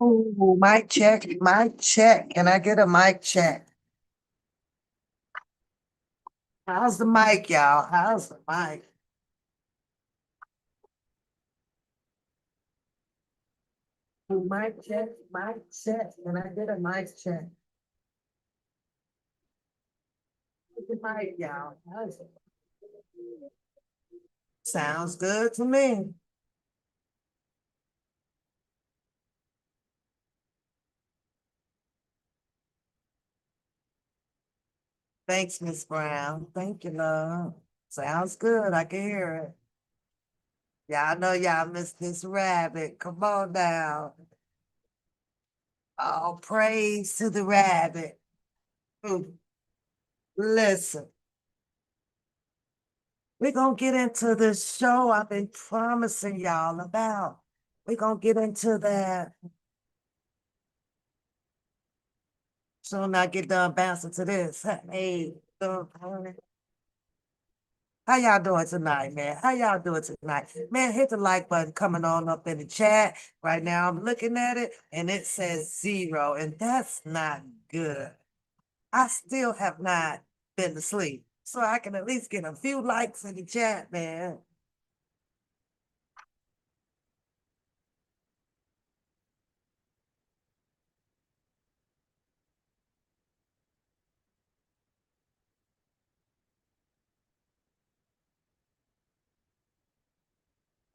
Oh, mic check, mic check. Can I get a mic check? How's the mic, y'all? How's the mic? Oh, mic check, mic check. Can I get a mic check? How's the mic, y'all? How's it? Sounds good to me. Thanks, Miss Brown. Thank you, love. Sounds good. I can hear it. Y'all know y'all missed this rabbit. Come on now. Oh, praise to the rabbit. Mm, listen. We're gonna get into this show I've been promising y'all about. We're gonna get into that. Soon I get done bouncing to this. Hey, how y'all doing tonight, man? How y'all doing tonight? Man, hit the like button coming on up in the chat. Right now I'm looking at it and it says 0, and that's not good. I still have not been to sleep. So I can at least get a few likes in the chat, man.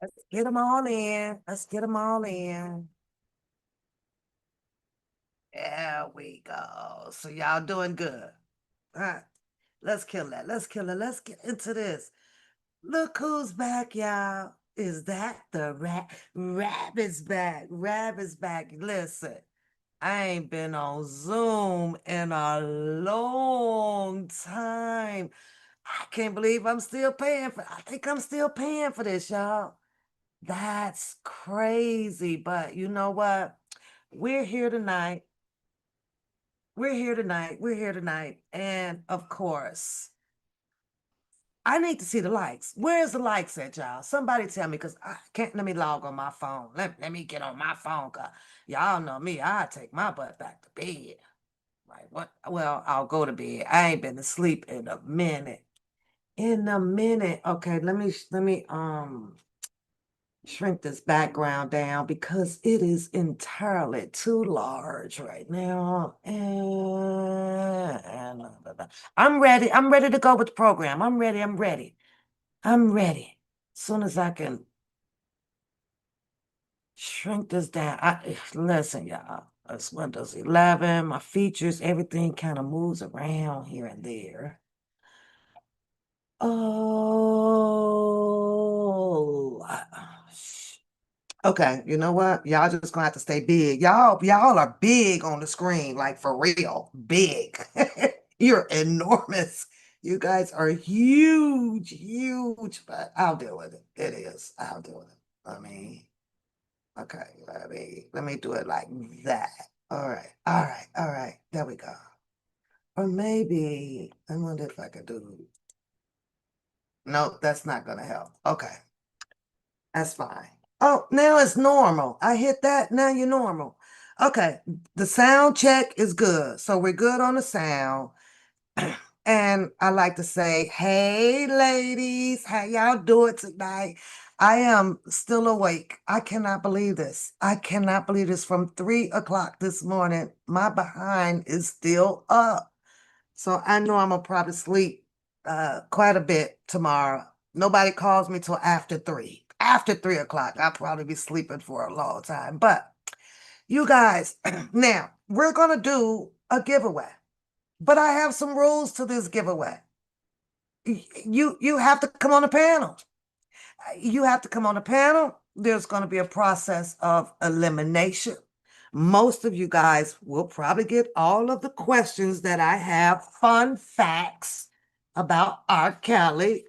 Let's get them all in. Let's get them all in. There we go. So y'all doing good. All right. Let's kill that. Let's kill it. Let's get into this. Look who's back, y'all. Is that the rat? Rabbit's back. Rabbit's back. Listen, I ain't been on Zoom in a long time. I can't believe I'm still paying for I think I'm still paying for this, y'all. That's crazy. But you know what? We're here tonight. We're here tonight. We're here tonight. And of course, I need to see the likes. Where's the likes at, y'all? Somebody tell me, because I can't let me log on my phone. Let me get on my phone, cause y'all know me. I take my butt back to bed. Like what? Well, I'll go to bed. I ain't been to sleep in a minute. In a minute. Okay, let me shrink this background down because it is entirely too large right now. And I'm ready. I'm ready to go with the program. I'm ready. I'm ready. I'm ready. As soon as I can shrink this down. Listen, y'all. It's Windows 11. My features, everything kind of moves around here and there. Oh, okay, you know what? Y'all just gonna have to stay big. Y'all are big on the screen, like for real, big. You're enormous. You guys are huge, huge, but I'll deal with it. It is. I'll deal with it. I mean, okay, let me do it like that. All right, all right, all right. There we go. Or maybe I wonder if I could do. Nope, that's not gonna help. Okay. That's fine. Oh, now it's normal. I hit that. Now you're normal. Okay. The sound check is good. So we're good on the sound. And I like to say, hey, ladies, how y'all doing tonight? I am still awake. I cannot believe this. I cannot believe this. From 3 o'clock this morning, my behind is still up. So I know I'm gonna probably sleep quite a bit tomorrow. Nobody calls me till after 3. After 3 o'clock, I'll probably be sleeping for a long time. But you guys, now we're gonna do a giveaway. But I have some rules to this giveaway. You have to come on the panel. You have to come on the panel. There's going to be a process of elimination. Most of you guys will probably get all of the questions that I have. Fun facts about R. Kelly.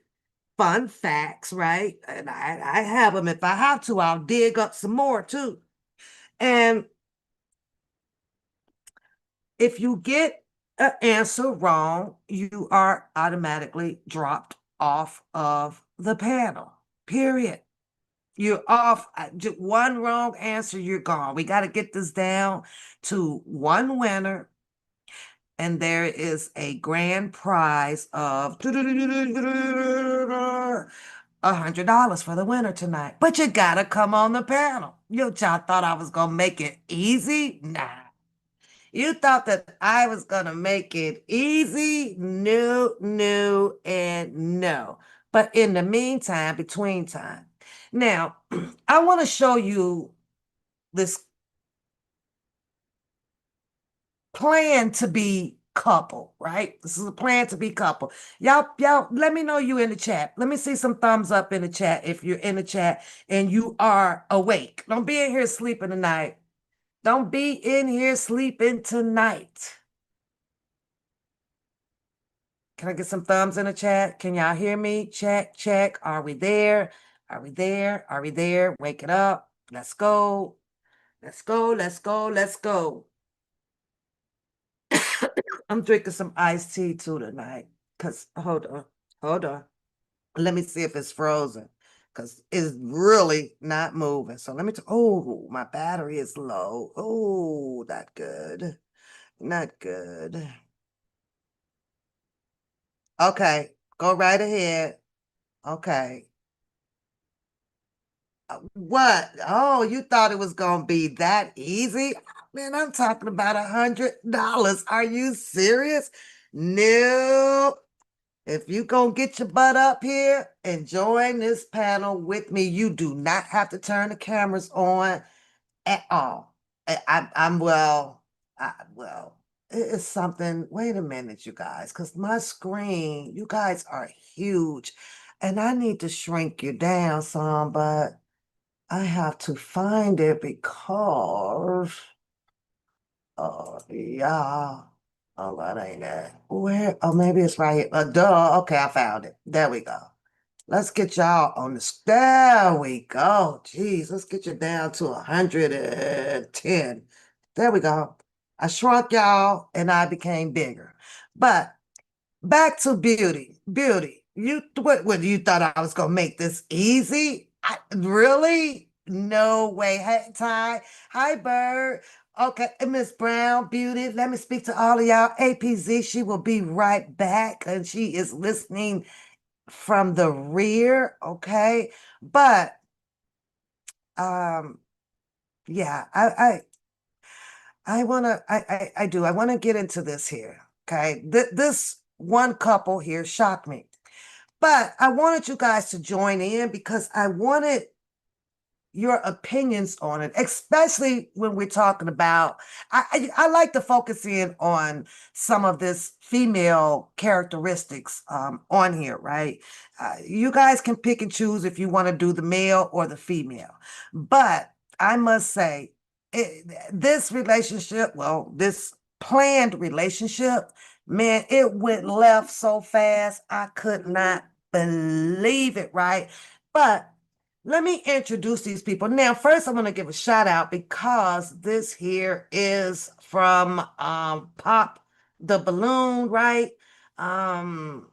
Fun facts, right? And I have them. If I have to, I'll dig up some more too. And if you get an answer wrong, you are automatically dropped off of the panel. Period. You're off. One wrong answer, you're gone. We got to get this down to one winner, and there is a grand prize of $100 for the winner tonight. But you gotta come on the panel. Y'all thought I was gonna make it easy? Nah. You thought that I was gonna make it easy? No, no, and no. But in the meantime, between time, now I want to show you this plan to be couple, right? This is a plan to be couple. Y'all, let me know you in the chat. Let me see some thumbs up in the chat if you're in the chat and you are awake. Don't be in here sleeping tonight. Don't be in here sleeping tonight. Can I get some thumbs in the chat? Can y'all hear me? Check, check. Are we there? Are we there? Are we there? Wake it up. Let's go. Let's go. Let's go. Let's go. I'm drinking some iced tea too tonight. Cause hold on, hold on. Let me see if it's frozen. Cause it's really not moving. So let me. Oh, my battery is low. Oh, not good. Not good. Okay, go right ahead. Okay. What? Oh, you thought it was gonna be that easy? Man, I'm talking about $100. Are you serious? No. If you gonna get your butt up here and join this panel with me, you do not have to turn the cameras on at all. I'm well, well, it's something. Wait a minute, you guys, because my screen, you guys are huge, and I need to shrink you down some, but I have to find it because, oh yeah. Oh, that ain't it. Where? Oh, maybe it's right here. Duh. Okay, I found it. There we go. Let's get y'all on this. There we go. Jeez, let's get you down to 110. There we go. I shrunk y'all and I became bigger. But back to beauty. Beauty. What you thought I was gonna make this easy? Really? No way. Hey, Ty. Hi, Bird. Okay, Miss Brown, Beauty. Let me speak to all of y'all. APZ, she will be right back, and she is listening from the rear. Okay, but um, yeah, I wanna, I do. I want to get into this here. Okay, this one couple here shocked me. But I wanted you guys to join in because I wanted your opinions on it, especially when we're talking about. I like to focus in on some of this female characteristics on here, right? You guys can pick and choose if you want to do the male or the female, but I must say, this relationship, well, this planned relationship, man, it went left so fast I could not believe it, right? But let me introduce these people. Now, first, I'm going to give a shout out because this here is from Pop the Balloon, right? Um,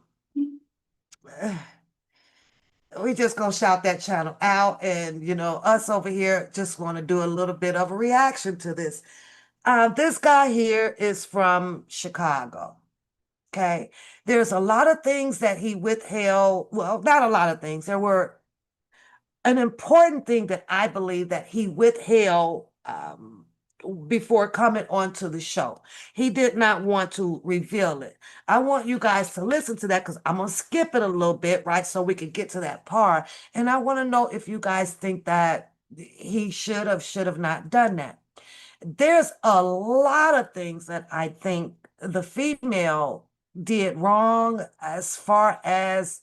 we just gonna shout that channel out, and us over here just want to do a little bit of a reaction to this. This guy here is from Chicago. Okay, there's a lot of things that he withheld. Well, not a lot of things. There were an important thing that I believe that he withheld before coming onto the show. He did not want to reveal it. I want you guys to listen to that because I'm going to skip it a little bit, right? So we can get to that part. And I want to know if you guys think that he should have not done that. There's a lot of things that I think the female did wrong as far as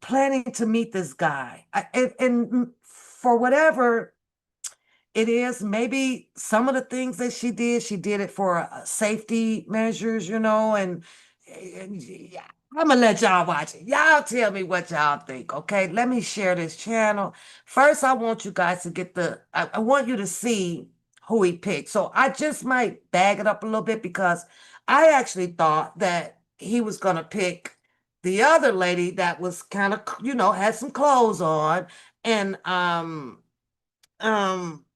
planning to meet this guy. And for whatever it is, maybe some of the things that she did it for safety measures, and yeah, I'm gonna let y'all watch it. Y'all tell me what y'all think, okay? Let me share this channel. First, I want you guys to I want you to see who he picked. So I just might bag it up a little bit because I actually thought that he was gonna pick the other lady that was kind of, had some clothes on, and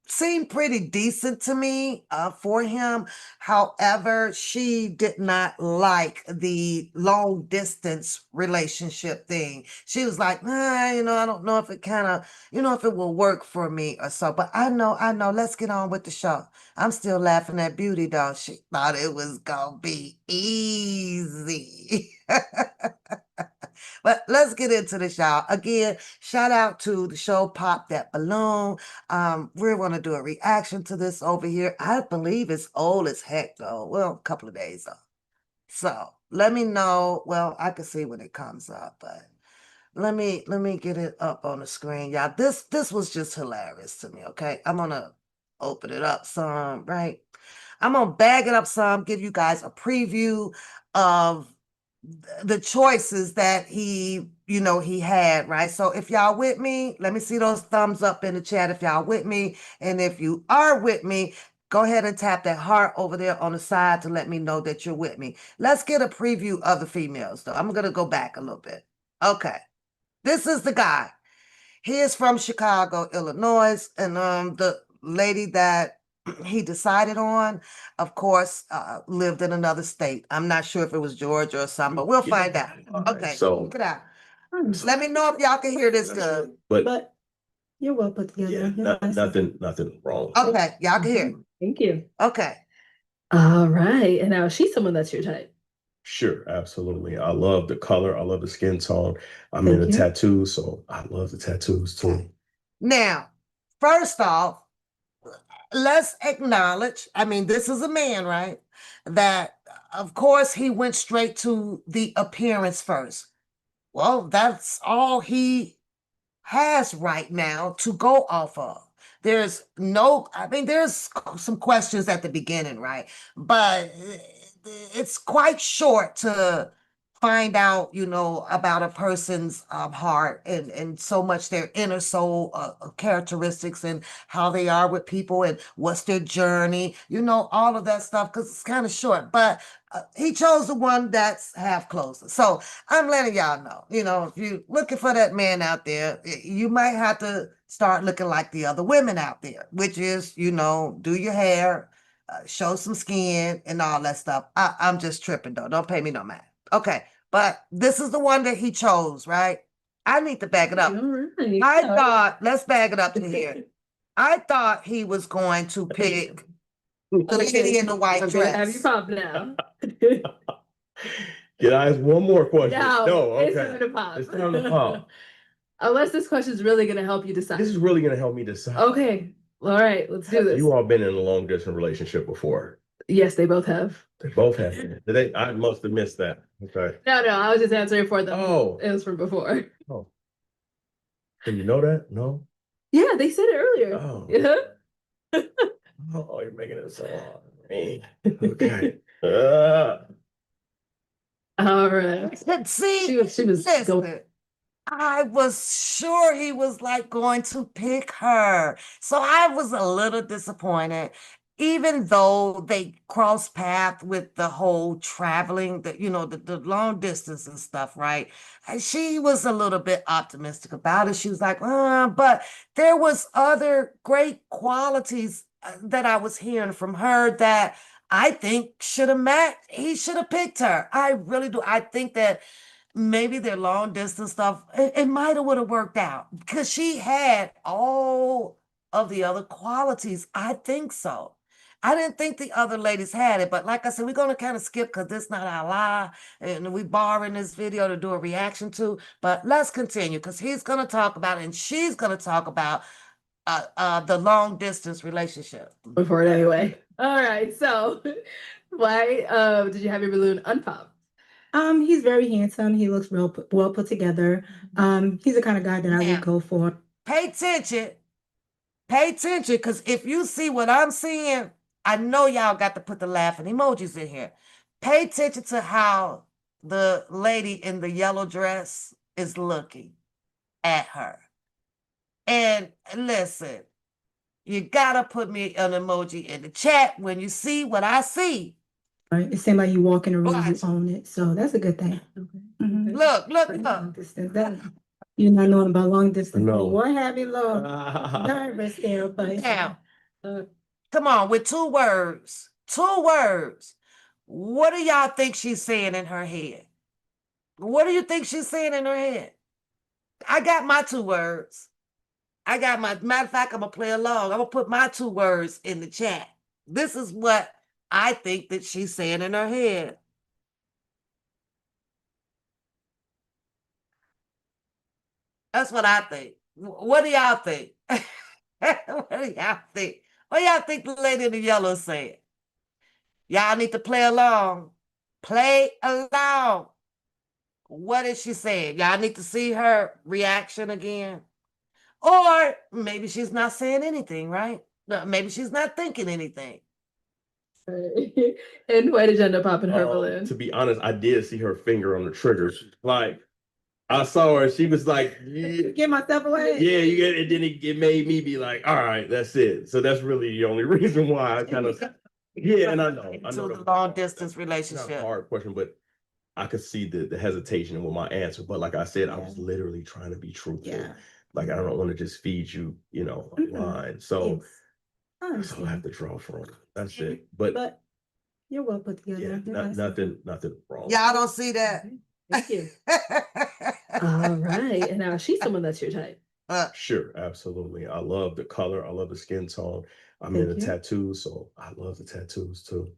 seemed pretty decent to me for him. However, she did not like the long distance relationship thing. She was like, I don't know if it kind of, if it will work for me or so. But I know, let's get on with the show. I'm still laughing at Beauty though. She thought it was gonna be easy. But let's get into this, y'all. Again, shout out to the show Pop That Balloon. We're going to do a reaction to this over here. I believe it's old as heck, though. Well, a couple of days old. So let me know. Well, I can see when it comes up, but let me get it up on the screen, y'all. This was just hilarious to me. Okay, I'm gonna open it up some, right? I'm gonna bag it up some, give you guys a preview of the choices that he had, right? So if y'all with me, let me see those thumbs up in the chat if y'all with me. And if you are with me, go ahead and tap that heart over there on the side to let me know that you're with me. Let's get a preview of the females, though. I'm gonna go back a little bit. Okay, this is the guy. He is from Chicago, Illinois, and the lady that he decided on, of course, lived in another state. I'm not sure if it was Georgia or something, but we'll find out. Okay, So- check it out. Let me know if y'all can hear this good. But You're well put together. yeah, You're nice. nothing wrong. Okay, y'all can hear. Thank you. Okay. All right. And now she's someone that's your type. Sure, absolutely. I love the color. I love the skin tone. I'm Thank into you. tattoos, so I love the tattoos too. Now, first off, let's acknowledge, I mean, this is a man, right? That, of course, he went straight to the appearance first. Well, that's all he has right now to go off of. There's some questions at the beginning, right? But it's quite short to find out, about a person's heart and so much their inner soul characteristics and how they are with people and what's their journey, all of that stuff, because it's kind of short. But he chose the one that's half closer. So I'm letting y'all know, if you're looking for that man out there, you might have to start looking like the other women out there, which is, do your hair, show some skin and all that stuff. I'm just tripping though. Don't pay me no mind. Okay, but this is the one that he chose, right? I need to back it up. All right. I thought, let's back it up to here. I thought he was going to pick the lady in the white I'm gonna have you dress. pop now. Can I ask one more question? No, it's okay. time to pop. It's time to pop. Unless this question is really gonna help you decide. This is really gonna help me decide. Okay. All right, let's do this. You all been in a long distance relationship before. Yes, they both have. They both have. I must have missed that. Okay. No, I was just answering for them. Oh. It was from before. Oh. Did you know that? No? Yeah, they said it earlier. Oh. Yeah. Oh, you're making it so hard for me. Okay. Uh, All right. But see, She was listen, going. I was sure he was like going to pick her. So I was a little disappointed, even though they crossed path with the whole traveling, the long distance and stuff, right? And she was a little bit optimistic about it. She was like, but there was other great qualities that I was hearing from her that I think should have met. He should have picked her. I really do. I think that maybe their long distance stuff, it might have would have worked out because she had all of the other qualities. I think so. I didn't think the other ladies had it, but like I said, we're going to kind of skip because this not our lie, and we borrowing this video to do a reaction to. But let's continue because he's going to talk about it, and she's going to talk about the long distance relationship. Before it anyway. All right. So, why did you have your balloon unpop? He's very handsome. He looks well put together. He's the kind of guy that I Yeah. would go for. Pay attention, because if you see what I'm seeing, I know y'all got to put the laughing emojis in here. Pay attention to how the lady in the yellow dress is looking at her. And listen, you gotta put me an emoji in the chat when you see what I see. Right? It seems like you walk in a room, you Watch. own it. So that's a good thing. Okay. Mhm. Look. Distance, that- You not knowing about long distance. No. What have you, Lord? Nervous there, but Now, Uh, come on, with 2 words. 2 words. What do y'all think she's saying in her head? What do you think she's saying in her head? I got my 2 words. Matter of fact, I'm gonna play along. I'm gonna put my 2 words in the chat. This is what I think that she's saying in her head. That's what I think. What do y'all think? What do y'all think? What do y'all think the lady in the yellow said? Y'all need to play along. Play along. What is she saying? Y'all need to see her reaction again. Or maybe she's not saying anything, right? No, maybe she's not thinking anything. and why did you end up popping her balloon? To be honest, I did see her finger on the trigger. Like, I saw her, she was like, yeah, get myself away. yeah, you get it. Then it made me be like, all right, that's it. So that's really the only reason why I kind of, yeah, and I know Into the that- long distance It's not a relationship. hard question, but I could see the hesitation with my answer. But like I said, I was Yeah. literally trying to be truthful. Yeah. Like, I don't want to just feed you, a Mhm. line. So Yes. I that's all I have understand. to draw from. That's it. But You're well put together. yeah, You're nice. nothing wrong. Y'all don't see that. Thank you. All right. And now she's someone that's your type. Sure, absolutely. I love the color. I love the skin tone. I'm Thank into you. tattoos, so I love the tattoos too.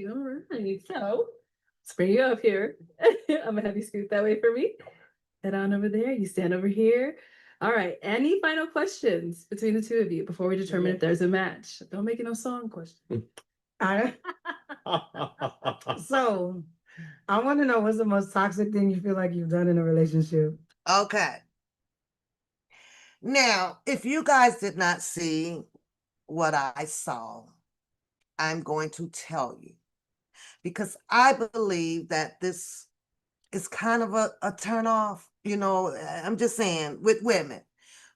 All right. So let's bring you up here. I'm gonna have you scoot that way for me. Head on over there. You stand over here. All right. Any final questions between the two of you before we determine if there's a match? Don't make it no song question. I- so I want to know, what's the most toxic thing you feel like you've done in a relationship? Okay. Now, if you guys did not see what I saw, I'm going to tell you because I believe that this is kind of a turn off. I'm just saying with women,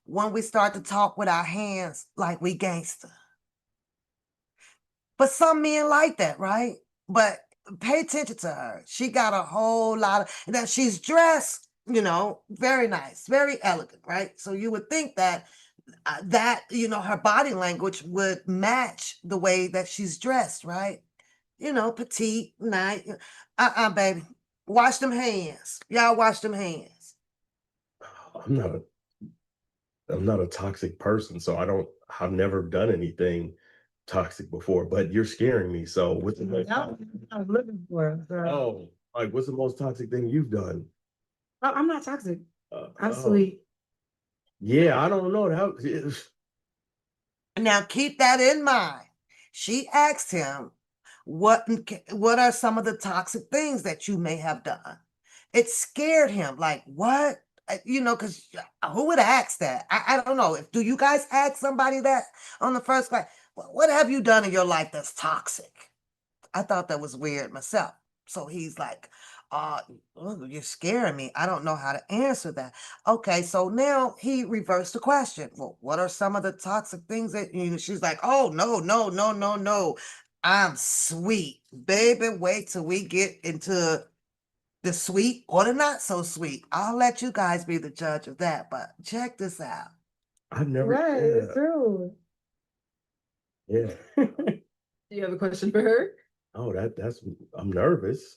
when we start to talk with our hands like we gangster. But some men like that, right? But pay attention to her. She got a whole lot of that. She's dressed, very nice, very elegant, right? So you would think that her body language would match the way that she's dressed, right? Petite, nice. Baby, wash them hands. Y'all wash them hands. I'm not a toxic person, so I've never done anything toxic before, but you're scaring me. So what's the most, That's what I was looking for. So, like what's the most toxic thing you've done? I'm not toxic. I'm Oh, sweet. yeah, I don't know. That Now keep that in mind. She asked him, what are some of the toxic things that you may have done? It scared him. Like, what? Because who would ask that? I don't know. Do you guys ask somebody that on the first class? What have you done in your life that's toxic? I thought that was weird myself. So he's like, you're scaring me. I don't know how to answer that. Okay, so now he reversed the question. Well, what are some of the toxic things that she's like, oh, no, no, no, no, no. I'm sweet. Baby, wait till we get into the sweet or the not so sweet. I'll let you guys be the judge of that. But check this out. I've never. Right, it's true. Yeah. Do you have a question for her? Oh, that's. I'm nervous.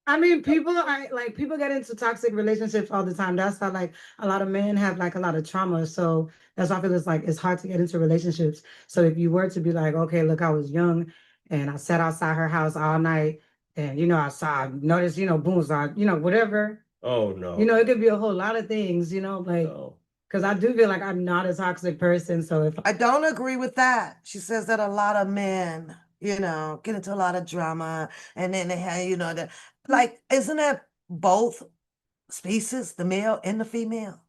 I mean, people get into toxic relationships all the time. That's how like a lot of men have like a lot of trauma. So that's why I feel it's hard to get into relationships. So if you were to be like, okay, look, I was young and I sat outside her house all night and noticed, boom, whatever. Oh no. It could be a whole lot of things, No. because I do feel like I'm not a toxic person. So if I don't agree with that. She says that a lot of men, get into a lot of drama and then they have, isn't that both species, the male and the female?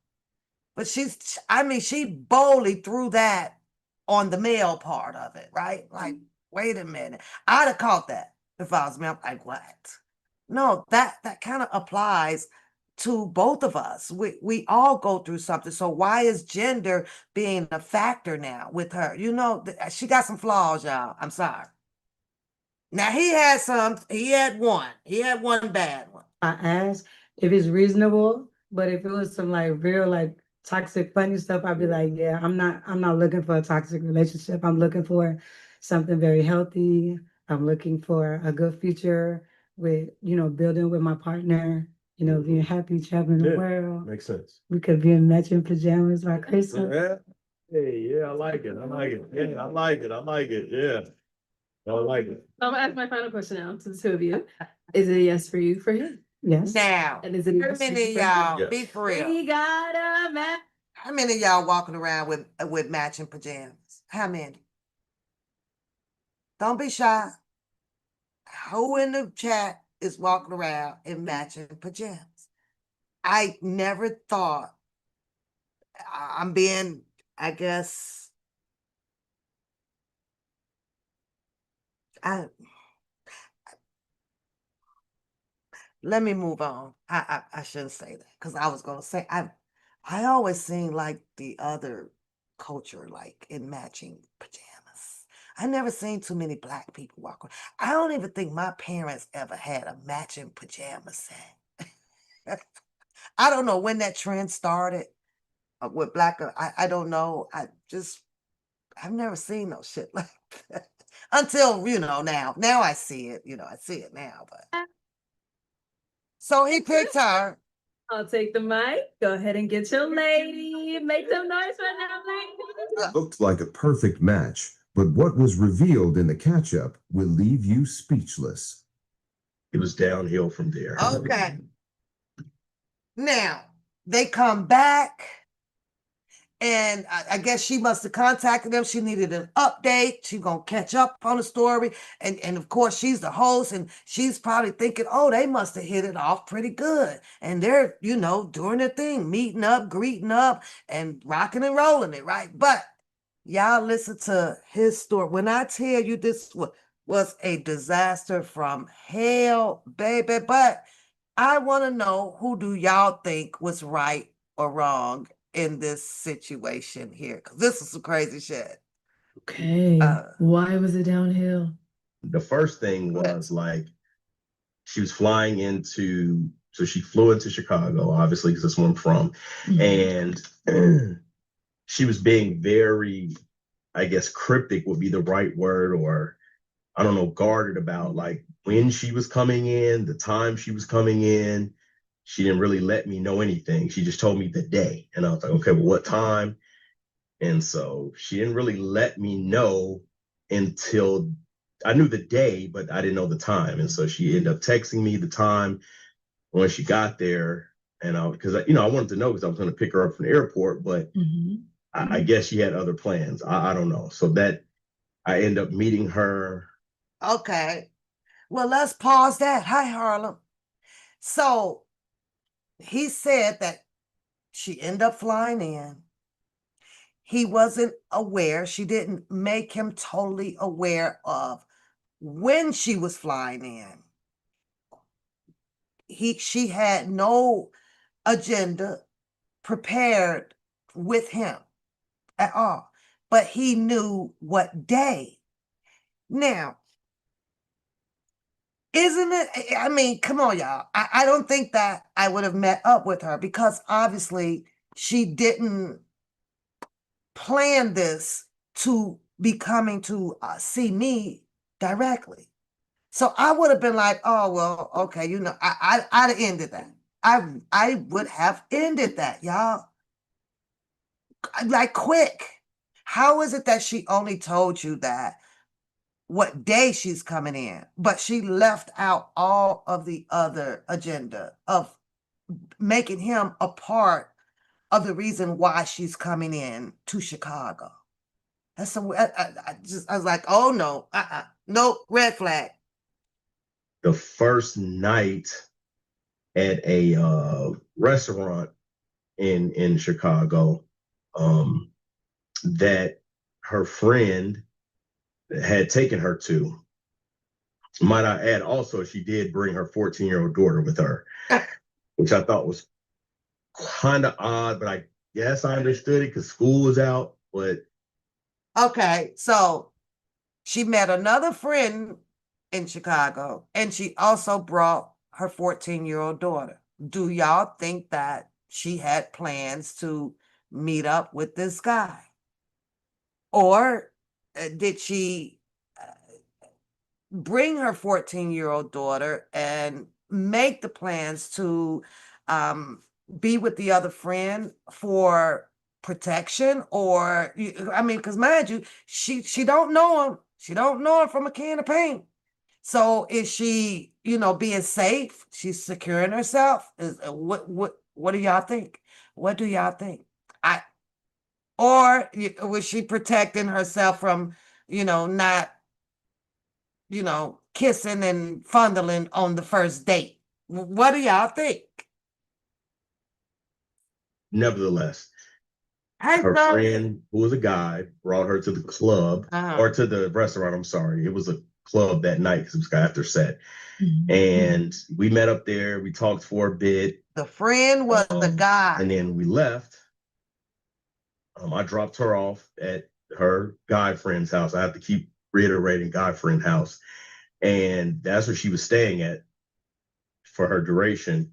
But she boldly threw that on the male part of it, right? Like, wait a minute. I'd have caught that if I was male. Like, what? No, that kind of applies to both of us. We all go through something. So why is gender being a factor now with her? She got some flaws, y'all. I'm sorry. Now he had one bad one. I ask if it's reasonable But if it was some like real like toxic funny stuff, I'd be like, yeah, I'm not looking for a toxic relationship. I'm looking for something very healthy. I'm looking for a good future with, building with my partner, being happy, traveling the Yeah, world. makes sense. We could be in matching pajamas like Christmas. Yeah. Hey, yeah, I like it. I like it. Yeah, I like it. I like it. Yeah. I like it. I'm gonna ask my final question now to the two of you. Is it a yes for you for him? Yes. Now, And is it a how yes for many of you for him? y'all, Yes. be for real, We got a match. how many of y'all walking around with matching pajamas? How many? Don't be shy. Who in the chat is walking around in matching pajamas? I never thought, I'm being, I guess, I let me move on. I shouldn't say that because I was gonna say I always seen like the other culture like in matching pajamas. I never seen too many black people walk around. I don't even think my parents ever had a matching pajama set. I don't know when that trend started with black. I don't know. I've never seen no shit like that until now. Now I see it. I see it now. But so he picked her. I'll take the mic. Go ahead and get your lady. Make some noise for them, ladies. Looked like a perfect match, but what was revealed in the catch-up will leave you speechless. It was downhill from there. Okay. Now they come back, and I guess she must have contacted them. She needed an update. She gonna catch up on the story, and of course she's the host, and she's probably thinking, oh, they must have hit it off pretty good, and they're doing their thing, meeting up, greeting up, and rocking and rolling it, right? But y'all listen to his story. When I tell you this was a disaster from hell, baby, but I want to know, who do y'all think was right or wrong in this situation here? Because this is some crazy shit. Okay. Uh, Why was it downhill? The first thing was like she was flying so she flew into Chicago, obviously, because that's where I'm from. And she was being very, I guess, cryptic would be the right word, or I don't know, guarded about like when she was coming in, the time she was coming in. She didn't really let me know anything. She just told me the day. And I was like, okay, well, what time? And so she didn't really let me know until I knew the day, but I didn't know the time. And so she ended up texting me the time when she got there. And because I wanted to know because I was going to pick her up from the airport, but I guess she had other plans. I don't know. So that I end up meeting her. okay. Well, let's pause that. Hi, Harlem. So he said that she ended up flying in. He wasn't aware. She didn't make him totally aware of when she was flying in. She had no agenda prepared with him at all, but he knew what day. Now, isn't it? I mean, come on, y'all. I don't think that I would have met up with her because obviously she didn't plan this to be coming to see me directly. So I would have been like, oh, well, okay, I'd have ended that. I would have ended that, y'all. Like quick. How is it that she only told you that what day she's coming in, but she left out all of the other agenda of making him a part of the reason why she's coming in to Chicago? That's some. I was like, oh no, no, red flag. The first night at a restaurant in Chicago, that her friend had taken her to. Might I add, also, she did bring her 14-year-old daughter with her, which I thought was kind of odd, but I guess I understood it because school was out. But okay, so she met another friend in Chicago, and she also brought her 14-year-old daughter. Do y'all think that she had plans to meet up with this guy? Or did she bring her 14-year-old daughter and make the plans to be with the other friend for protection? Or I mean, because mind you, she don't know him. She don't know him from a can of paint. So is she, being safe? She's securing herself. Is what do y'all think? What do y'all think? I or was she protecting herself from, not, kissing and fondling on the first date? What do y'all think? Nevertheless, I her know. friend, who was a guy, brought her to the club Uh-huh. or to the restaurant. I'm sorry. It was a club that night because it was after set. Mhm. And we met up there. We talked for a bit. The friend was the guy. And then we left. I dropped her off at her guy friend's house. I have to keep reiterating guy friend house. And that's where she was staying at for her duration.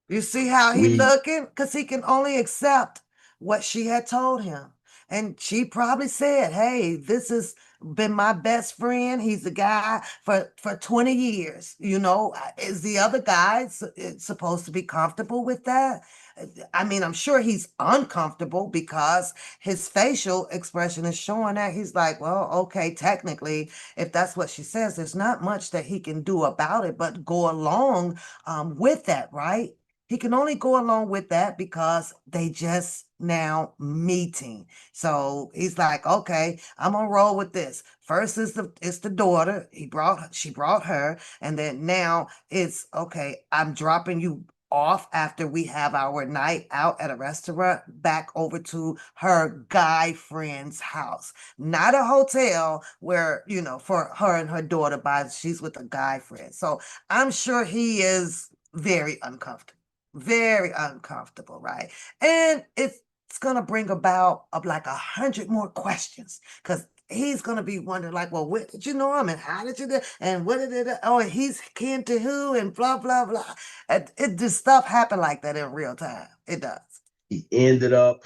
You see how he looking? Because he can only accept what she had told him. And she probably said, hey, this has been my best friend. He's the guy for 20 years. Is the other guy supposed to be comfortable with that? I mean, I'm sure he's uncomfortable because his facial expression is showing that he's like, well, okay, technically, if that's what she says, there's not much that he can do about it but go along with that, right? He can only go along with that because they just now meeting. So he's like, okay, I'm gonna roll with this. First is the daughter. She brought her, and then now it's okay, I'm dropping you off after we have our night out at a restaurant back over to her guy friend's house. Not a hotel where, for her and her daughter she's with a guy friend. So I'm sure he is very uncomfortable. Very uncomfortable, right? And it's gonna bring about like 100 more questions because he's gonna be wondering, like, well, where did you know him and how did you do? And what did it? Oh, and he's kin to who? And blah blah blah. And it just stuff happen like that in real time. It does. He ended up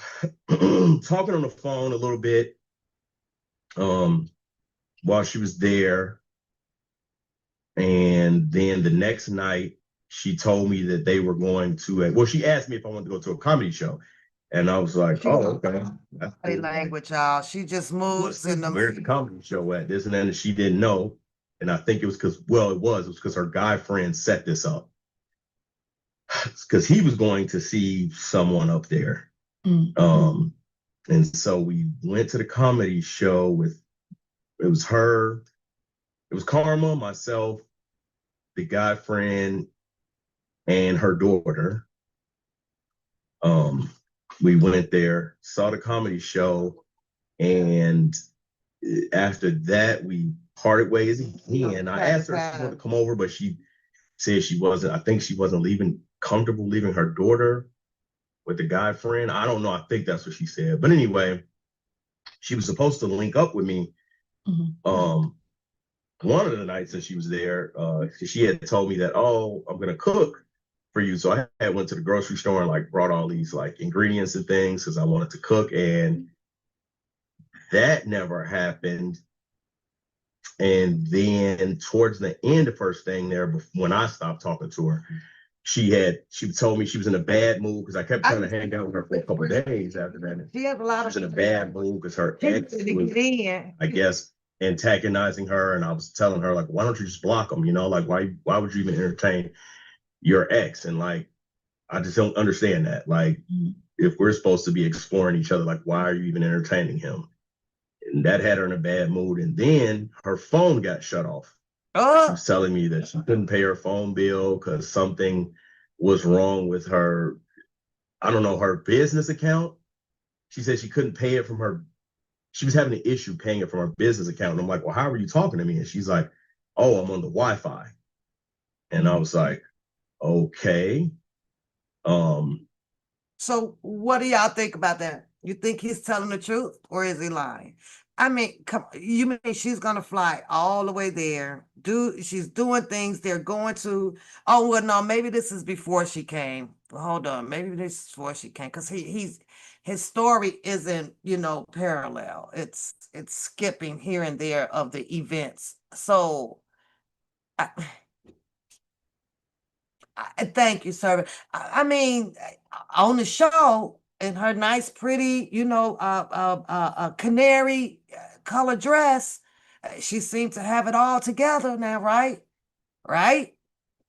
talking on the phone a little bit while she was there. And then the next night, she told me that they were going to she asked me if I wanted to go to a comedy show. And I was like, oh, okay. Body language, y'all. She just moves in the. Where's the comedy show at? This and that. And she didn't know. And I think it was because her guy friend set this up. Because he was going to see someone up there. Mm-hmm. And so we went to the comedy show it was Karma, myself, the guy friend, and her daughter. We went there, saw the comedy show, and after that, we parted ways again. I asked her if she wanted to come over, but she said she wasn't. I think she wasn't comfortable leaving her daughter with the guy friend. I don't know. I think that's what she said. But anyway, she was supposed to link up with me. Mm-hmm. One of the nights that she was there, she had told me that, oh, I'm gonna cook for you. So I went to the grocery store and brought all these ingredients and things because I wanted to cook, and that never happened. And then towards the end, the first thing there, when I stopped talking to her, she told me she was in a bad mood because I kept trying to hang out with her for a couple of days after that. She has a lot of. She was in a bad mood because her ex was, I guess, antagonizing her, and I was telling her why don't you just block them? Why would you even entertain your ex? And I just don't understand that. If we're supposed to be exploring each other, why are you even entertaining him? And that had her in a bad mood. And then her phone got shut off. Oh. She was telling me that she couldn't pay her phone bill because something was wrong with her, I don't know, her business account. She said she couldn't pay it from her. She was having an issue paying it from her business account. And I'm like, well, how are you talking to me? And she's like, oh, I'm on the Wi-Fi. And I was like, okay. So what do y'all think about that? You think he's telling the truth or is he lying? I mean, you mean she's gonna fly all the way there? She's doing things they're going to. Oh well, no, maybe this is before she came. hold on, maybe this is where she came, because his story isn't, parallel. It's skipping here and there of the events. So I, thank you, sir. I mean, on the show, in her nice, pretty, canary color dress, she seemed to have it all together now, right? Right?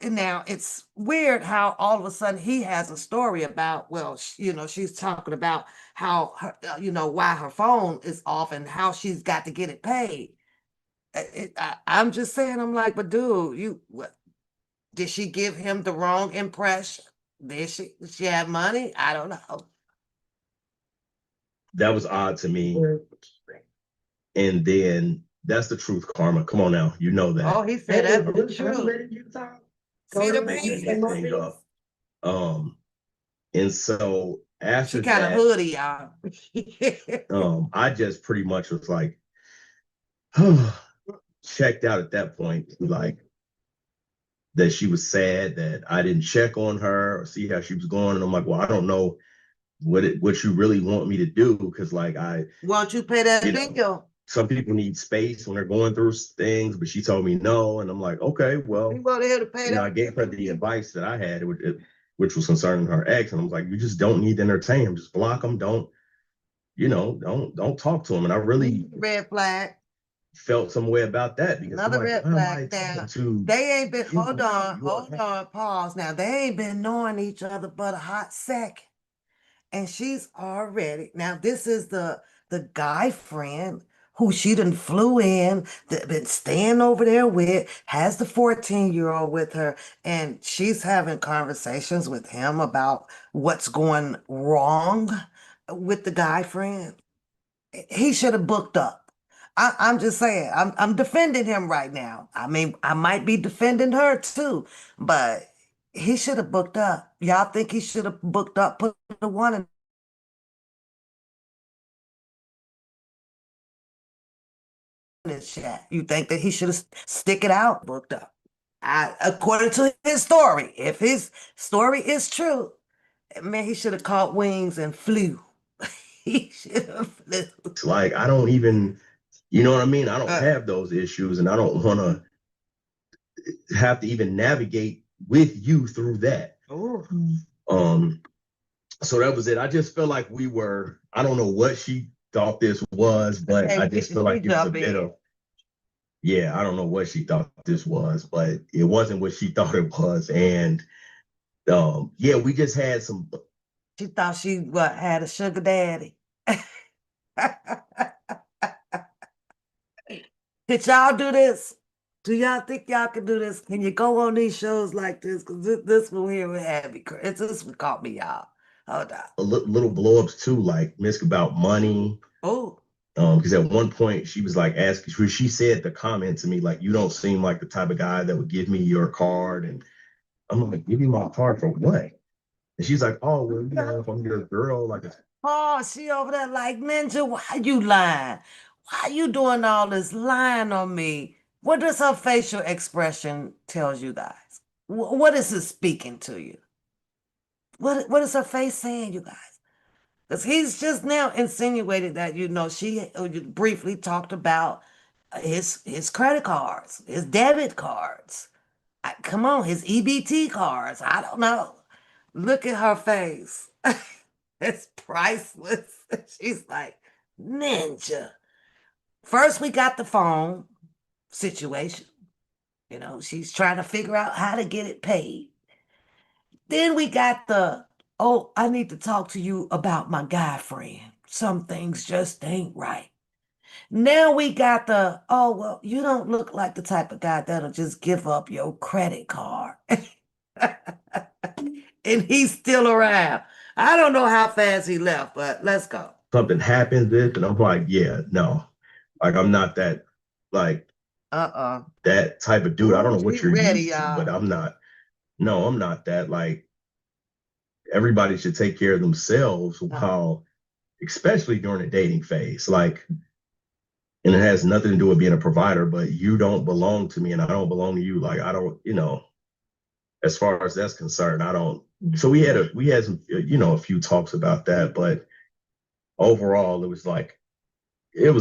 And now it's weird how all of a sudden he has a story about, well, she's talking about how her, why her phone is off and how she's got to get it paid. I'm just saying, I'm like, but dude, what, did she give him the wrong impression? Did she have money? I don't know. That was odd to me. And then that's the truth, Karma. Come on now, you know that. Oh, he said that's the truth. See the Making man? that thing up. And so after She kind of that, hoodie, y'all. I just pretty much was like, checked out at that point, like that she was sad that I didn't check on her or see how she was going. And I'm like, well, I don't know what you really want me to do, because like Why don't you pay that bill? some people need space when they're going through things, but she told me no, and I'm like, okay, well, You go there to pay that. I gave her the advice that I had, which was concerning her ex, and I was like, you just don't need to entertain him, just block him, don't talk to him. And I really Red flag. felt some way about that, because Another red flag down. They ain't been, hold on, pause. Now, they ain't been knowing each other but a hot second. And she's already, now this is the guy friend who she done flew in, that been staying over there with, has the 14-year-old with her, and she's having conversations with him about what's going wrong with the guy friend. He should have booked up. I'm just saying, I'm defending him right now. I mean, I might be defending her too, but he should have booked up. Y'all think he should have booked up, put the one in the chat? You think that he should have stick it out, booked up? According to his story, if his story is true, man, he should have caught wings and flew. He should have flew. It's like, I don't even, you know what I mean? I don't have those issues, and I don't want to have to even navigate with you through that. Ooh. So that was it. I just felt like I don't know what she thought this was, but I just feel like it was a bit of, I don't know what she thought this was, but it wasn't what she thought it was. And we just had some. She thought she had a sugar daddy. Did y'all do this? Do y'all think y'all can do this? Can you go on these shows like this? Because this one here would have me crazy. This one caught me, y'all. Hold on. Little blow-ups too, like Misk about money. Oh. Because at one point she was like asking, she said the comment to me, like, you don't seem like the type of guy that would give me your card. And I'm like, give me my card for what? And she's like, oh, well, if I'm your girl, like. Oh, she over there like, Ninja, why you lying? Why you doing all this lying on me? What does her facial expression tells you guys? What is it speaking to you? What is her face saying, you guys? Because he's just now insinuated that, she briefly talked about his credit cards, his debit cards. Come on, his EBT cards. I don't know. Look at her face. It's priceless. She's like, Ninja. First, we got the phone situation. She's trying to figure out how to get it paid. Then we got I need to talk to you about my guy friend. Some things just ain't right. Now we got well, you don't look like the type of guy that'll just give up your credit card. And he's still around. I don't know how fast he left, but let's go. Something happens, and I'm like, yeah, no. Like, I'm not that, like, that type of dude. I don't know what you're used to, but I'm not. No, I'm not that. Like, everybody should take care of themselves while, especially during the dating phase. Like, and it has nothing to do with being a provider, but you don't belong to me and I don't belong to you. Like, I don't, as far as that's concerned, I don't. So we had some, a few talks about that, but overall, it was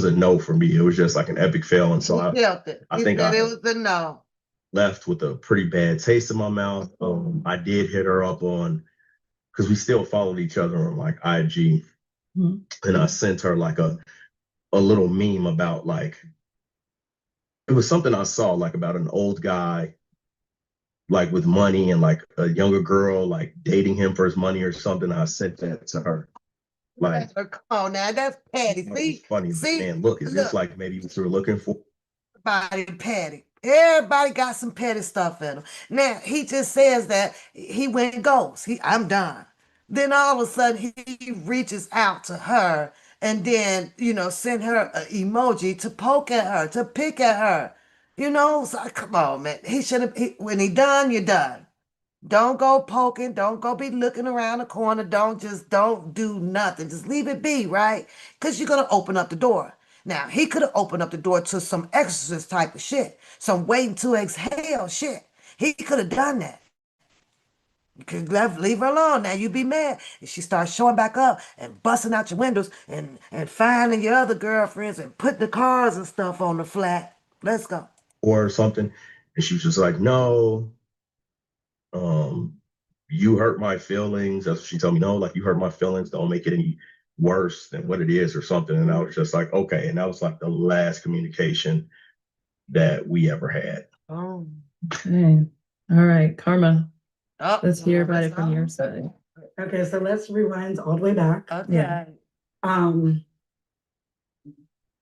a no for me. It was just like an epic fail, and so He felt it. I He think said I it was a no. left with a pretty bad taste in my mouth. I did hit her up on because we still followed each other on like IG, Mhm. and I sent her like a little meme about like it was something I saw like about an old guy like with money and like a younger girl like dating him for his money or something. I sent that to her. Like, Come on now, that's petty. it was funny. Like, See, man, look, is this look, like maybe what you were looking for? everybody petty. Everybody got some petty stuff in them. Now he just says that he went ghost. I'm done. Then all of a sudden he reaches out to her and then send her an emoji to poke at her, to pick at her. So come on, man. He should have. When he done, you're done. Don't go poking. Don't go be looking around the corner. Don't do nothing. Just leave it be, right? Because you're going to open up the door. Now, he could have opened up the door to some exorcist type of shit, some waiting to exhale shit. He could have done that. You could leave her alone. Now you be mad if she starts showing back up and busting out your windows and finding your other girlfriends and putting the cars and stuff on the flat. Let's go. Or something. And she was just like, no, um, you hurt my feelings. That's what she told me. No, like you hurt my feelings. Don't make it any worse than what it is or something. And I was just like, okay. And that was like the last communication that we ever had. Oh. Okay. All right, Karma. Oh, Let's hear about that's it from your all. side. Okay, so let's rewind all the way back. Okay. Yeah.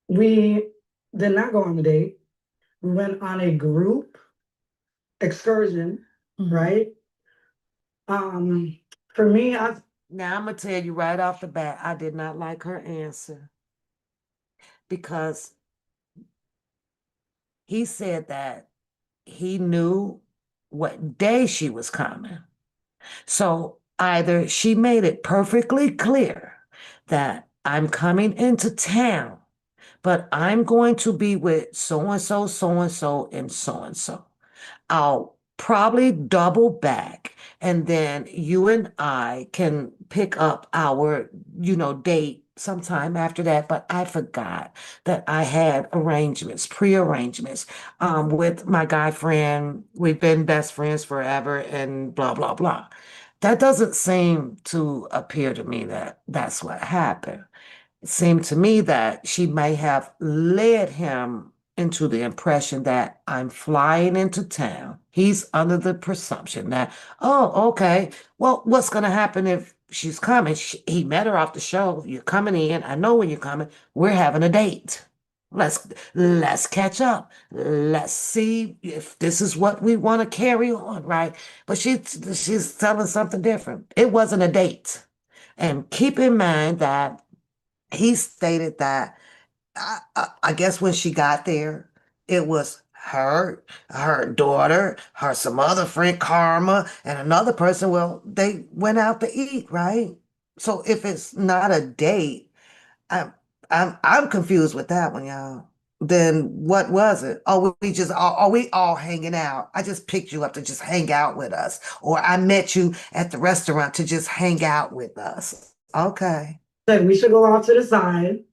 We did not go on a date. We went on a group excursion, Mhm. right? For me, Now I'm gonna tell you right off the bat, I did not like her answer because he said that he knew what day she was coming. So either she made it perfectly clear that I'm coming into town, but I'm going to be with so and so, so and so, and so and so. I'll probably double back and then you and I can pick up our, date sometime after that. But I forgot that I had arrangements, pre-arrangements, with my guy friend. We've been best friends forever and blah, blah, blah. That doesn't seem to appear to me that that's what happened. It seemed to me that she may have led him into the impression that I'm flying into town. He's under the presumption that, oh, okay, well, what's going to happen if she's coming? He met her off the show. You're coming in. I know when you're coming. We're having a date. Let's catch up. Let's see if this is what we want to carry on, right? But she's telling something different. It wasn't a date. And keep in mind that he stated that I guess when she got there, it was her daughter, her some other friend, Karma, and another person. Well, they went out to eat, right? So if it's not a date, I'm I'm confused with that one, y'all. Then what was it? Oh, we just are we all hanging out? I just picked you up to just hang out with us, or I met you at the restaurant to just hang out with us. Okay. said we should go off to the side,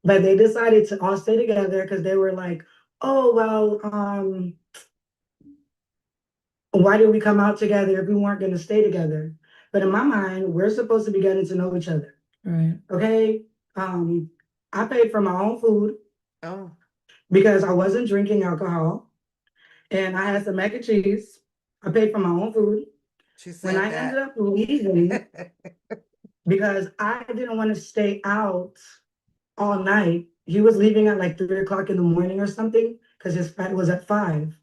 but they decided to all stay together because they were like, oh, well, why did we come out together if we weren't going to stay together? But in my mind, we're supposed to be getting to know each other. Right. Okay. I paid for my own food Oh, because I wasn't drinking alcohol, and I had some mac and cheese. I paid for my own food. she When said I ended up leaving, because I didn't want to stay out all night. He was leaving at like 3 o'clock in the morning or something because his flight was at 5.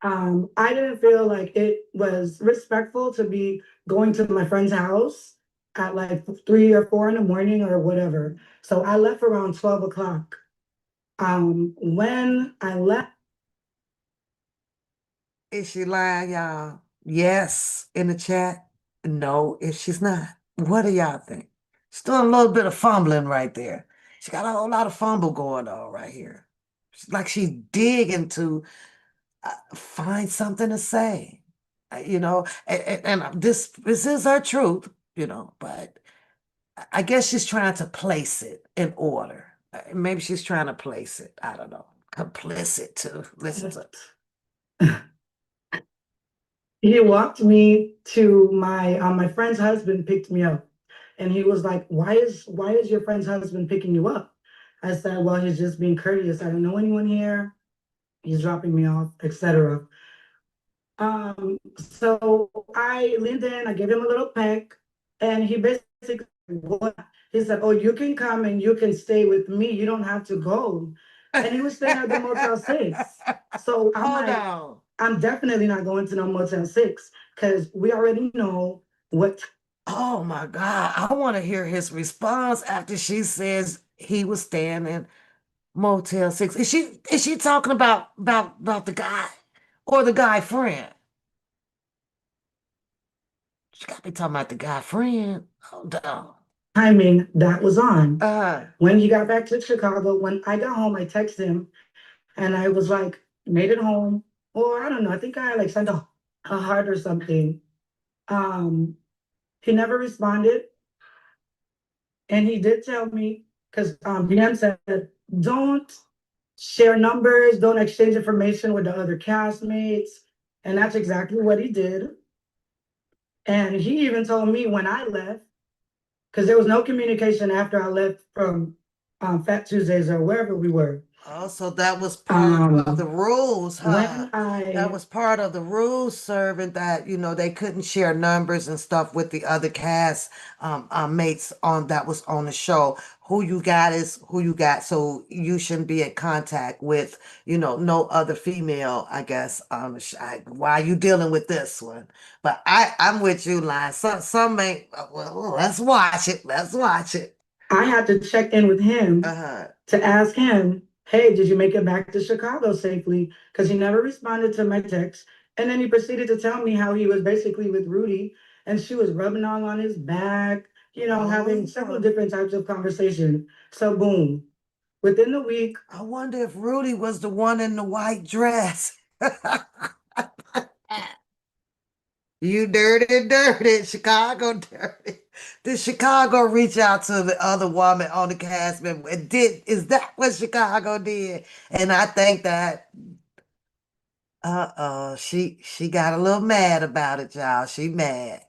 I didn't feel like it was respectful to be going to my friend's house at like 3 or 4 in the morning or whatever. So I left around 12 o'clock. When I left, Is she lying, y'all? Yes, in the chat. No, if she's not. What do y'all think? She's doing a little bit of fumbling right there. She got a whole lot of fumble going on right here. She's like she's digging to find something to say. You know, and this is her truth, you know, but I guess she's trying to place it in order. Maybe she's trying to place it. I don't know. Complicit to listen to. He walked me to my friend's husband picked me up, and he was like, why is your friend's husband picking you up? I said, well, he's just being courteous. I don't know anyone here. He's dropping me off, etc. So I leaned in, I gave him a little peck, and he basically what he said, oh, you can come and you can stay with me. You don't have to go. And he was staying at the Motel 6. So I'm Hold like, on. I'm definitely not going to no Motel 6 because we already know what. Oh my God. I want to hear his response after she says he was staying in Motel 6. Is she talking about the guy or the guy friend? She gotta be talking about the guy friend. Hold on. Timing that was on. Uh When he got back to Chicago, when I got home, I texted him and I was like, made it home. Or I don't know, I think I like sent a heart or something. Um, he never responded. And he did tell me, because DM said, don't share numbers, don't exchange information with the other castmates. And that's exactly what he did. And he even told me when I left, because there was no communication after I left from Fat Tuesdays or wherever we were. oh, so that was part of the rules, huh? When That was part of the rules, serving that, you know, they couldn't share numbers and stuff with the other cast mates on that was on the show. Who you got is who you got. So you shouldn't be in contact with, you know, no other female, I guess, on the show. Why are you dealing with this one? But I'm with you, Line. Some may, well, let's watch it. Let's watch it. I had to check in with him Uh-huh. to ask him, hey, did you make it back to Chicago safely? Because he never responded to my text. And then he proceeded to tell me how he was basically with Rudy and she was rubbing all on his back, you know, having several different types of conversation. So boom, within the week, I wonder if Rudy was the one in the white dress. You dirty, Chicago dirty. Did Chicago reach out to the other woman on the cast member? Is that what Chicago did? And I think that she got a little mad about it, y'all. She mad.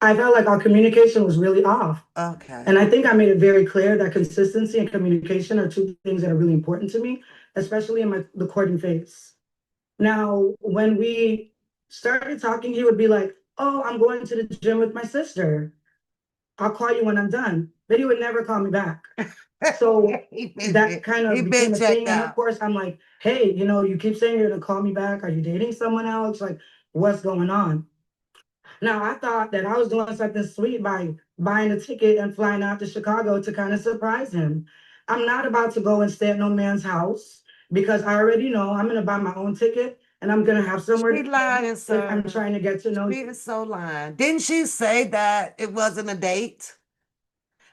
I felt like our communication was really off. Okay. And I think I made it very clear that consistency and communication are two things that are really important to me, especially in the courting phase. Now, when we started talking, he would be like, oh, I'm going to the gym with my sister. I'll call you when I'm done. But he would never call me back. So that kind of became a thing. And of course, I'm like, hey, you know, you keep saying you're gonna call me back. Are you dating someone else? Like, what's going on? Now, I thought that I was doing something sweet by buying a ticket and flying out to Chicago to kind of surprise him. I'm not about to go and stay at no man's house because I already know I'm gonna buy my own ticket and I'm gonna have somewhere She to lying, live if sir. I'm trying to get to know She you. is so lying. Didn't she say that it wasn't a date?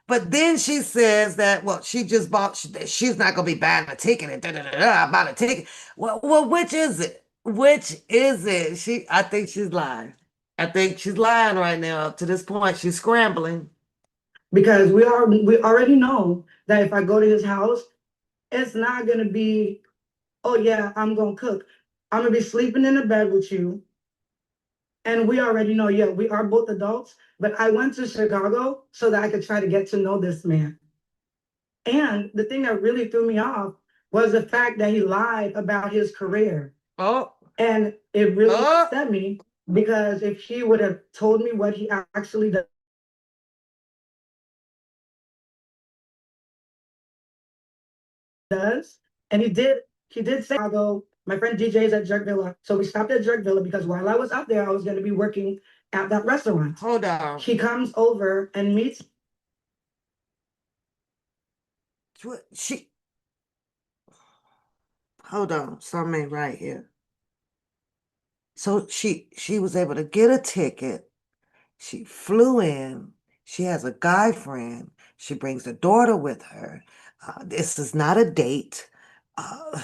But then she says that, well, she just bought, she's not going to be buying a ticket and I bought a ticket. Well, which is it? Which is it? I think she's lying. I think she's lying right now. Up to this point, she's scrambling. Because we already know that if I go to his house, it's not gonna be, oh yeah, I'm gonna cook. I'm gonna be sleeping in the bed with you. And we already know, yeah, we are both adults, but I went to Chicago so that I could try to get to know this man. And the thing that really threw me off was the fact that he lied about his career. Oh, And it really upset me because if he would have told me what he actually does, and he did say, Chicago, my friend DJ's at Jerk Villa. So we stopped at Jerk Villa because while I was out there, I was going to be working at that restaurant. hold on. He comes over and meets. She, hold on, something right here. So she was able to get a ticket. She flew in. She has a guy friend. She brings a daughter with her. This is not a date. Uh,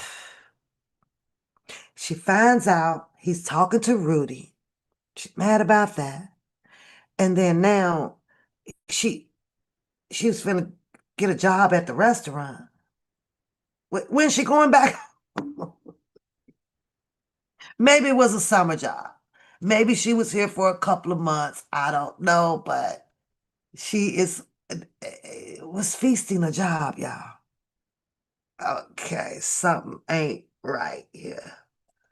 She finds out he's talking to Rudy. She's mad about that. And then now she was finna get a job at the restaurant. When's she going back? Maybe it was a summer job. Maybe she was here for a couple of months. I don't know, but she was feasting a job, y'all. Okay, something ain't right here.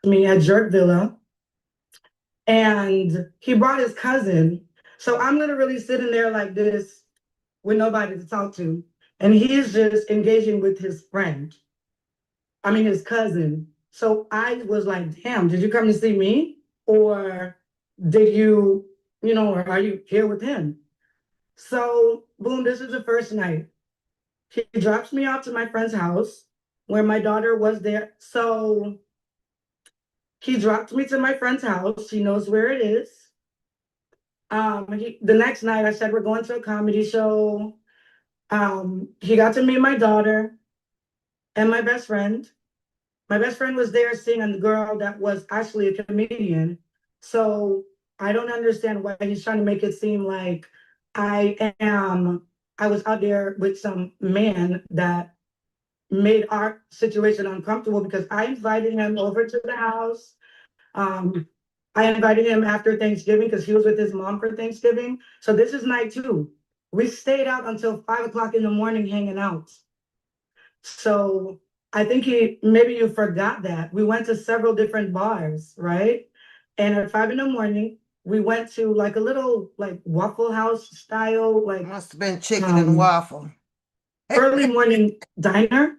Me at Jerk Villa, and he brought his cousin. So I'm literally sitting there like this with nobody to talk to. And he's just engaging with his friend. I mean, his cousin. So I was like, damn, did you come to see me? Or did you, or are you here with him? So, boom, this is the first night. He drops me off to my friend's house where my daughter was there. So he dropped me to my friend's house. He knows where it is. The next night I said, we're going to a comedy show. He got to meet my daughter and my best friend. My best friend was there seeing a girl that was actually a comedian. So I don't understand why he's trying to make it seem like I was out there with some man that made our situation uncomfortable because I invited him over to the house. I invited him after Thanksgiving because he was with his mom for Thanksgiving. So this is night 2. We stayed out until 5 o'clock in the morning hanging out. So I think maybe you forgot that. We went to several different bars, right? And at 5 in the morning, we went to like a little like Waffle House style, like Must have been chicken and waffle. early morning diner.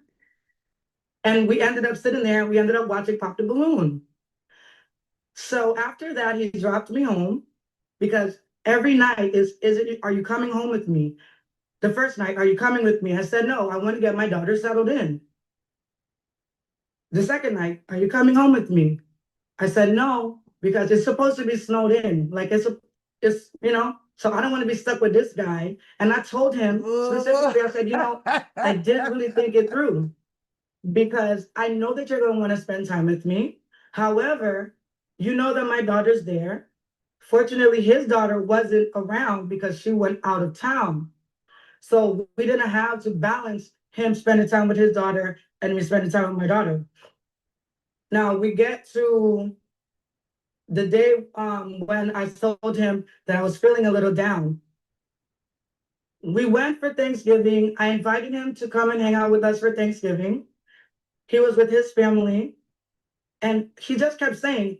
And we ended up sitting there and we ended up watching Pop the Balloon. So after that, he dropped me home because every night are you coming home with me? The first night, are you coming with me? I said, no, I want to get my daughter settled in. The second night, are you coming home with me? I said, no, because it's supposed to be snowed in. Like it's so I don't want to be stuck with this guy. And I told him specifically, I said, I didn't really think it through because I know that you're going to want to spend time with me. However, you know that my daughter's there. Fortunately, his daughter wasn't around because she went out of town. So we didn't have to balance him spending time with his daughter and me spending time with my daughter. Now we get to the day when I told him that I was feeling a little down. We went for Thanksgiving. I invited him to come and hang out with us for Thanksgiving. He was with his family. And he just kept saying,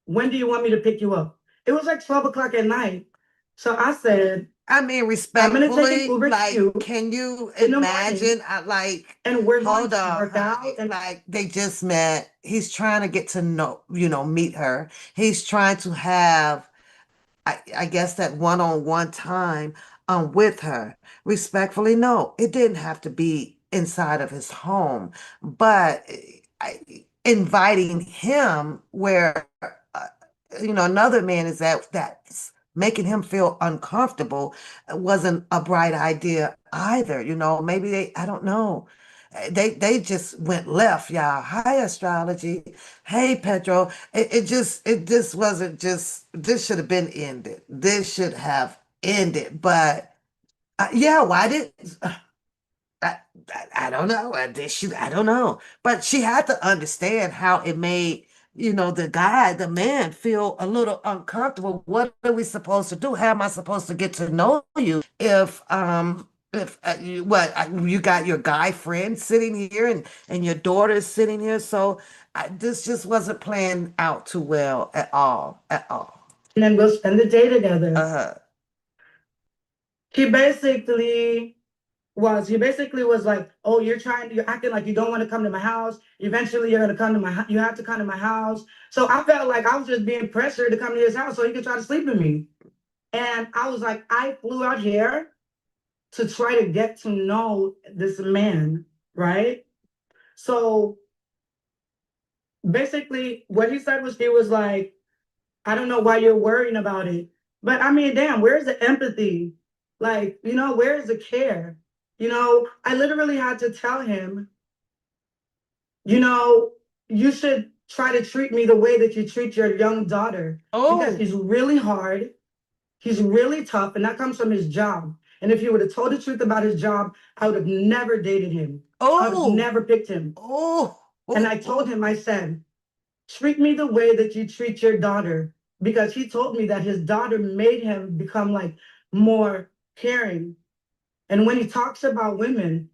when do you want me to pick you up? It was like 12 o'clock at night. So I said, I mean, I'm gonna take an respectfully, Uber to like, you can you in the morning, imagine? and we're going Hold to on, work out. honey. And Like, they just met. He's trying to get to know, meet her. He's trying to have, I guess, that one-on-one time with her. Respectfully, no, it didn't have to be inside of his home, but inviting him where another man is that's making him feel uncomfortable wasn't a bright idea either. Maybe I don't know. They just went left, y'all. Hi, astrology. Hey, Pedro. It just wasn't just. This should have been ended. This should have ended. But yeah, why did? I, I don't know. I don't know. But she had to understand how it made, the man feel a little uncomfortable. What are we supposed to do? How am I supposed to get to know you if you got your guy friend sitting here and your daughter is sitting here? So this just wasn't playing out too well at all, at all. and then we'll spend the day together. Uh, He basically was like, oh, you're acting like you don't want to come to my house. Eventually you're going to come to you have to come to my house. So I felt like I was just being pressured to come to his house so he could try to sleep with me. And I was like, I flew out here to try to get to know this man, right? So basically what he said was, he was like, I don't know why you're worrying about it. But I mean, damn, where's the empathy? Like, where's the care? I literally had to tell him, you should try to treat me the way that you treat your young daughter. Because Oh, he's really hard, he's really tough, and that comes from his job. And if he would have told the truth about his job, I would have never dated him. I would have oh, never picked him. oh, And I told him, I said, treat me the way that you treat your daughter. Because he told me that his daughter made him become like more caring. And when he talks about women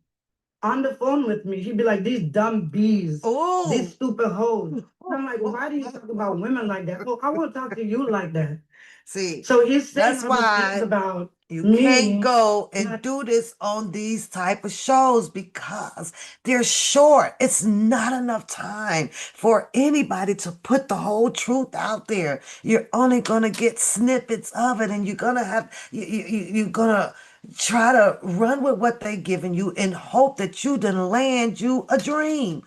on the phone with me, he'd be like, these dumb bees, oh. these stupid hoes. I'm like, why do you talk about women like that? Oh, I won't talk to you like that. See, So he's saying that's all these why things about you me. can't go and not- do this on these type of shows because they're short. It's not enough time for anybody to put the whole truth out there. You're only gonna get snippets of it, and you're gonna have you're gonna try to run with what they giving you and hope that you done land you a dream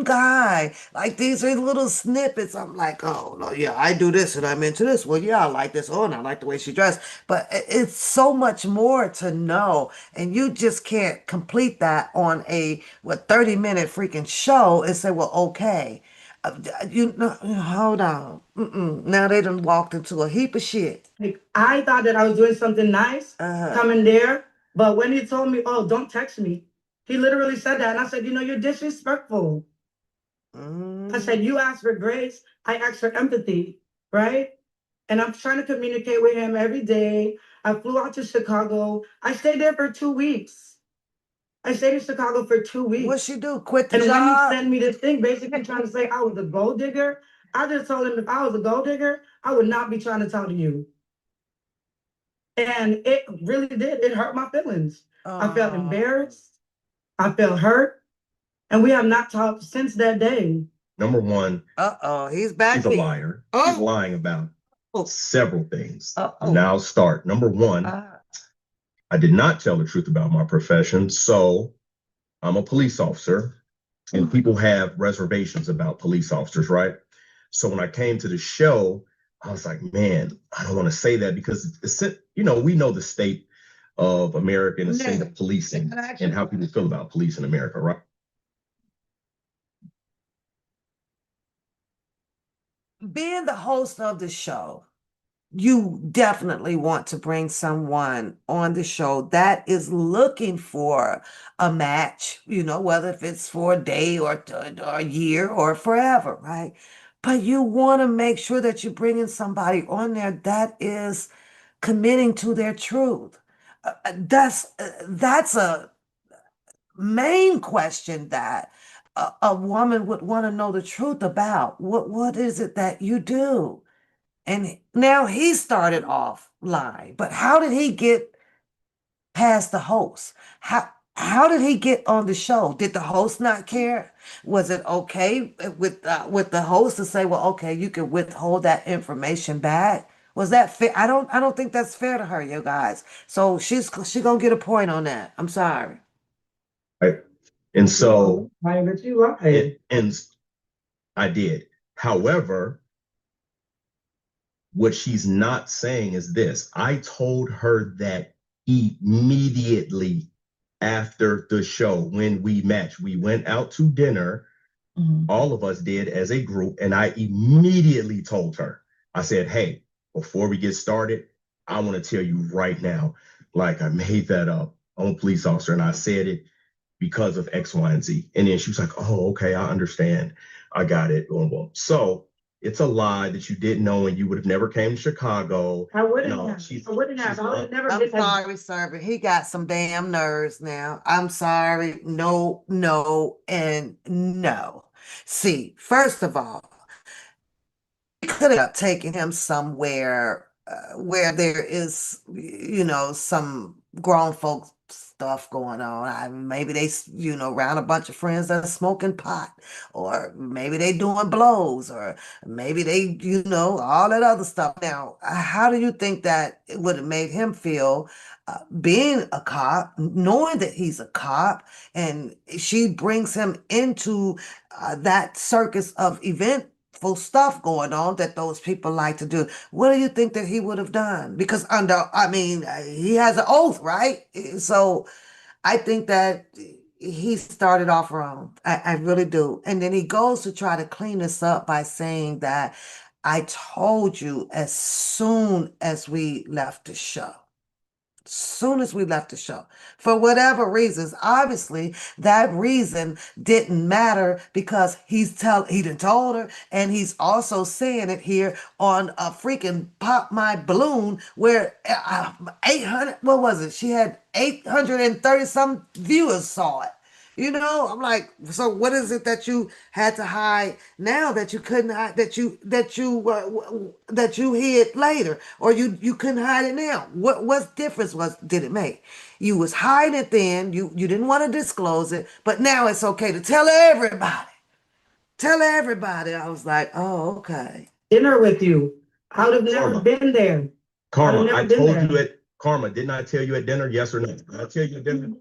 guy. Like these are little snippets. I'm like, oh no, yeah, I do this and I'm into this. Well, yeah, I like this. Oh, and I like the way she dressed. But it's so much more to know, and you just can't complete that on a 30-minute freaking show and say, well, okay. You know, hold on. Now they done walked into a heap of shit. Like, I thought that I was doing something nice Uh, coming there. But when he told me, oh, don't text me, he literally said that. And I said, you know, you're disrespectful. I said, you asked for grace, I asked for empathy, right? And I'm trying to communicate with him every day. I flew out to Chicago. I stayed there for 2 weeks. I stayed in Chicago for 2 weeks. what she do? Quit the And when he job? sent me this thing, basically trying to say I was a gold digger, I just told him if I was a gold digger, I would not be trying to talk to you. And it really did. It hurt my feelings. I felt embarrassed. I felt hurt. And we have not talked since that day. Number one, Uh-oh, he's back she's a here. liar. Oh. She's lying about Oh. several things. Uh-oh. Now I'll start. Number one, I did not tell the truth about my profession. So I'm a police officer, and people have reservations about police officers, right? So when I came to the show, I was like, man, I don't want to say that because you know, we know the state of America and the state of policing and how people feel about police in America, right? Being the host of the show, you definitely want to bring someone on the show that is looking for a match, you know, whether if it's for a day or a year or forever, right? But you want to make sure that you're bringing somebody on there that is committing to their truth. That's a main question that a woman would want to know the truth about. What is it that you do? And now he started off lying, but how did he get past the host? How did he get on the show? Did the host not care? Was it okay with the host to say, well, okay, you can withhold that information back? Was that fair? I don't think that's fair to her, you guys. So she gonna get a point on that. I'm sorry. Right. And so, Why did you lie? and I did. However, what she's not saying is this. I told her that immediately after the show when we matched. We went out to dinner. All of us did as a group. And I immediately told her, I said, hey, before we get started, I want to tell you right now, like I made that up. I'm a police officer and I said it because of X, Y, and Z. And then she was like, oh, okay, I understand. I got it. Boom, boom. So it's a lie that you didn't know and you would have never came to Chicago. I wouldn't No, have. she's- I wouldn't have. she's I would not- have never I'm been. sorry, sir, but he got some damn nerves now. I'm sorry. No, no, and no. See, first of all, could have taken him somewhere where there is, you know, some grown folk stuff going on. Maybe they, you know, around a bunch of friends that are smoking pot, or maybe they doing blows, or maybe they, you know, all that other stuff. Now, how do you think that it would have made him feel? Being a cop, knowing that he's a cop, and she brings him into that circus of eventful stuff going on that those people like to do. What do you think that he would have done? Because he has an oath, right? So I think that he started off wrong. I really do. And then he goes to try to clean this up by saying that I told you as soon as we left the show. Soon as we left the show, for whatever reasons, obviously that reason didn't matter because he done told her, and he's also saying it here on a freaking Pop My Balloon where 800, what was it? She had 830 some viewers saw it. I'm like, so what is it that you had to hide now that you couldn't hide, that you hid later, or you couldn't hide it now? What difference did it make? You was hiding it then, you didn't want to disclose it, but now it's okay to tell everybody. Tell everybody. I was like, oh, okay. Dinner with you. I would have never Karma. been there. Karma, never I been told there. you at Karma, didn't I tell you at dinner? Yes or no? Did I tell you at dinner?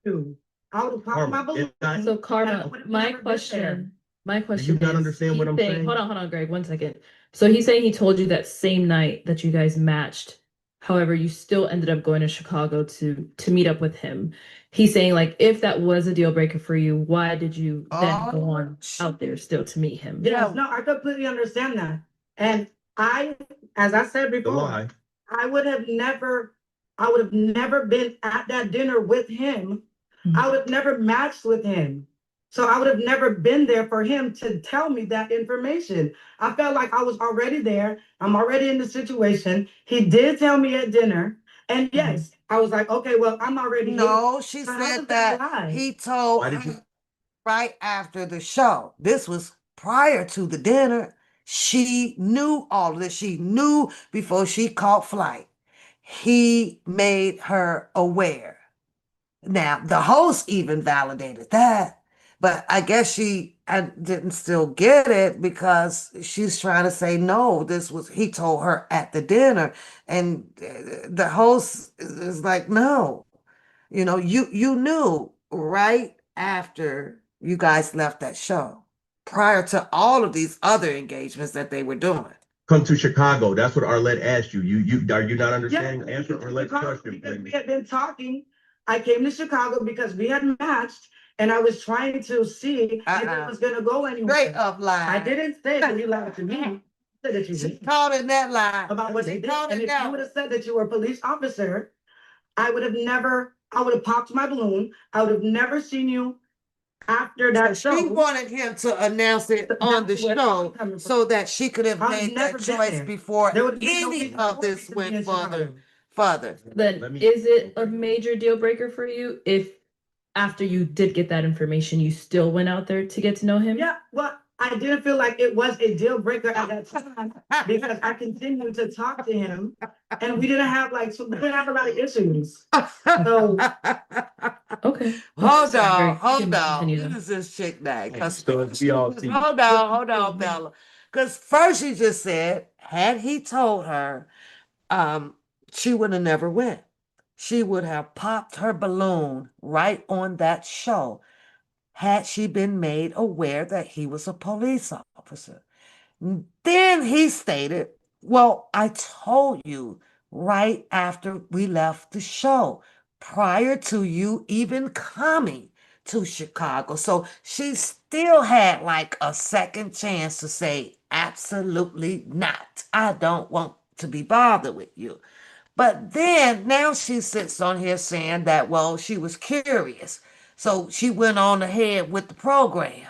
Dude, I would have popped my Karma, balloon. did I? So I Karma, would've my never been there. question, my Do question you not is, understand what he's I'm saying- saying? Hold on, Greg, 1 second. So he's saying he told you that same night that you guys matched. However, you still ended up going to Chicago to meet up with him. He's saying, like, if that was a deal breaker for you, why did you then go on out there still to meet him? Yes, no, I completely understand that. And as I said The before, lie. I would have never been at that dinner with him. Mhm. I would have never matched with him. So I would have never been there for him to tell me that information. I felt like I was already there. I'm already in the situation. He did tell me at dinner. And yes, I was like, okay, well, I'm already here. No, she So how said does that that lie? he told Why did her you? right after the show. This was prior to the dinner. She knew all of this. She knew before she caught flight. He made her aware. Now, the host even validated that, but I guess I didn't still get it because she's trying to say, no, he told her at the dinner. And the host is like, no, you knew right after you guys left that show, prior to all of these other engagements that they were doing. Come to Chicago. That's what Arlette asked you. You are you not understanding? Yeah, Answer Arlette's question, because we please. had been talking. I came to Chicago because we had matched, and I was trying to see if it was gonna go anywhere. Straight up lie. I didn't say that you lied to me. I said that you She did called it that lie. about what She you did. called And it if that you would one. have said that you were a police officer, I would have popped my balloon. I would have never seen you after that So she show. wanted him to announce it That's on the where show I'm coming from. so that she could have I've made never that been choice there. before There would have been no any reason of for this me to be went in Chicago. further. Then Let me- is it a major deal breaker for you if after you did get that information, you still went out there to get to know him? Yeah, well, I didn't feel like it was a deal breaker at that time because I continued to talk to him, and we didn't have a lot of issues. So Okay. Hold Sorry, on, Greg, you hold can on. continue Who then. is this chick name? 'Cause So it's we all see. hold on, Bella. Because first she just said, had he told her, she would have never went. She would have popped her balloon right on that show had she been made aware that he was a police officer. Then he stated, well, I told you right after we left the show, prior to you even coming to Chicago. So she still had like a second chance to say, absolutely not. I don't want to be bothered with you. But then now she sits on here saying that, well, she was curious. So she went on ahead with the program.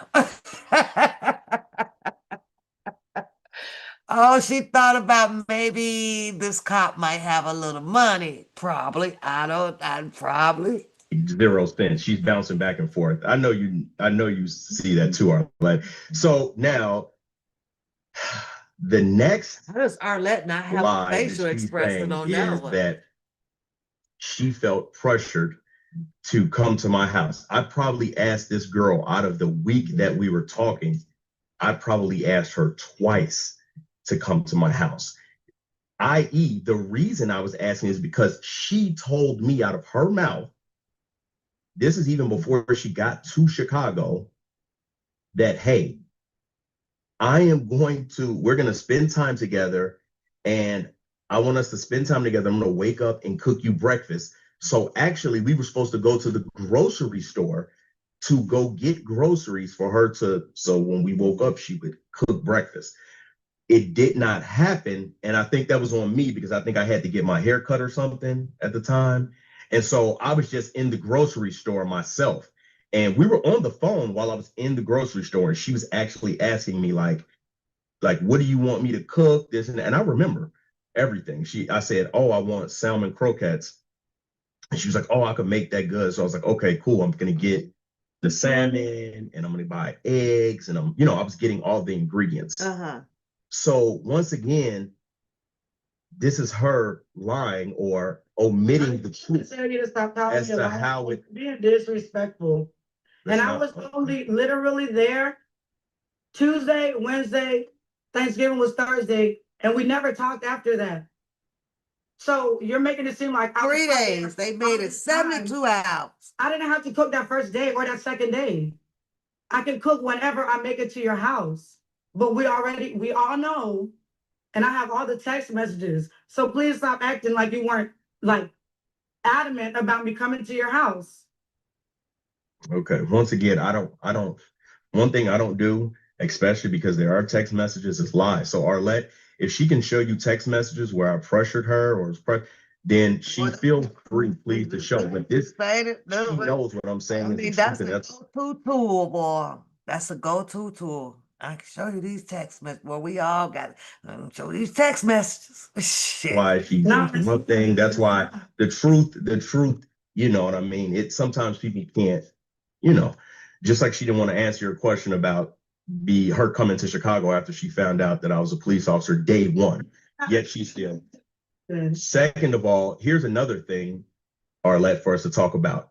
Oh, she thought about maybe this cop might have a little money. Probably. Probably. 0 cents. She's bouncing back and forth. I know you see that too, Arlette. So now the next How does Arlette not have a lie that facial she's expression saying on is that one? that she felt pressured to come to my house. I probably asked this girl out of the week that we were talking, I probably asked her twice to come to my house. I.e., the reason I was asking is because she told me out of her mouth, this is even before she got to Chicago, that, hey, we're going to spend time together, and I want us to spend time together. I'm going to wake up and cook you breakfast. So actually, we were supposed to go to the grocery store to go get groceries for her so when we woke up, she would cook breakfast. It did not happen. And I think that was on me because I think I had to get my hair cut or something at the time. And so I was just in the grocery store myself. And we were on the phone while I was in the grocery store. And she was actually asking me like, what do you want me to cook? This and that. And I remember everything. I said, oh, I want salmon croquettes. And she was like, oh, I could make that good. So I was like, okay, cool. I'm going to get the salmon and I'm going to buy eggs. And I was getting all the ingredients. Uh-huh. So once again, this is her lying or omitting the truth tell you to stop calling as me a to liar. how it. Being disrespectful. And I was only literally there Tuesday, Wednesday, Thanksgiving was Thursday, and we never talked after that. So you're making it seem like 3 days. They made it 72 hours. I didn't have to cook that first day or that second day. I can cook whenever I make it to your house. But we all know, and I have all the text messages. So please stop acting like you weren't like adamant about me coming to your house. Okay. Once again, one thing I don't do, especially because there are text messages, is lie. So Arlette, if she can show you text messages where I pressured her or then she feel free, please, to show. But this, she knows what I'm saying. I mean, that's a go-to tool, boy. That's a go-to tool. I can show you these text messages. Well, we all got it. I can show you these text messages. Shit. Why she one thing. That's why the truth, you know what I mean? Sometimes people can't, just like she didn't want to answer your question about her coming to Chicago after she found out that I was a police officer day one. Yet she still. Second of all, here's another thing, Arlette, for us to talk about.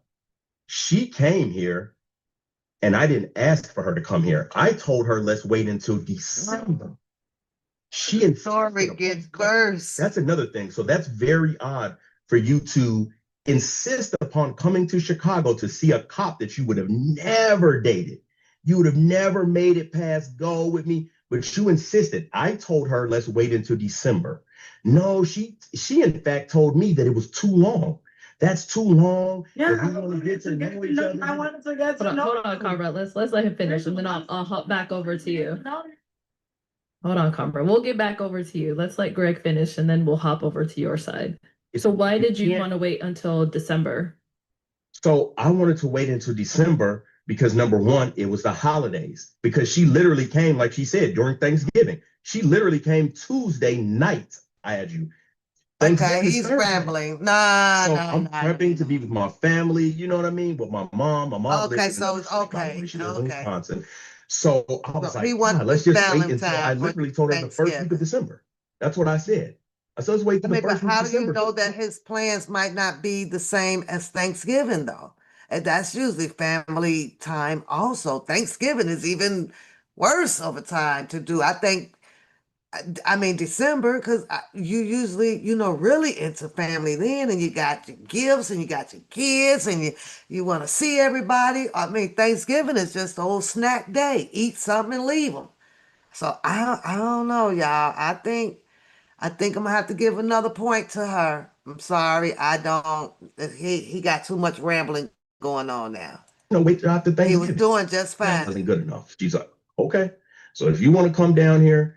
She came here and I didn't ask for her to come here. I told her, let's wait until December. She Story gets worse. That's another thing. So that's very odd for you to insist upon coming to Chicago to see a cop that you would have never dated. You would have never made it past go with me, but you insisted. I told her, let's wait until December. No, she in fact told me that it was too long. That's too long. Yeah, I wanted to get to know. Hold on, Conrad. Let's let him finish, and then I'll hop back over to you. Hold on, Conrad. We'll get back over to you. Let's let Greg finish, and then we'll hop over to your side. So why did you want to wait until December? So I wanted to wait until December because number one, it was the holidays. Because she literally came, like she said, during Thanksgiving. She literally came Tuesday night. I had you. Okay, he's rambling. I'm prepping to be with my family. You know what I mean? With my mom. Okay, so okay. Wisconsin. So I was like, let's just wait until. I literally told her the first week of December. That's what I said. I said, let's wait till the first week of December. How do you know that his plans might not be the same as Thanksgiving, though? And that's usually family time. Also, Thanksgiving is even worse of a time to do. I mean, December, because you usually, really into family then, and you got your gifts and you got your kids and you want to see everybody. I mean, Thanksgiving is just the old snack day. Eat something and leave them. So I don't know, y'all. I think I'm gonna have to give another point to her. I'm sorry, I don't. He got too much rambling going on now. Wait till after Thanksgiving. He was doing just fine. That wasn't good enough. She's like, okay. So if you want to come down here,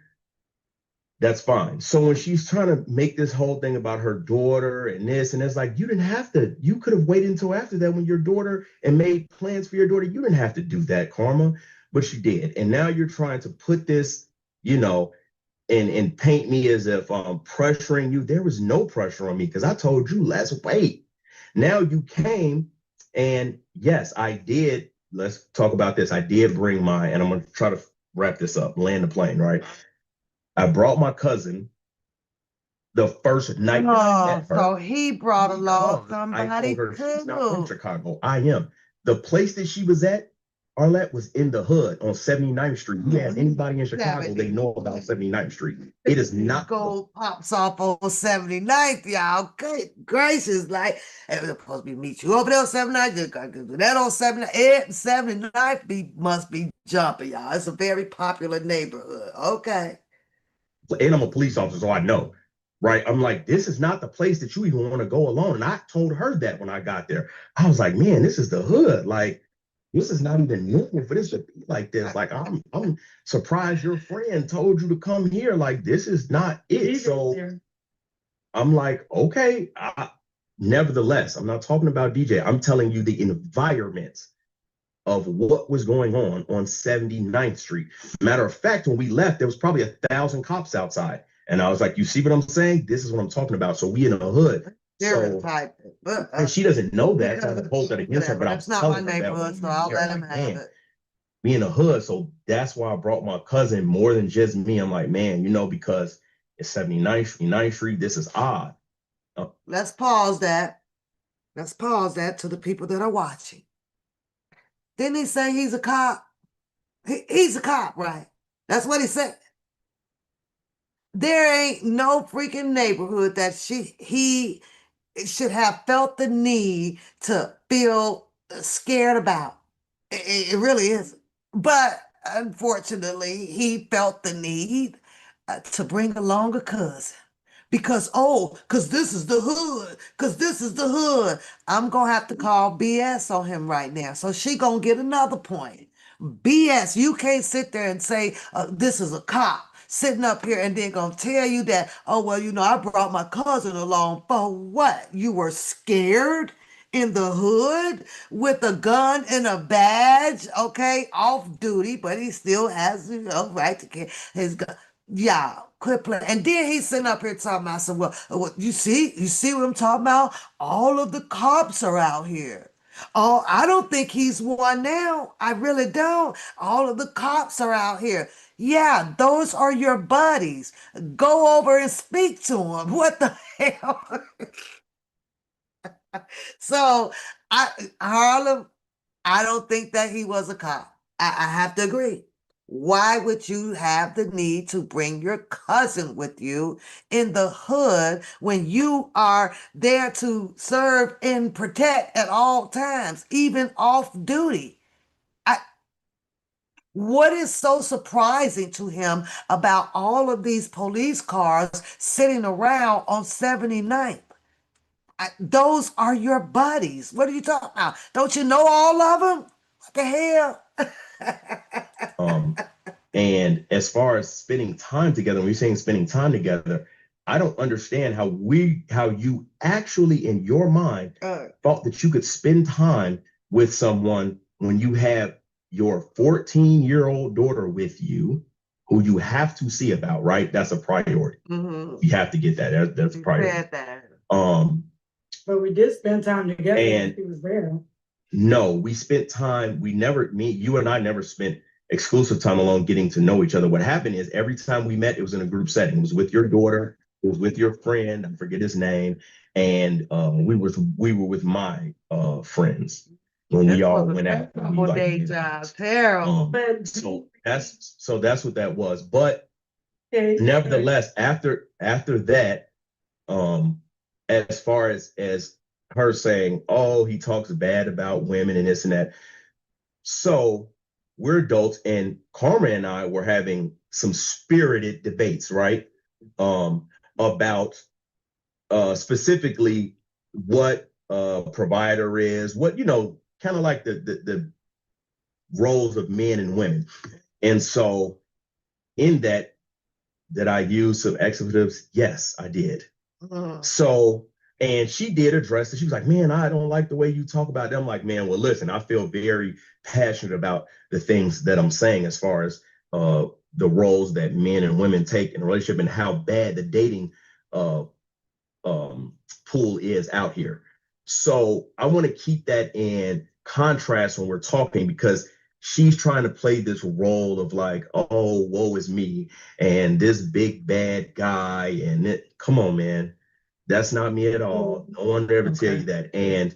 that's fine. So when she's trying to make this whole thing about her daughter and this, and it's like, you didn't have to, you could have waited until after that when your daughter and made plans for your daughter. You didn't have to do that, Karma, but you did. And now you're trying to put this, and paint me as if I'm pressuring you. There was no pressure on me because I told you, let's wait. Now you came, and yes, I did. Let's talk about this. I did bring and I'm going to try to wrap this up, land the plane, right? I brought my cousin the first night. Oh, so he brought along somebody. I told her she's not from Chicago. I am. The place that she was at, Arlette, was in the hood on 79th Street. You ask anybody in Chicago, they know about 79th Street. It is not. Gold pops off on 79th, y'all. Good gracious, like, it was supposed to meet you over there on 79th. That on 79th must be jumping, y'all. It's a very popular neighborhood. Okay. And I'm a police officer, so I know, right? I'm like, this is not the place that you even want to go alone. And I told her that when I got there. I was like, man, this is the hood. Like, this is not even normal for this to be like this. Like I'm surprised your friend told you to come here. Like this is not it. So I'm like, okay. Nevertheless, I'm not talking about DJ. I'm telling you the environment of what was going on 79th Street. Matter of fact, when we left, there was probably 1,000 cops outside. And I was like, you see what I'm saying? This is what I'm talking about. So we in a hood. So, and she doesn't know that. So I hold that against her, but I was telling her that so I'll let him have it. we in a hood. So that's why I brought my cousin more than just me. I'm like, man, you know, because it's 79th Street, this is odd. Let's pause that. Let's pause that to the people that are watching. Didn't he say he's a cop? He's a cop, right? That's what he said. There ain't no freaking neighborhood that he should have felt the need to feel scared about. It really is. But unfortunately, he felt the need to bring along a cousin. Because this is the hood. Because this is the hood. I'm going to have to call BS on him right now. So she going to get another point. BS, you can't sit there and say, this is a cop sitting up here and then gonna tell you that, oh, well, you know, I brought my cousin along for what? You were scared in the hood with a gun and a badge, okay, off duty, but he still has, you know, right to get his gun. Yeah, quit playing. And then he's sitting up here talking about some, well, you see what I'm talking about? All of the cops are out here. Oh, I don't think he's one now. I really don't. All of the cops are out here. Yeah, those are your buddies. Go over and speak to them. What the hell? So, Harlem, I don't think that he was a cop. I have to agree. Why would you have the need to bring your cousin with you in the hood when you are there to serve and protect at all times, even off duty? What is so surprising to him about all of these police cars sitting around on 79th? Those are your buddies. What are you talking about? Don't you know all of them? What the hell? And as far as spending time together, when you're saying spending time together, I don't understand how you actually in your mind thought that you could spend time with someone when you have your 14-year-old daughter with you, who you have to see about, right? That's a priority. Mm-hmm. You have to get that. That's a priority. But we did spend time together and he was there. No, we spent time. You and I never spent exclusive time alone getting to know each other. What happened is every time we met, it was in a group setting. It was with your daughter, it was with your friend, I forget his name, and we were with my friends when we all went out. So that's what that was. But nevertheless, after that, as far as her saying, oh, he talks bad about women and this and that. So we're adults, and Karma and I were having some spirited debates, right? About specifically what a provider is, what, you know, kind of like the roles of men and women. And so in that I used some expletives? Yes, I did. So, and she did address it. She was like, man, I don't like the way you talk about them. I'm like, man, well, listen, I feel very passionate about the things that I'm saying as far as the roles that men and women take in a relationship and how bad the dating pool is out here. So I want to keep that in contrast when we're talking, because she's trying to play this role of like, oh, woe is me and this big bad guy. And come on, man. That's not me at all. No one ever tell you that. And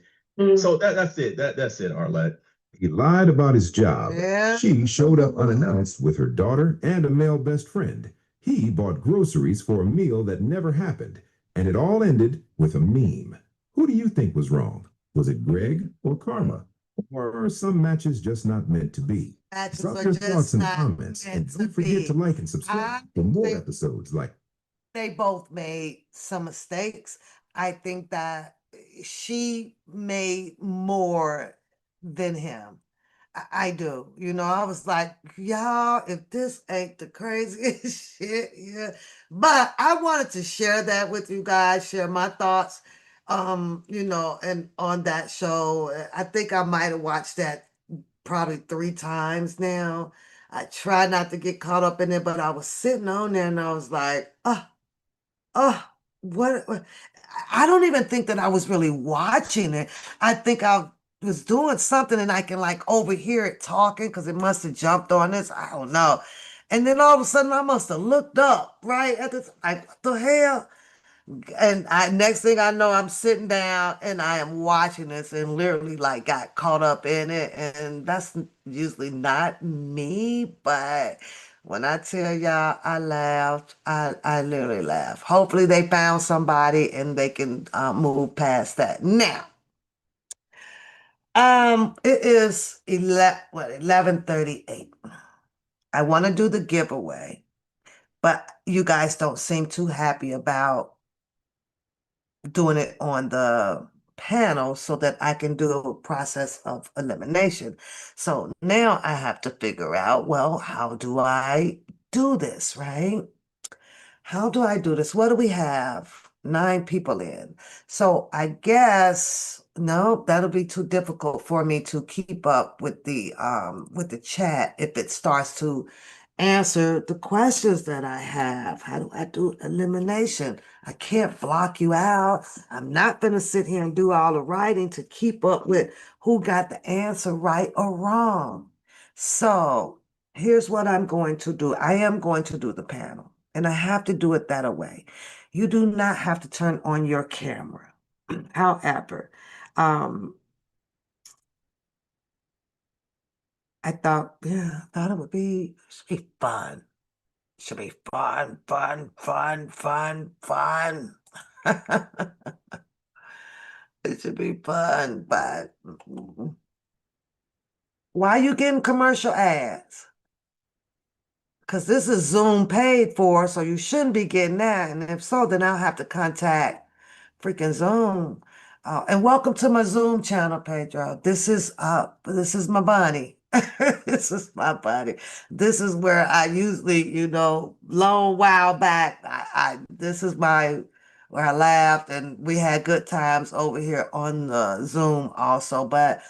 so that's it. That's it, Arlette. He lied about his job. Yeah. She showed up unannounced with her daughter and a male best friend. He bought groceries for a meal that never happened, and it all ended with a meme. Who do you think was wrong? Was it Greg or Karma? Or are some matches just not meant to be? Drop your thoughts in the comments, and don't forget to like and subscribe for more episodes like. They both made some mistakes. I think that she made more than him. I do. You know, I was like, y'all, if this ain't the craziest shit, yeah. But I wanted to share that with you guys, share my thoughts, you know, and on that show. I think I might have watched that probably 3 times now. I try not to get caught up in it, but I was sitting on there and I was like, oh, what? I don't even think that I was really watching it. I think I was doing something and I can like overhear it talking because it must have jumped on this. I don't know. And then all of a sudden I must have looked up right at this, like, what the hell? And I next thing I know, I'm sitting down and I am watching this and literally like got caught up in it. And that's usually not me, but when I tell y'all I laughed, I literally laughed. Hopefully they found somebody and they can move past that. Now, it is 11:38. I want to do the giveaway, but you guys don't seem too happy about doing it on the panel so that I can do a process of elimination. So now I have to figure out, well, how do I do this, right? How do I do this? What do we have? 9 people in. So I guess no, that'll be too difficult for me to keep up with the chat if it starts to answer the questions that I have. How do I do elimination? I can't block you out. I'm not gonna sit here and do all the writing to keep up with who got the answer right or wrong. So here's what I'm going to do. I am going to do the panel. And I have to do it that way. You do not have to turn on your camera. However, I thought, yeah, I thought should be fun. Should be fun, fun, fun, fun, fun. It should be fun, but why are you getting commercial ads? Because this is Zoom paid for, so you shouldn't be getting that. And if so, then I'll have to contact freaking Zoom. And welcome to my Zoom channel, Pedro. This is my bunny. This is my bunny. This is where I usually, you know, long while back, I this is my where I laughed and we had good times over here on the Zoom also. But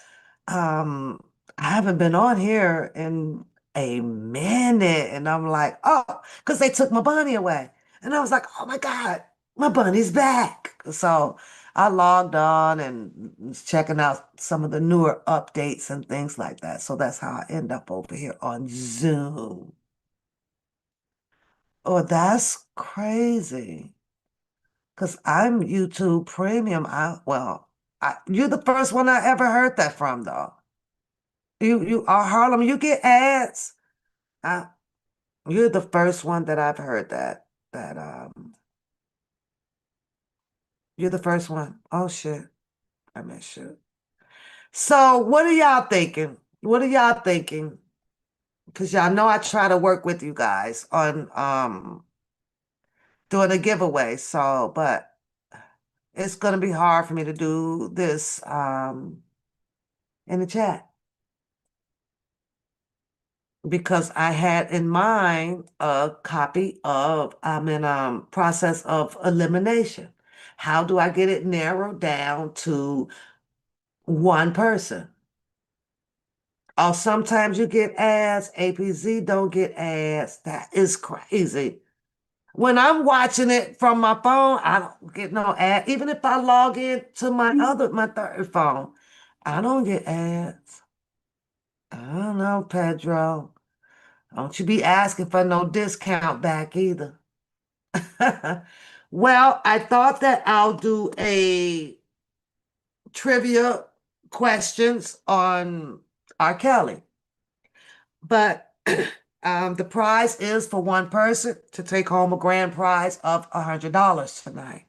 um, I haven't been on here in a minute, and I'm like, oh, because they took my bunny away. And I was like, oh my God, my bunny's back. So I logged on and was checking out some of the newer updates and things like that. So that's how I end up over here on Zoom. Oh, that's crazy. Because I'm YouTube Premium. You're the first one I ever heard that from, though. You are Harlem, you get ads. I, you're the first one that I've heard that you're the first one. Oh shit. I mean shit. So what are y'all thinking? What are y'all thinking? Because y'all know I try to work with you guys on doing a giveaway. So, but it's gonna be hard for me to do this in the chat. Because I had in mind a copy of, I'm in process of elimination. How do I get it narrowed down to one person? Or sometimes you get ads, APZ don't get ads. That is crazy. When I'm watching it from my phone, I don't get no ad. Even if I log in to my third phone, I don't get ads. I don't know, Pedro. Don't you be asking for no discount back either. Well, I thought that I'll do a trivia questions on R. Kelly. But the prize is for one person to take home a grand prize of $100 tonight.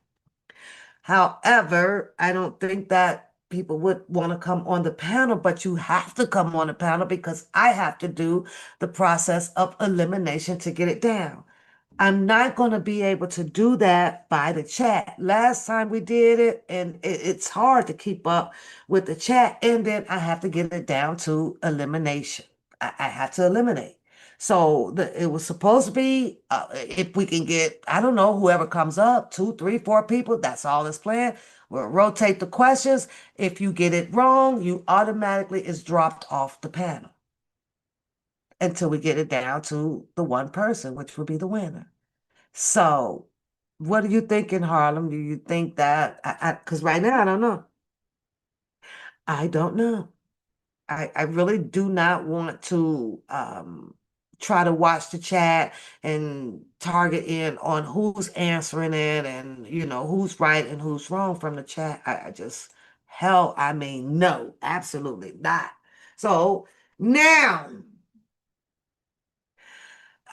However, I don't think that people would want to come on the panel, but you have to come on the panel because I have to do the process of elimination to get it down. I'm not going to be able to do that by the chat. Last time we did it, and it's hard to keep up with the chat, and then I have to get it down to elimination. I have to eliminate. So it was supposed to be if we can get, I don't know, whoever comes up, 2, 3, 4 people, that's all that's planned. We'll rotate the questions. If you get it wrong, you automatically is dropped off the panel until we get it down to the one person, which will be the winner. So, what do you think in Harlem? Do you think that because right now I don't know. I don't know. I really do not want to try to watch the chat and target in on who's answering it and who's right and who's wrong from the chat. I just hell, I mean, no, absolutely not. So now.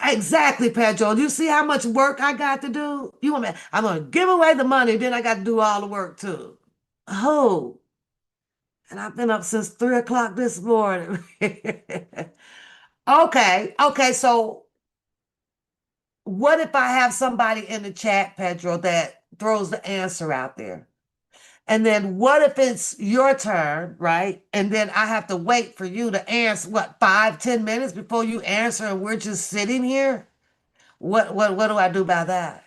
Exactly, Pedro. Do you see how much work I got to do? You want me? I'm gonna give away the money, then I got to do all the work too. Oh, and I've been up since 3 o'clock this morning. Okay. So, what if I have somebody in the chat, Pedro, that throws the answer out there? And then what if it's your turn, right? And then I have to wait for you to answer, what, 5, 10 minutes before you answer, and we're just sitting here? What do I do about that?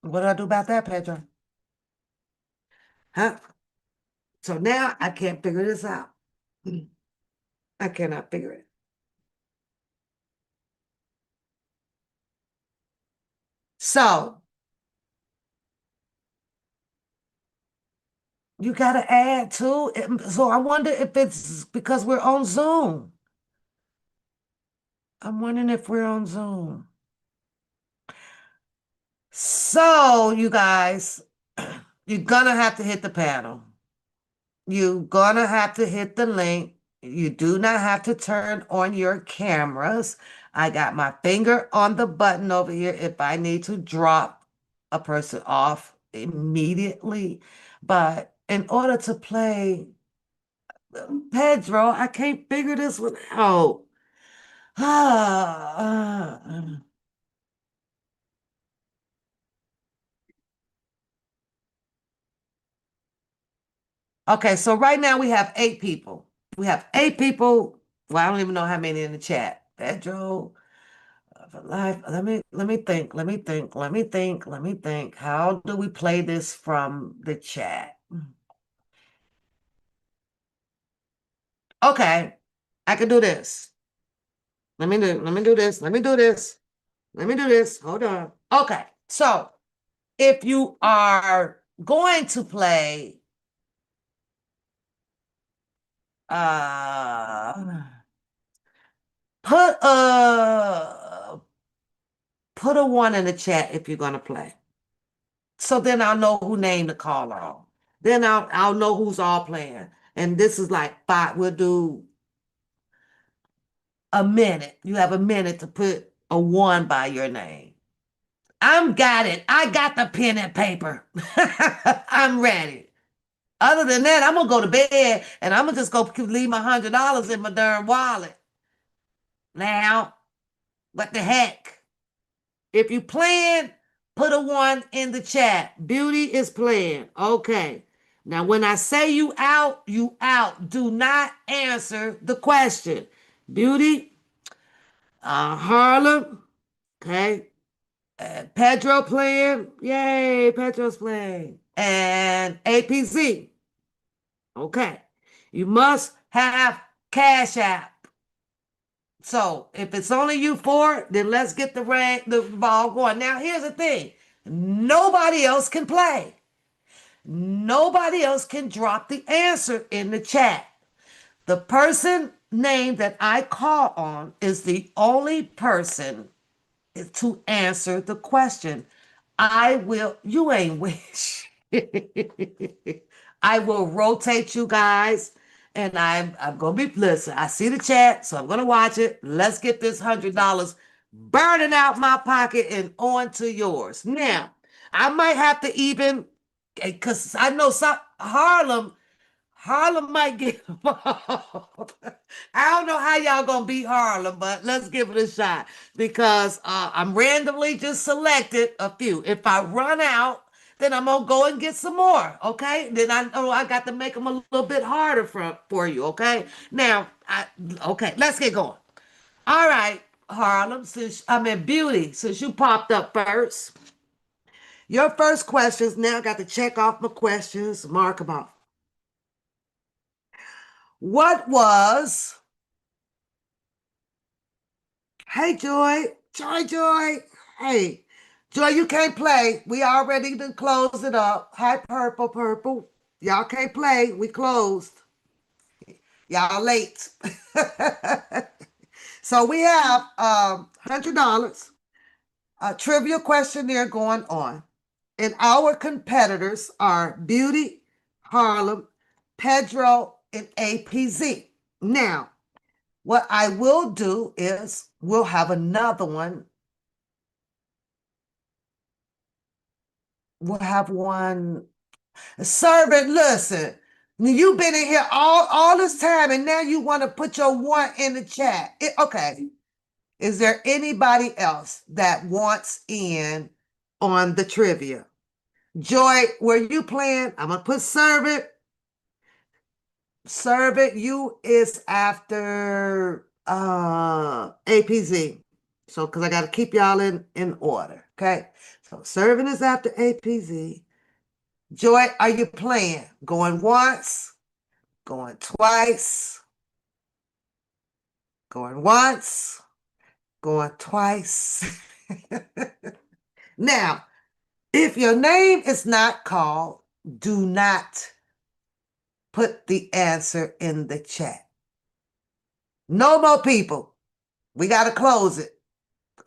What do I do about that, Pedro? Huh? So now I can't figure this out. I cannot figure it. So you gotta add too. So I wonder if it's because we're on Zoom. I'm wondering if we're on Zoom. So you guys, you're gonna have to hit the panel. You're gonna have to hit the link. You do not have to turn on your cameras. I got my finger on the button over here if I need to drop a person off immediately. But in order to play Pedro, I can't figure this one out. Okay, so right now we have 8 people. We have 8 people. Well, I don't even know how many in the chat. Pedro, for life. Let me think. How do we play this from the chat? Okay, I can do this. Let me do this. Hold on. Okay, so if you are going to play put a 1 in the chat if you're gonna play. So then I'll know who name to call on. Then I'll know who's all playing. And this is like 5. We'll do a minute. You have a minute to put a 1 by your name. Got it. I got the pen and paper. I'm ready. Other than that, I'm gonna go to bed and I'm gonna just go leave my $100 in my darn wallet. Now, what the heck? If you playing, put a 1 in the chat. Beauty is playing. Okay. Now, when I say you out, you out. Do not answer the question. Beauty, Harlem, okay. Pedro playing. Yay, Pedro's playing. And APZ. Okay. You must have Cash App. So if it's only you 4, then let's get the ball going. Now, here's the thing. Nobody else can play. Nobody else can drop the answer in the chat. The person name that I call on is the only person to answer the question. You ain't wish. I will rotate you guys. And I'm gonna listen. I see the chat, so I'm gonna watch it. Let's get this $100 burning out my pocket and onto yours. Now, I might have to even, because I know Harlem Harlem might get involved. I don't know how y'all gonna beat Harlem, but let's give it a shot because I'm randomly just selected a few. If I run out, then I'm gonna go and get some more. Okay, then I know I got to make them a little bit harder for you. Okay, now okay, let's get going. All right, Harlem, Beauty, since you popped up first. Your first questions, now I got to check off my questions, mark them off. What was, hey Joy, Joy, hey, Joy, you can't play. We already done closed it up. Hi, Purple. Y'all can't play. We closed. Y'all late. So we have $100, a trivia questionnaire going on. And our competitors are Beauty, Harlem, Pedro, and APZ. Now, what I will do is we'll have another one. We'll have one. Servant, listen. You've been in here all this time, and now you want to put your one in the chat. Okay. Is there anybody else that wants in on the trivia? Joy, were you playing? I'm gonna put servant. Servant, you is after APZ. So because I gotta keep y'all in order. Okay. So servant is after APZ. Joy, are you playing? Going once, going twice, going once, going twice. Now, if your name is not called, do not put the answer in the chat. No more people. We got to close it.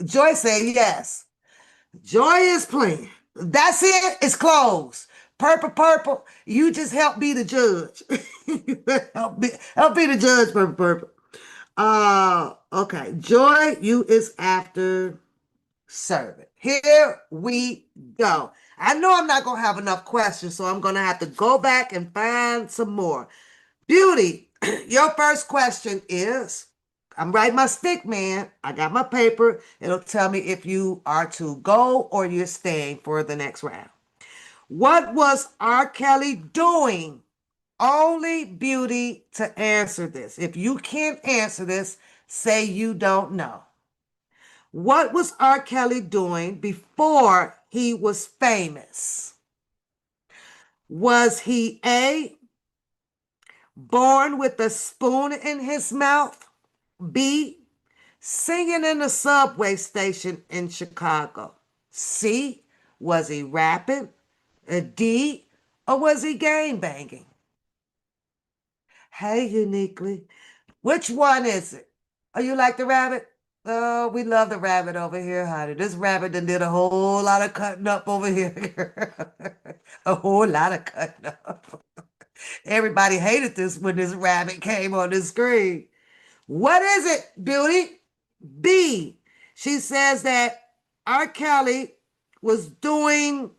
Joy said yes. Joy is playing. That's it. It's closed. Purple. You just help be the judge. help be the judge, Purple. Okay. Joy, you is after servant. Here we go. I know I'm not gonna have enough questions, so I'm gonna have to go back and find some more. Beauty, your first question is, I'm writing my stick, man. I got my paper. It'll tell me if you are to go or you're staying for the next round. What was R. Kelly doing? Only Beauty to answer this. If you can't answer this, say you don't know. What was R. Kelly doing before he was famous? Was he A, born with a spoon in his mouth? B, singing in a subway station in Chicago? C, was he rapping? D, or was he gang banging? Hey, Uniquely. Which one is it? Oh, you like the rabbit? Oh, we love the rabbit over here, honey. This rabbit done did a whole lot of cutting up over here. A whole lot of cutting up. Everybody hated this when this rabbit came on the screen. What is it, Beauty? B. She says that R. Kelly was doing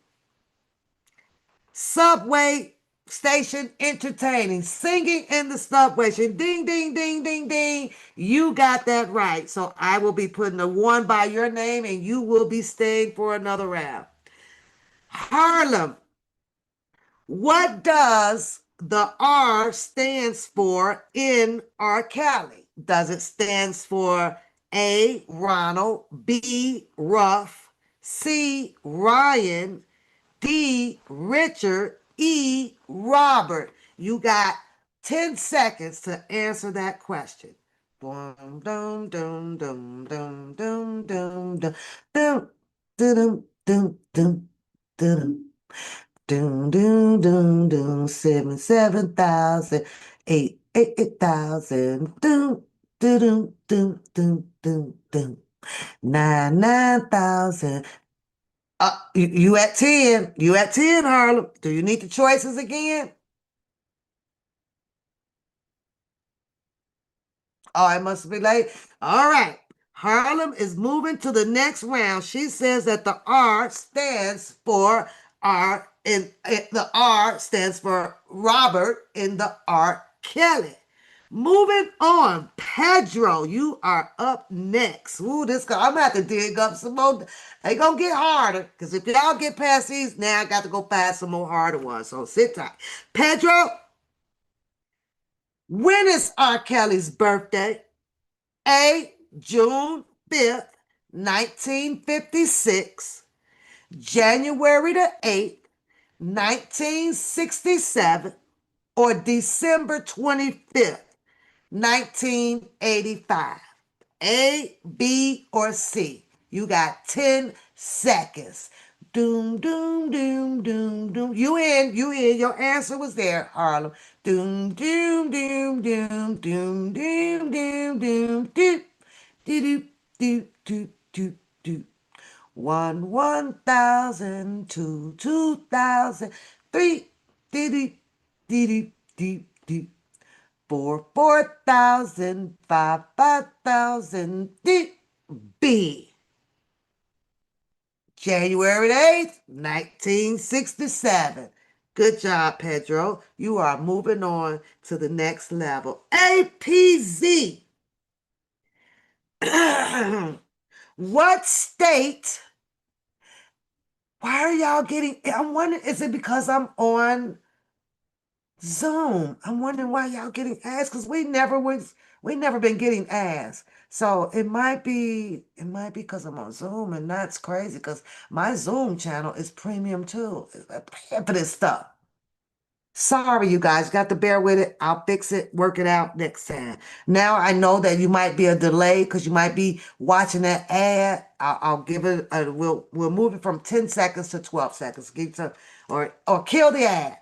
subway station entertaining, singing in the subway station. Ding, ding, ding, ding, ding. You got that right. So I will be putting a 1 by your name and you will be staying for another round. Harlem. What does the R stands for in R. Kelly? Does it stands for A, Ronald, B, Ruff, C, Ryan, D, Richard, E, Robert? You got 10 seconds to answer that question. Dum dum dum dum dum dum dum dum dum dum dum dum dum. Doom, doom, doom, doom, 7,000, 8,000, doom, doom, doom, doom, doom, doom, 9,000. You at 10. You at 10, Harlem. Do you need the choices again? Oh, I must be late. All right. Harlem is moving to the next round. She says that the R stands for R, and the R stands for Robert in the R. Kelly. Moving on, Pedro, you are up next. Ooh, I'm gonna have to dig up some more. They gonna get harder because if y'all get past these, now I got to go past some more harder ones. So sit tight. Pedro, when is R. Kelly's birthday? A, June 5th, 1956, January the 8th, 1967, or December 25th, 1985. A, B, or C. You got 10 seconds. Doom, doom, doom, doom, doom. You in. Your answer was there, Harlem. Doom, doom, doom, doom, doom, doom, doom, doom, doom. Do, do, do, do, do. 1,000, 2,000, 3, do, do, do, do. 4,000, 5,000, B. January 8th, 1967. Good job, Pedro. You are moving on to the next level. APZ. What state? Why are y'all getting? I'm wondering, is it because I'm on Zoom? I'm wondering why y'all getting asked because we never been getting asked. So it might be because I'm on Zoom, and that's crazy because my Zoom channel is premium too. I pay for this stuff. Sorry, you guys, got to bear with it. I'll fix it, work it out next time. Now I know that you might be a delay because you might be watching that ad. I'll give it. We'll move it from 10 seconds to 12 seconds. Give some, or kill the ad.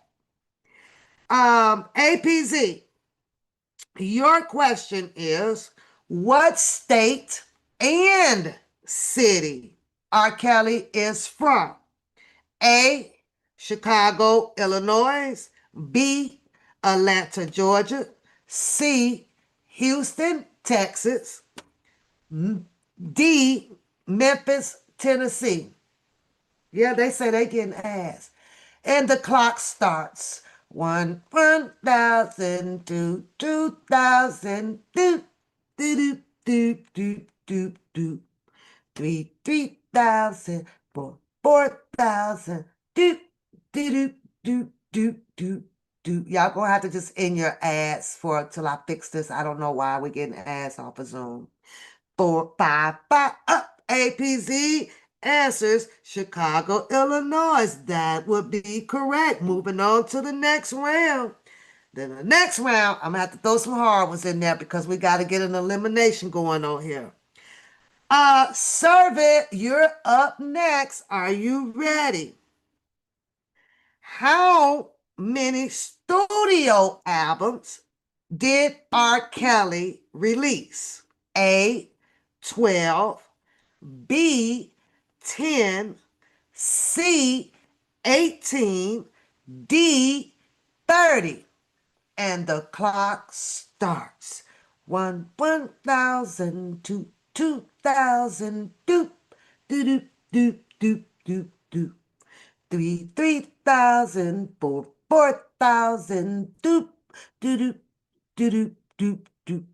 APZ. Your question is, what state and city R. Kelly is from? A, Chicago, Illinois. B, Atlanta, Georgia. C, Houston, Texas. D, Memphis, Tennessee. Yeah, they say they getting asked. And the clock starts. 1,000, 2,000, do, do, do, do, do, do. 3,000, 4,000, do, do, do, do, do, do. Y'all gonna have to just end your ads till I fix this. I don't know why we're getting ads off of Zoom. 4, 5, 5, up. APZ answers Chicago, Illinois. That would be correct. Moving on to the next round. Then the next round, I'm gonna have to throw some hard ones in there because we got to get an elimination going on here. Serve it. You're up next. Are you ready? How many studio albums did R. Kelly release? A, 12, B, 10, C, 18, D, 30. And the clock starts. 1,000, 2,000, doop, doop, doop, doop, doop, doop. 3,000, 4,000, doop, doop, doop, doop, doop.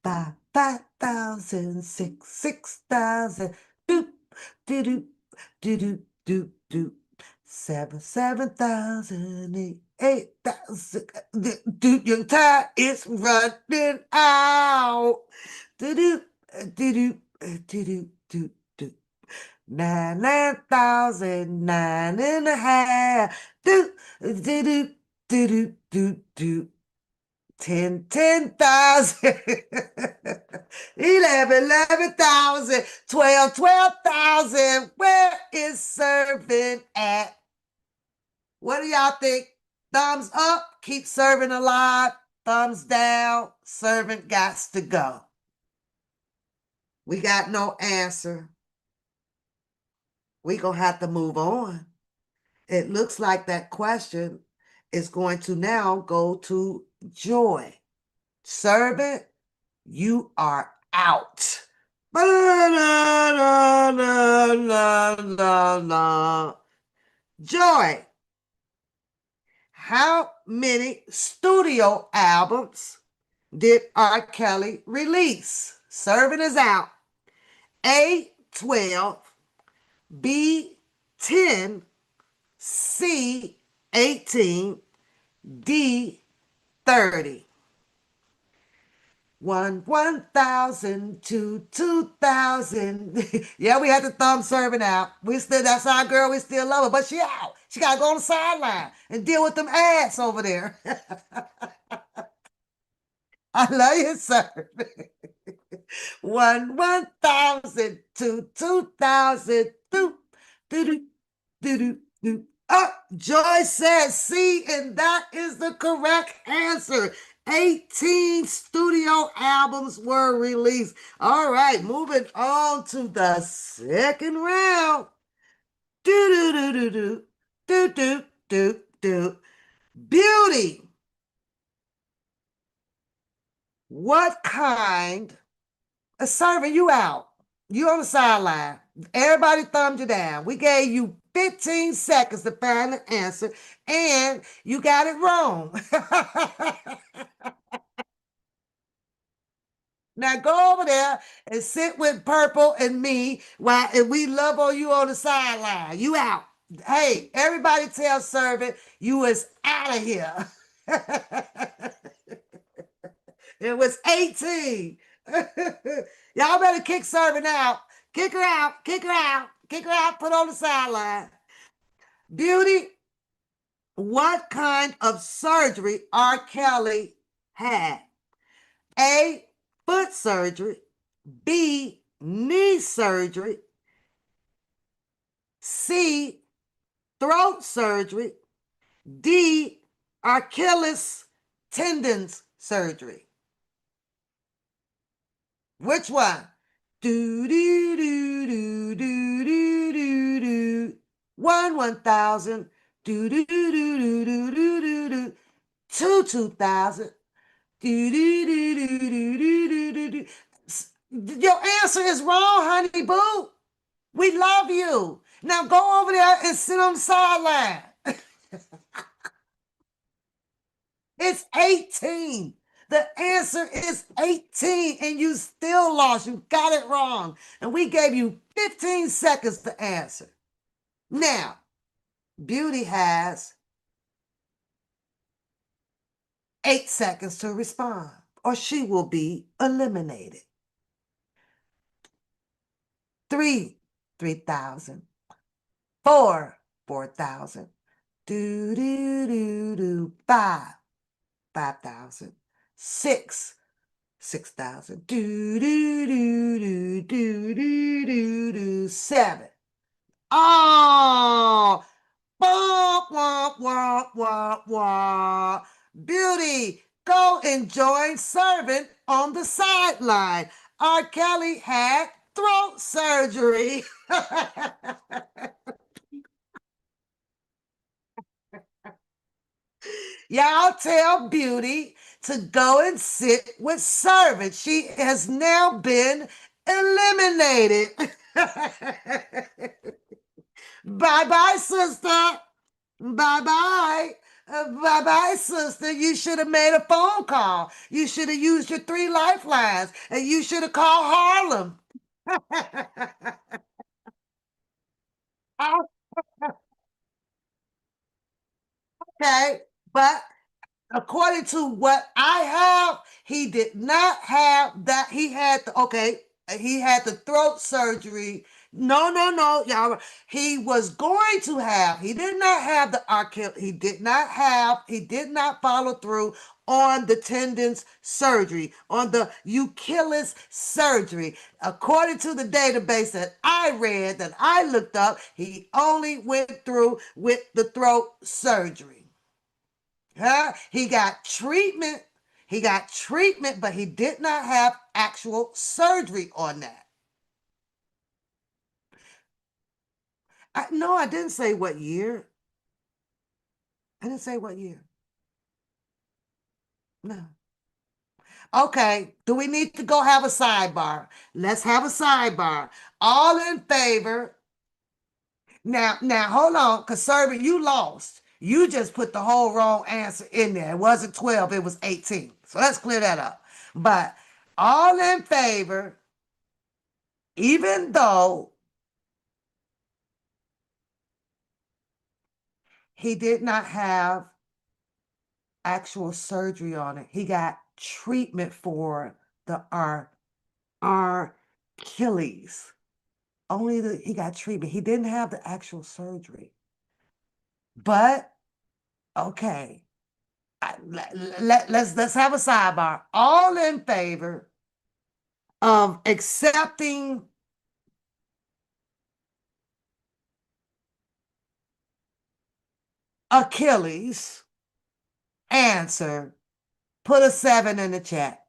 5,000, 6,000, doop, doop, doop, doop, doop. 7,000, 8,000. Dude, your time is running out. Do do do do do do. 9,000, 9.5. Do do do do do. 10,000. 11,000. 12,000. Where is serving at? What do y'all think? Thumbs up, keep serving alive. Thumbs down, servant gots to go. We got no answer. We gonna have to move on. It looks like that question is going to now go to Joy. Servant, you are out. Joy, how many studio albums did R. Kelly release? Serving is out. A, 12, B, 10, C, 18, D, 30. 1,000, 2,000. Yeah, we had the thumb serving out. We still, that's our girl. We still love her, but she out. She gotta go on the sideline and deal with them ads over there. I love you, sir. 1,000, 2,000. Do, do, do, do, do, do. Oh, Joy says C, and that is the correct answer. 18 studio albums were released. All right, moving on to the second round. Do do do do do do do do do. Beauty. What kind of serving you out? You on the sideline. Everybody thumbed you down. We gave you 15 seconds to find the answer, and you got it wrong. Now go over there and sit with Purple and me while and we love on you on the sideline. You out. Hey, everybody tell Servant you is out of here. It was 18. Y'all better kick Servant out. Kick her out. Kick her out. Kick her out. Put on the sideline. Beauty, what kind of surgery R. Kelly had? A, foot surgery. B, knee surgery. C, throat surgery. D, Achilles tendons surgery. Which one? Do do do do do do do do. 1,000. Do do do do do do do do. 2,000. Do do do do do do do do. Your answer is wrong, honey boo. We love you. Now go over there and sit on the sideline. It's 18. The answer is 18, and you still lost. You got it wrong. And we gave you 15 seconds to answer. Now, Beauty has 8 seconds to respond, or she will be eliminated. 3,000. 4,000. Do do do do. 5,000. 6,000. Do do do do do do do do. 7. Oh, wah, wah, wah, wah, wah. Beauty, go and join Servant on the sideline. R. Kelly had throat surgery. Y'all tell Beauty to go and sit with Servant. She has now been eliminated. Bye-bye, sister. Bye-bye. Bye-bye, sister. You should have made a phone call. You should have used your 3 lifelines, and you should have called Harlem. Okay, but according to what I have, he did not have that. He had he had the throat surgery. No, y'all. He was going to have. He did not have the He did not have. He did not follow through on the tendons surgery, on the Achilles surgery. According to the database that I read, that I looked up, he only went through with the throat surgery. He got treatment. He got treatment, but he did not have actual surgery on that. No, I didn't say what year. I didn't say what year. No. Okay, do we need to go have a sidebar? Let's have a sidebar. All in favor Now, hold on, because Servant, you lost. You just put the whole wrong answer in there. It wasn't 12, it was 18. So let's clear that up. But all in favor, even though he did not have actual surgery on it, he got treatment for the Achilles. He got treatment. He didn't have the actual surgery. But okay, let's have a sidebar. All in favor of accepting Achilles' answer, put a 7 in the chat.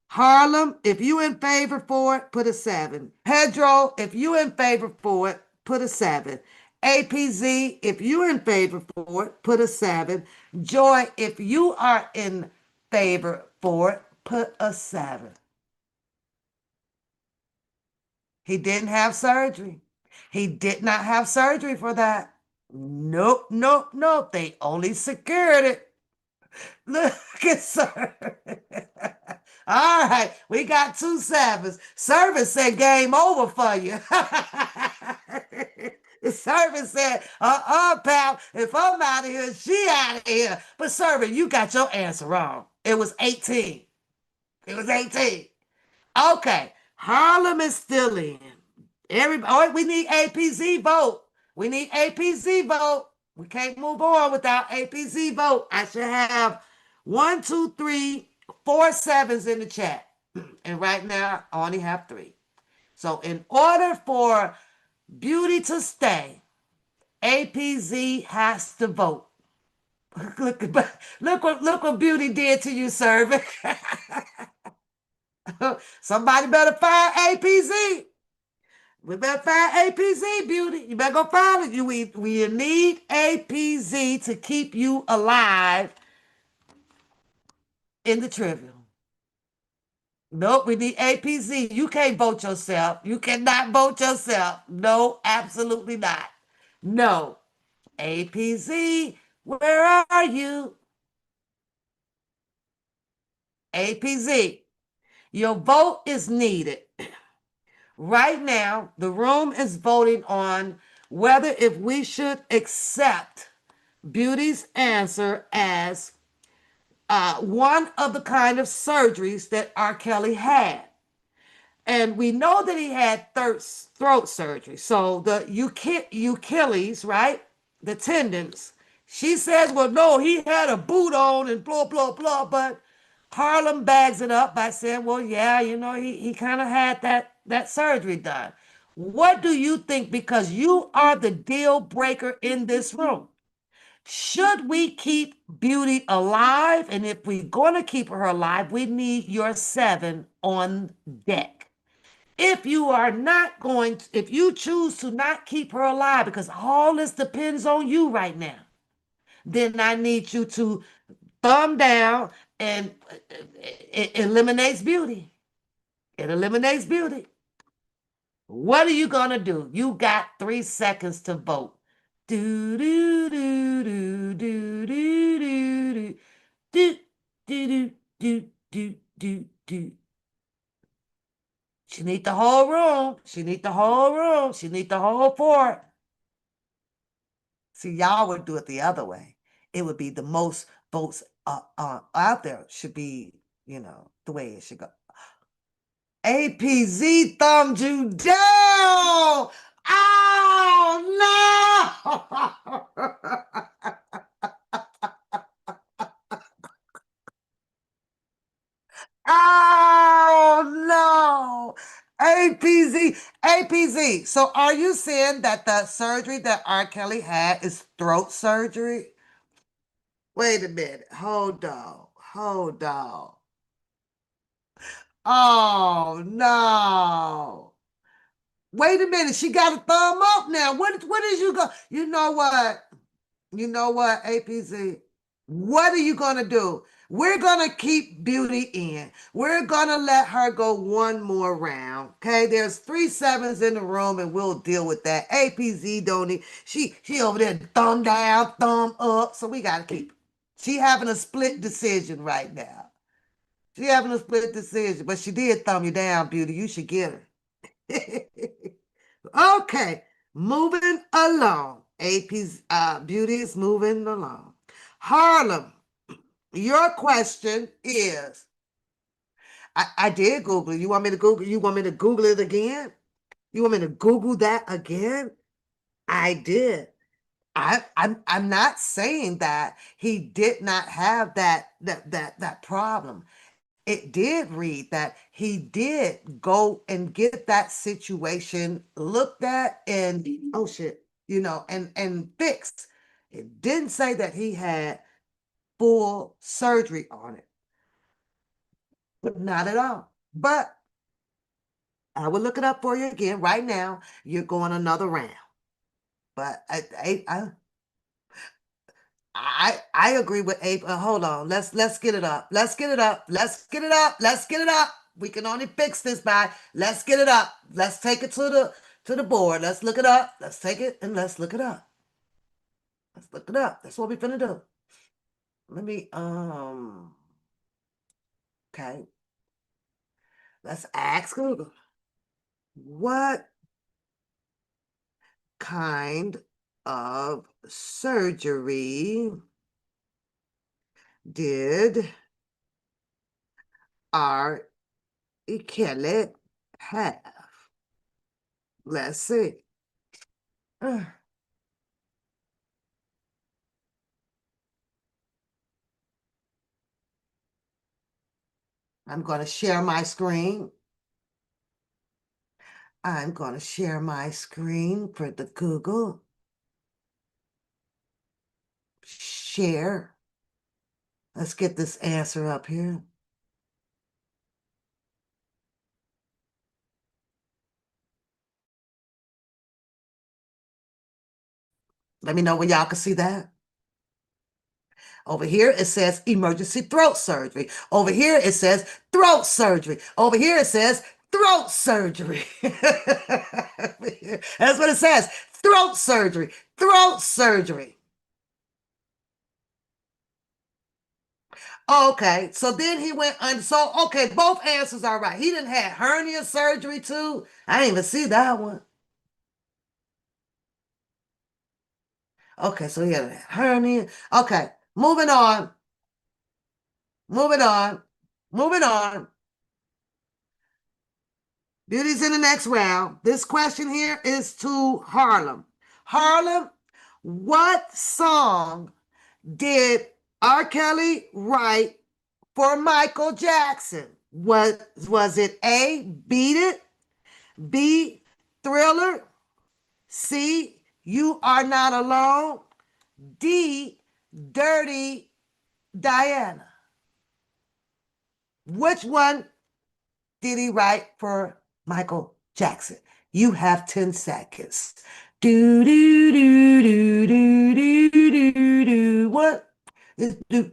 Harlem, if you in favor for it, put a 7. Pedro, if you in favor for it, put a 7. APZ, if you in favor for it, put a 7. Joy, if you are in favor for it, put a 7. He didn't have surgery. He did not have surgery for that. Nope, nope, nope. They only secured it. Look at sir. All right, we got 2 sevens. Service said game over for you. The service said, pal, if I'm out of here, she out of here. But servant, you got your answer wrong. It was 18. It was 18. Okay, Harlem is still in. Everybody, we need APZ vote. We need APZ vote. We can't move on without APZ vote. I should have 1, 2, 3, 4 sevens in the chat. And right now, I only have 3. So in order for Beauty to stay, APZ has to vote. Look what Beauty did to you, servant. Somebody better fire APZ. We better fire APZ, Beauty. You better go find it. We need APZ to keep you alive in the trivial. Nope, we need APZ. You can't vote yourself. You cannot vote yourself. No, absolutely not. No. APZ, where are you? APZ, your vote is needed. Right now, the room is voting on whether if we should accept Beauty's answer as one of the kind of surgeries that R. Kelly had. And we know that he had throat surgery. So the Achilles, right? The tendons. She says, well, no, he had a boot on and blah, blah, blah. But Harlem bags it up by saying, well, yeah, he kind of had that surgery done. What do you think? Because you are the deal breaker in this room. Should we keep Beauty alive? And if we're going to keep her alive, we need your 7 on deck. If you are not going to, if you choose to not keep her alive, because all this depends on you right now, then I need you to thumb down and it eliminates Beauty. It eliminates Beauty. What are you going to do? You got 3 seconds to vote. Do do do do do do do do do do do do. She need the whole room. She need the whole room. She need the whole fort. See, y'all would do it the other way. It would be the most votes out there should be, the way it should go. APZ thumbed you down. Oh, no. Oh, no. APZ. So are you saying that the surgery that R. Kelly had is throat surgery? Wait a minute. Hold on. Oh, no. Wait a minute. She got a thumb up now. What is you go? You know what, APZ? What are you going to do? We're gonna keep Beauty in. We're gonna let her go one more round. Okay, there's 3 sevens in the room, and we'll deal with that. APZ don't need. She over there, thumb down, thumb up. So we gotta keep. She having a split decision right now. She having a split decision, but she did thumb you down, Beauty. You should get her. Okay, moving along. AP's Beauty is moving along. Harlem. Your question is, I did Google it. You want me to Google? You want me to Google it again? You want me to Google that again? I did. I'm not saying that he did not have that problem. It did read that he did go and get that situation looked at and oh shit, and fixed. It didn't say that he had full surgery on it. But not at all. But I will look it up for you again right now. You're going another round. But I agree with Abe. Hold on. Let's get it up. Let's get it up. Let's get it up. Let's get it up. We can only fix this by let's get it up. Let's take it to the board. Let's look it up. Let's take it and let's look it up. Let's look it up. That's what we're gonna do. Let me okay. Let's ask Google. What kind of surgery did R. Kelly have? Let's see. I'm going to share my screen. I'm going to share my screen for the Google. Share. Let's get this answer up here. Let me know when y'all can see that. Over here, it says emergency throat surgery. Over here, it says throat surgery. Over here, it says throat surgery. That's what it says. Throat surgery. Throat surgery. Okay, so then he went under. So, okay, both answers are right. He didn't have hernia surgery too. I didn't even see that one. Okay, so he had a hernia. Okay, moving on. Moving on. Moving on. Beauty's in the next round. This question here is to Harlem. Harlem, what song did R. Kelly write for Michael Jackson? Was it A, Beat It, B, Thriller, C, You Are Not Alone, D, Dirty Diana? Which one did he write for Michael Jackson? You have 10 seconds. Do do do do do do do do. What? Do do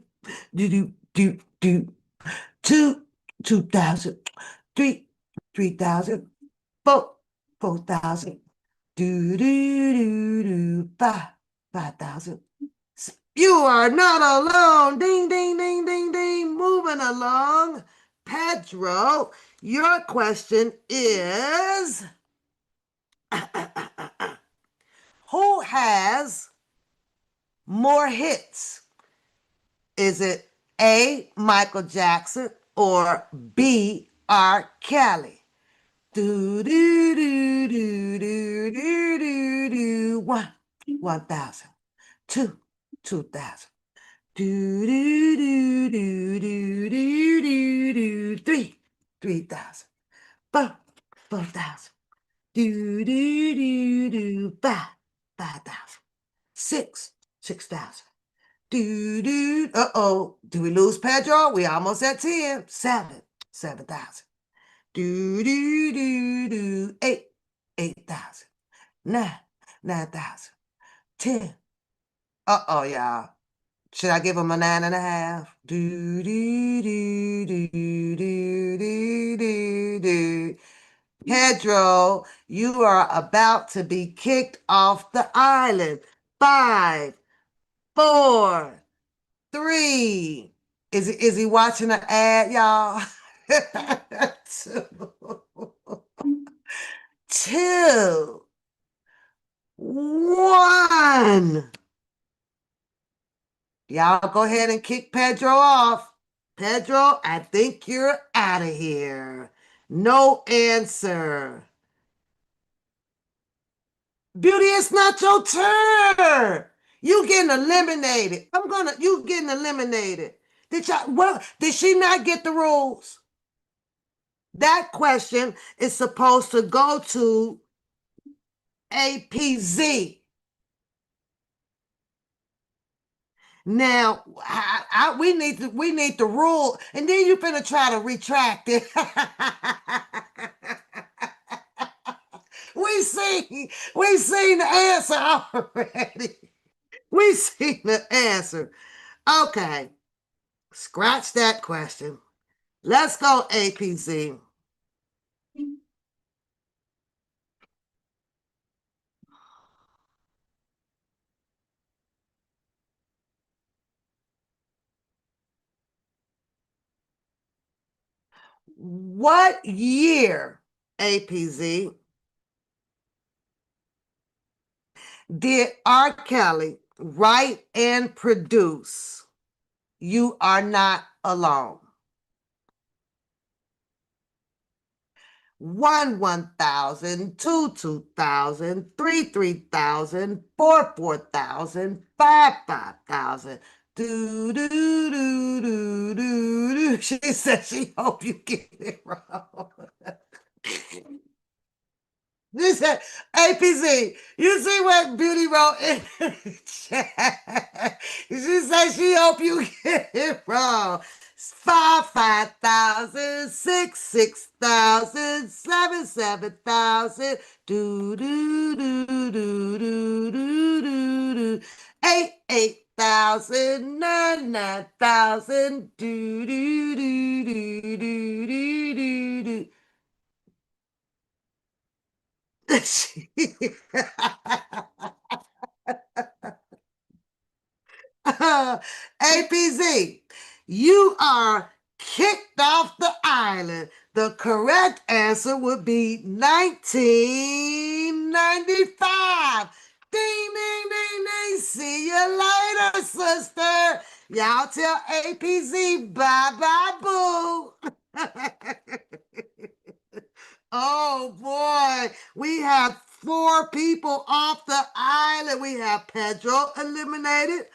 do do do. 2,000. 3,000. 4,000. Do do do do. 5,000. You are not alone. Ding ding ding ding ding. Moving along. Pedro, your question is who has more hits? Is it A, Michael Jackson, or B, R. Kelly? Do do do do do do do do. 1,000. 2,000. Do do do do do do do do. 3,000. 4,000. Do do do do. 5,000. 6,000. Do do. Uh-oh. Do we lose Pedro? We almost at 10. 7,000. Do do do do. 8,000. 9,000. 10. Uh-oh, y'all. Should I give him a 9.5? Do, do, do, do, do, do, do, do. Pedro, you are about to be kicked off the island. 5, 4, 3. Is he watching the ad, y'all? 2, 1. Y'all go ahead and kick Pedro off. Pedro, I think you're out of here. No answer. Beauty, it's not your turn. You getting eliminated. You getting eliminated. Did she not get the rules? That question is supposed to go to APZ. Now, we need the rule, and then you finna try to retract it. we seen the answer already. We seen the answer. Okay, scratch that question. Let's go APZ. What year, APZ, did R. Kelly write and produce You Are Not Alone? 1, 1,000, 2, 2,000, 3, 3,000, 4, 4,000, 5, 5,000. Do, do, do, do, do, do. She said she hope you get it wrong. This said, APZ, you see what Beauty wrote in the chat? She said she hope you get it wrong. 5, 5,000, 6, 6,000, 7, 7,000, do, do, do, do, do, do, do, do, 8, 8,000, 9, 9,000, do, do, do, do, do, do, do, do. APZ, you are kicked off the island. The correct answer would be 1995. Ding, ding, ding, ding. See you later, sister. Y'all tell APZ bye-bye, boo. Oh boy, we have 4 people off the island. We have Pedro eliminated,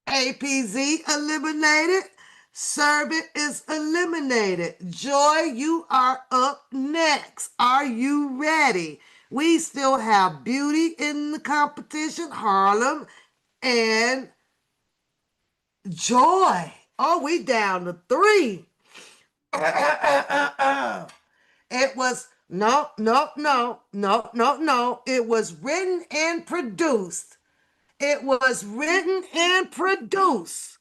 APZ eliminated, Servant is eliminated. Joy, you are up next. Are you ready? We still have Beauty in the competition, Harlem, and Joy. Oh, we down to 3. It was no. It was written and produced. It was written and produced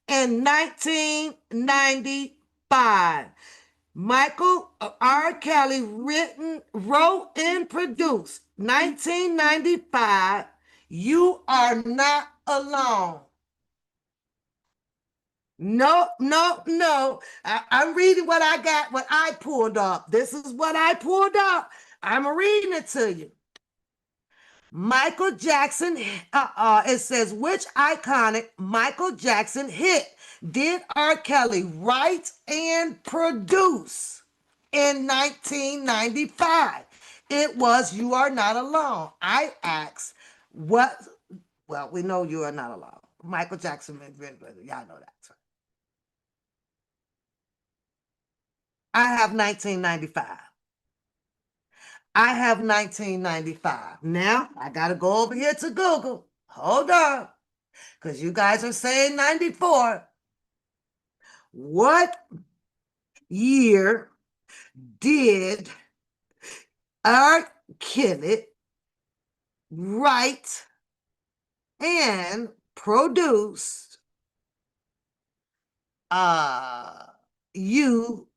in 1995. Michael R. Kelly wrote and produced 1995. You Are Not Alone. No. I'm reading what I got, what I pulled up. This is what I pulled up. I'm reading it to you. Michael Jackson, it says, which iconic Michael Jackson hit did R. Kelly write and produce in 1995? It was You Are Not Alone. I asked, what? Well, we know You Are Not Alone. Michael Jackson, y'all know that. I have 1995. I have 1995. Now, I got to go over here to Google. Hold on. Because you guys are saying 94. What year did R. Kelly write and produced You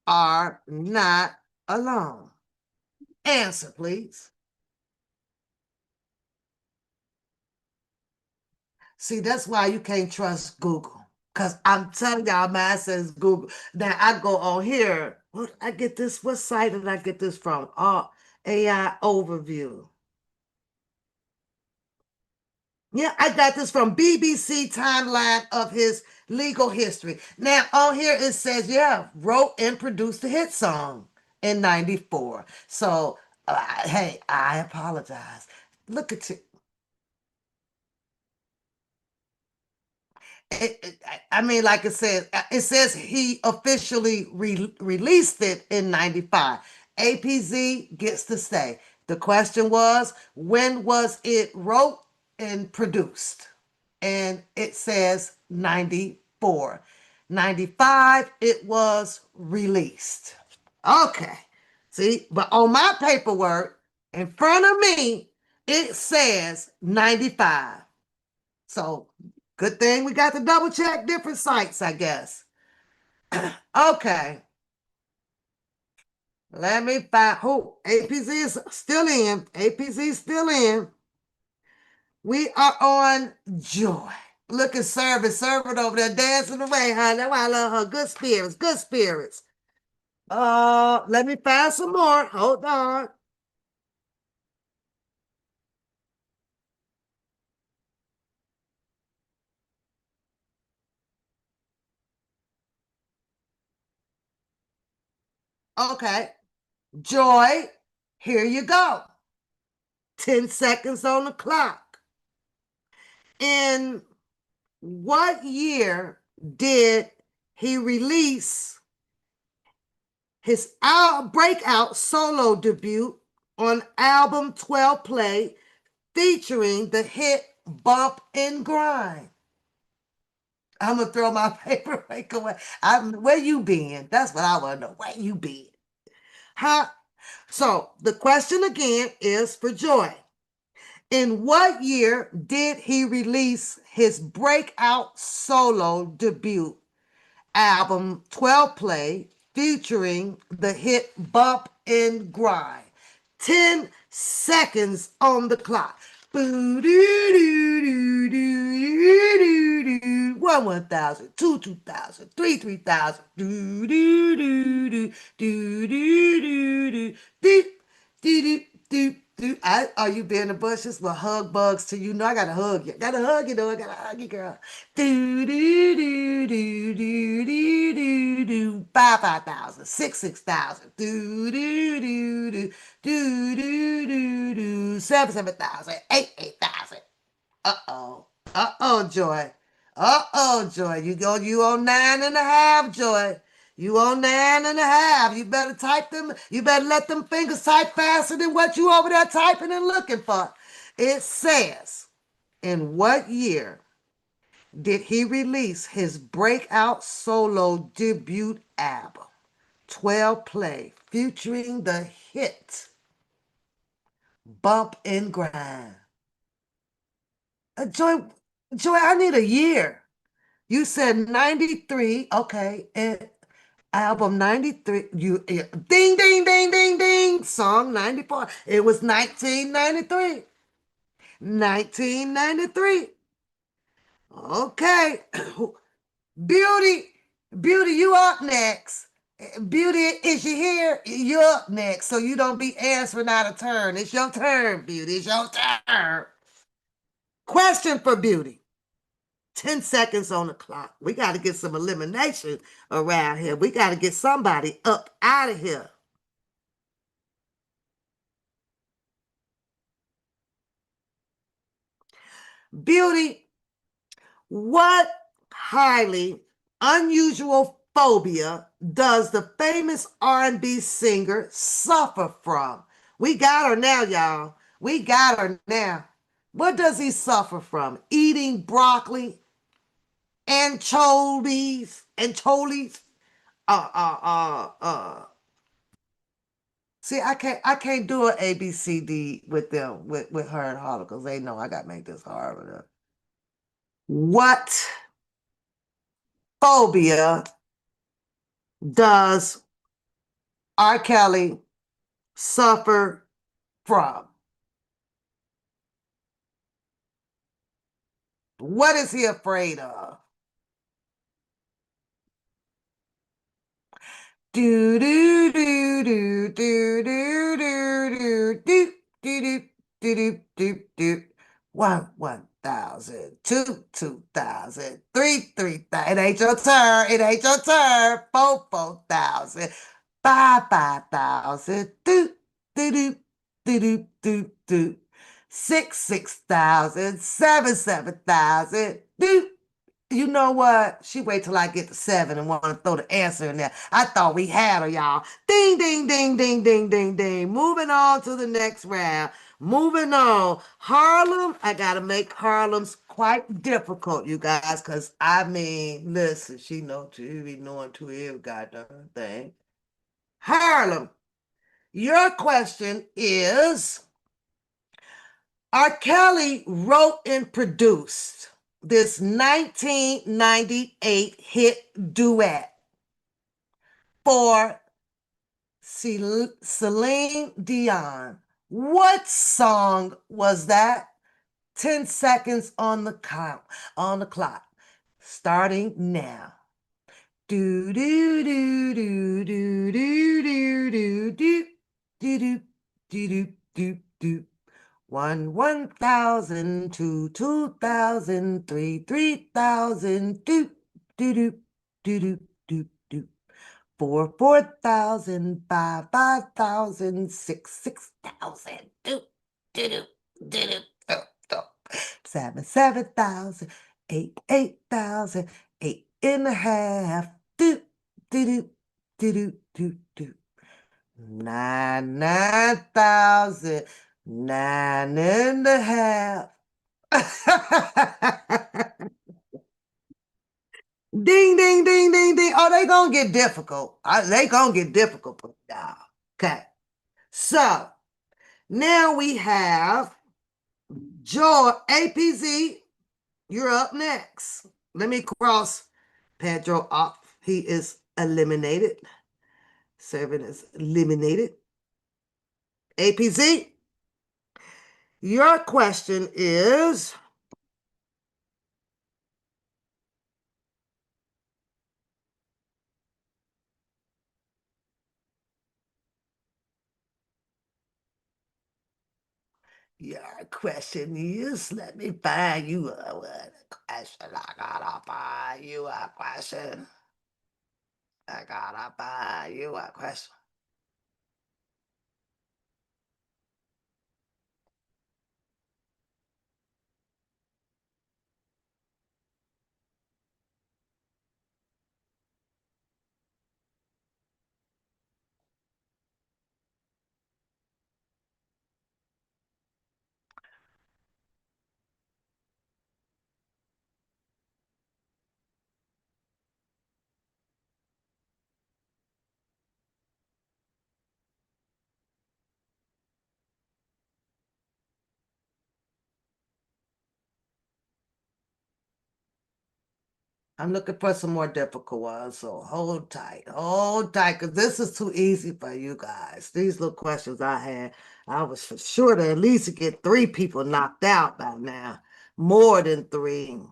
Are Not Alone? Answer, please. See, that's why you can't trust Google. Because I'm telling y'all, mine says Google. Now I go on here. What I get this? What site did I get this from? AI Overview. Yeah, I got this from BBC timeline of his legal history. Now on here it says, yeah, wrote and produced the hit song in '94. So, hey, I apologize. Look at you. I mean, like it says he officially released it in '95. APZ gets to stay. The question was, when was it wrote and produced? And it says '94. '95, it was released. Okay. See, but on my paperwork in front of me, it says '95. So good thing we got to double check different sites, I guess. Okay. Let me find who. APZ is still in. APZ is still in. We are on Joy. Look at Service over there dancing away, honey. That's why I love her. Good spirits, good spirits. Let me find some more. Hold on. Okay. Joy, here you go. 10 seconds on the clock. In what year did he release his breakout solo debut on album 12 Play featuring the hit Bump and Grind? I'm gonna throw my paperwork away. Where you been? That's what I want to know. Where you been? Huh? So the question again is for Joy. In what year did he release his breakout solo debut album 12 Play featuring the hit Bump and Grind? 10 seconds on the clock. One 1,000, 2,000, 3,000. Do do do do do do do do do do. Are you being the bushes? Well, hug bugs to you. Know I gotta hug you. Gotta hug you though. I gotta hug you, girl. Do do do do do do do do. 5,000, 6,000. Do do do do do do do do. 7,000, 8,000. Uh-oh. Uh-oh, Joy. Uh-oh, Joy. You on 9.5, Joy. You on 9.5. You better type them. You better let them fingers type faster than what you over there typing and looking for. It says, in what year did he release his breakout solo debut album, 12 Play, featuring the hit Bump and Grind? Joy, I need a year. You said 93. Okay. And album 93. Ding, ding, ding, ding, ding. Song 94. It was 1993. 1993. Okay. Beauty, you up next. Beauty, is you here? You're up next. So you don't be answering out of turn. It's your turn, Beauty. It's your turn. Question for Beauty. 10 seconds on the clock. We got to get some elimination around here. We got to get somebody up out of here. Beauty, what highly unusual phobia does the famous R&B singer suffer from? We got her now, y'all. We got her now. What does he suffer from? Eating broccoli, anchovies. See, I can't do an ABCD with them with her and Holly because they know I gotta make this hard with her. What phobia does R. Kelly suffer from? What is he afraid of? Do do do do do do do do do do do do do do. 1,000, 2,000, 3,000. It ain't your turn. It ain't your turn. 4,000, 5,000. Do do do do do do do. 6,000, 7,000. Do. You know what? She wait till I get to 7 and want to throw the answer in there. I thought we had her, y'all. Ding, ding, ding, ding, ding, ding, ding. Moving on to the next round. Moving on. Harlem. I got to make Harlem's quite difficult, you guys, because I mean, listen, she know to be knowing to every goddamn thing. Harlem, your question is, R. Kelly wrote and produced this 1998 hit duet for Celine Dion. What song was that? 10 seconds on the clock, starting now. Do do do do do do do do do do do do do do. 1,000, 2,000, 3,000, do do do do do do do. 4,000, 5,000, 6,000, do do do do do do. 7,000, 8,000, 8.5, do do do do do do do. 9,000, 9.5. Ding, ding, ding, ding, ding. Oh, they gonna get difficult. They gonna get difficult for y'all. Okay. So now we have Joy APZ. You're up next. Let me cross Pedro off. He is eliminated. Serving is eliminated. APZ, your question is, let me find you a question. I gotta find you a question. I gotta find you a question. I'm looking for some more difficult ones, so hold tight, because this is too easy for you guys. These little questions I had, I was for sure to at least get 3 people knocked out by now, more than 3.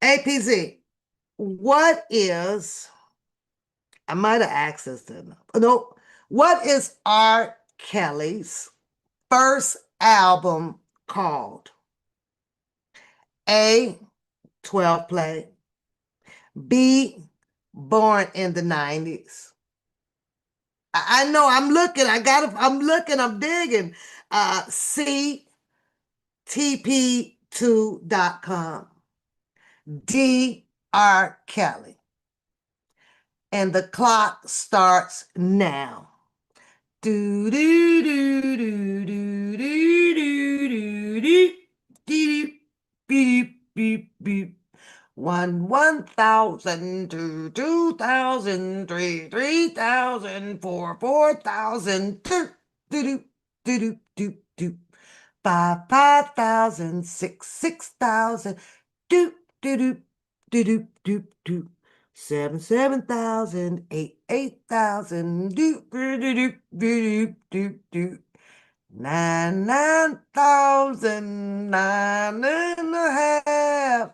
APZ, what is, I might have asked this, didn't I? No, what is R. Kelly's first album called? A, 12 Play. B, Born in the 90s. I know, I'm looking, I'm digging. C, TP2.com. D, R. Kelly. And the clock starts now. Do do do do do do do do do do beep beep beep. 1,000, 2,000, 3,000, 4,000, 5,000, 6,000, 7,000, 8,000, 9,000, 9.5,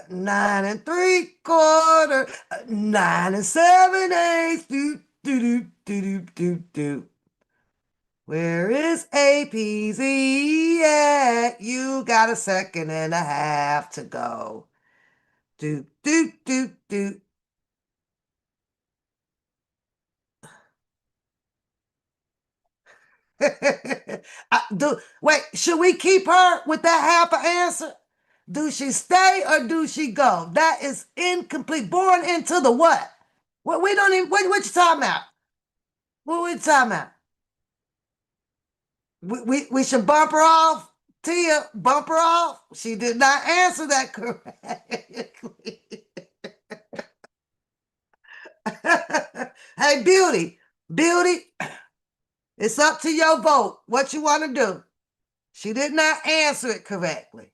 9 3/4, 9 7/8. Where is APZ at? You got a second and a half to go. Do, do, do, do. Wait, should we keep her with that half an answer? Do she stay or do she go? That is incomplete. Born into the what? What we don't even what you talking about? What we talking about? We should bump her off. Tia, bump her off. She did not answer that correctly. Hey, Beauty, it's up to your vote. What you want to do? She did not answer it correctly.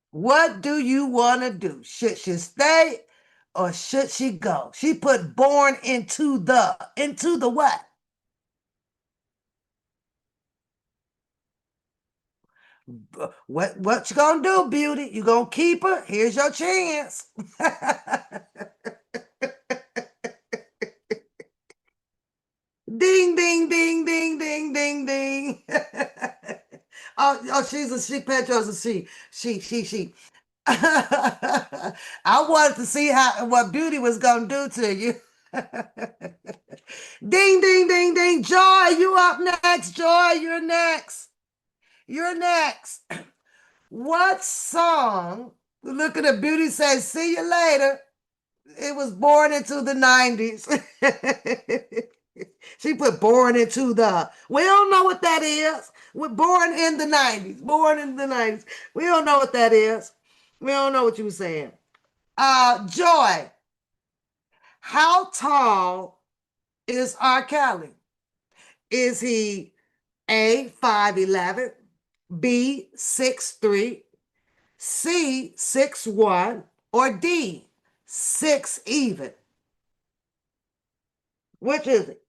What do you want to do? Should she stay or should she go? She put born into the what? What you gonna do, Beauty? You gonna keep her? Here's your chance. Ding, ding, ding, ding, ding, ding, ding. Oh, she's a she. Petro's a she. She. I wanted to see what Beauty was gonna do to you. Ding, ding, ding, ding. Joy, you up next. Joy, you're next. You're next. What song? Look at the Beauty says, see you later. It was born into the 90s. She put born into the. We don't know what that is. We're born in the 90s. Born in the 90s. We don't know what that is. We don't know what you were saying. Joy. How tall is R. Kelly? Is he A, 5'11", B, 6'3", C, 6'1", or D, 6 even? Which is it?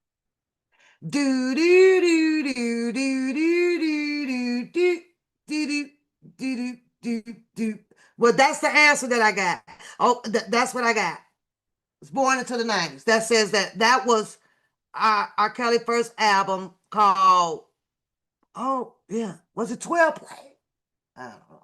Do do do do do do do do do do do do. Well, that's the answer that I got. Oh, that's what I got. It's born into the 90s. That says that was R. Kelly first album called. Oh yeah, was it 12 play? I don't know.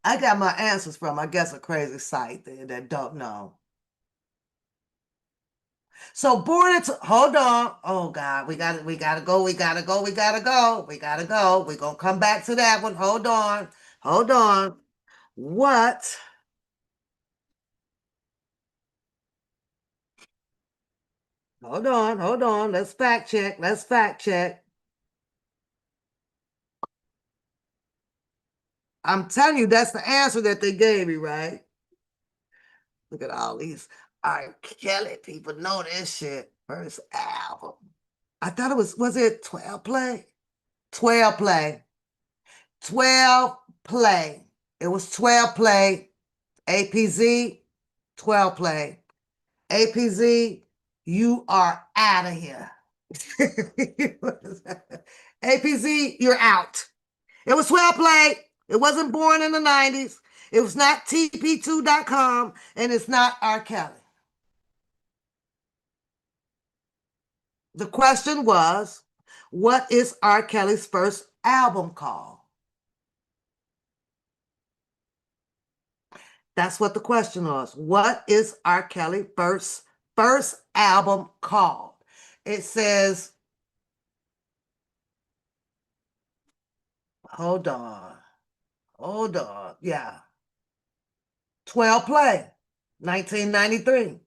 I got my answers from, I guess, a crazy site that don't know. So born into, hold on. Oh God, we gotta go. We're gonna come back to that one. Hold on. What? Hold on. Let's fact check. I'm telling you, that's the answer that they gave me, right? Look at all these R. Kelly people know this shit. First album. I thought it was it 12 play? 12 play. 12 play. It was 12 play. APZ, 12 play. APZ, you are out of here. APZ, you're out. It was 12 play. It wasn't born in the 90s. It was not TP2.com, and it's not R. Kelly. The question was, what is R. Kelly's first album called? That's what the question was. What is R. Kelly first album called? It says, hold on. Yeah. 12 play, 1993.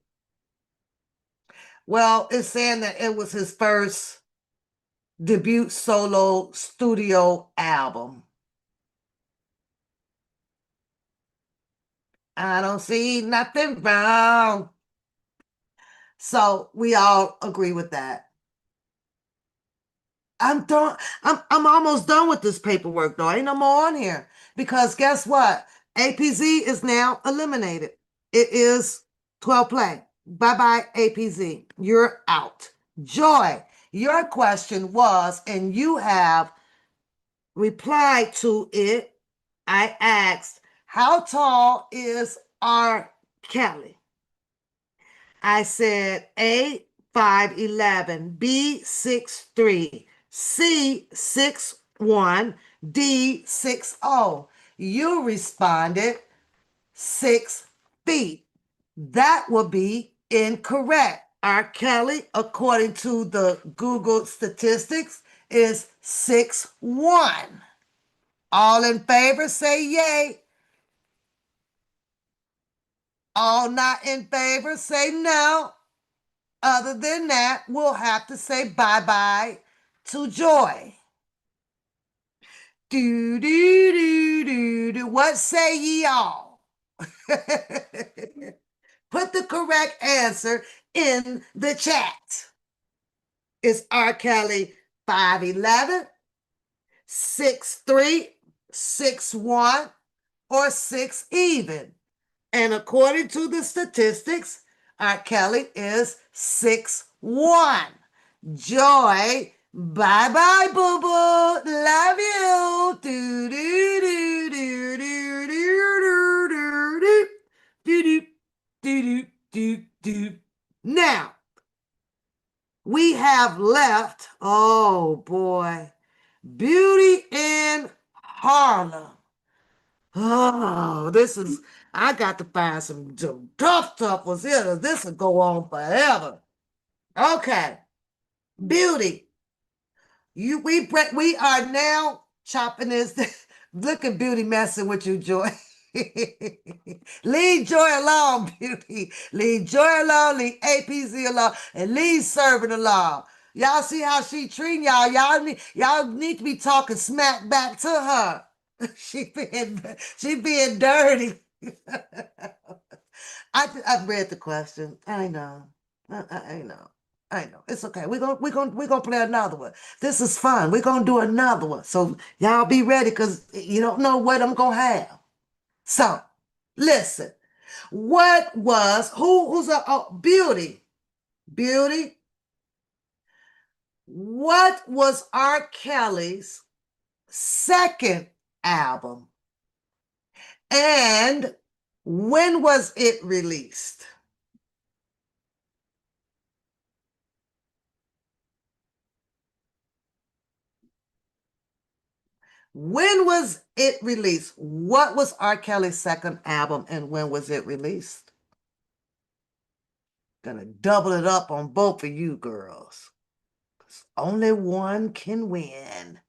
Well, it's saying that it was his first debut solo studio album. I don't see nothing wrong. So we all agree with that. I'm done. I'm almost done with this paperwork though. Ain't no more on here. Because guess what? APZ is now eliminated. It is 12 play. Bye-bye, APZ. You're out. Joy, your question was, and you have replied to it. I asked, how tall is R. Kelly? I said A, 5'11", B, 6'3", C, 6'1", D, 6'0". You responded 6 feet. That would be incorrect. R. Kelly, according to the Google statistics, is 6'1". All in favor, say yay. All not in favor, say no. Other than that, we'll have to say bye-bye to Joy. Do, do, do, do, do. What say ye all? Put the correct answer in the chat. Is R. Kelly 5'11", 6'3", 6'1", or 6 even? And according to the statistics, R. Kelly is 6'1". Joy, bye-bye, boo-boo. Love you. Do, do, do, do, do, do, do, do, do, do, do, do, do. Now, we have left, oh boy, Beauty in Harlem. Oh, I got to find some tough ones here. This will go on forever. Okay. Beauty. We are now chopping this. Look at Beauty messing with you, Joy. Leave Joy alone, Beauty. Leave Joy alone, leave APZ alone, and leave serving alone. Y'all see how she treating y'all. Y'all need to be talking smack back to her. She being dirty. I've read the question. I know. I know. I know. It's okay. We're gonna play another one. This is fun. We're gonna do another one. So y'all be ready because you don't know what I'm gonna have. So listen. What was who's Beauty? Beauty. What was R. Kelly's second album? And when was it released? When was it released? What was R. Kelly's second album and when was it released? Gonna double it up on both of you girls. 'Cause only one can win.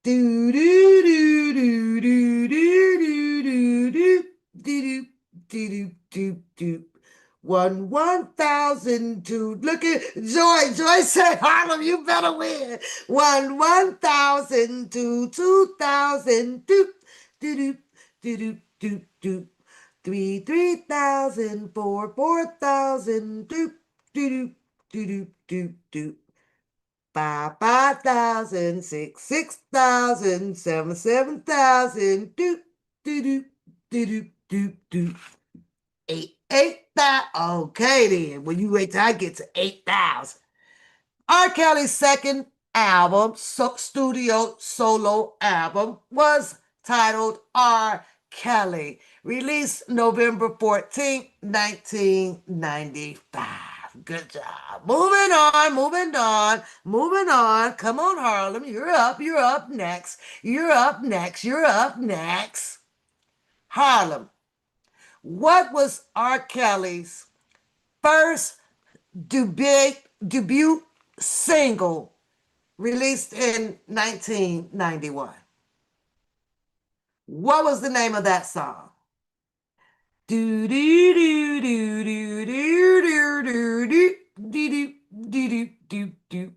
Do do do do do do do do do do do do. 1,002. Look at Joy. Joy said, Harlem, you better win. 1,002, 2,000, do do do do do do. 3,000, 4,000, do do do do do. 5,000, 6,000, 7,000, do do do do do. 8,000. Okay, then. When you wait till I get to 8,000. R. Kelly's second album, studio solo album, was titled R. Kelly, released November 14th, 1995. Good job. Moving on, moving on, moving on. Come on, Harlem. You're up next. You're up next. Harlem. What was R. Kelly's first debut single released in 1991? What was the name of that song? Do do do do do do do do do do do do do.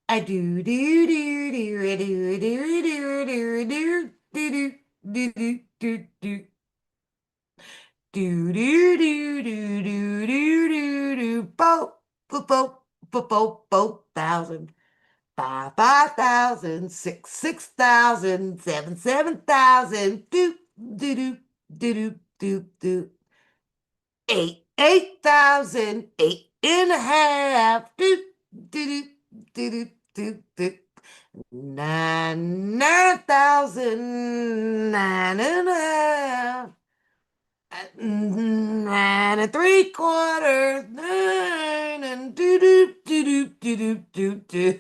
I do do do do do do do do do do do do do do. Do do do do do do do do. Boat, boat, boat, boat, boat, boat, thousand. 5,000, 6,000, 7,000, do, do, do, do, do, do, do. 8,000, 8.5, do, do, do, do, do, do. 9,000, 9.5. 9 3/4, 9 and do do do do do do do.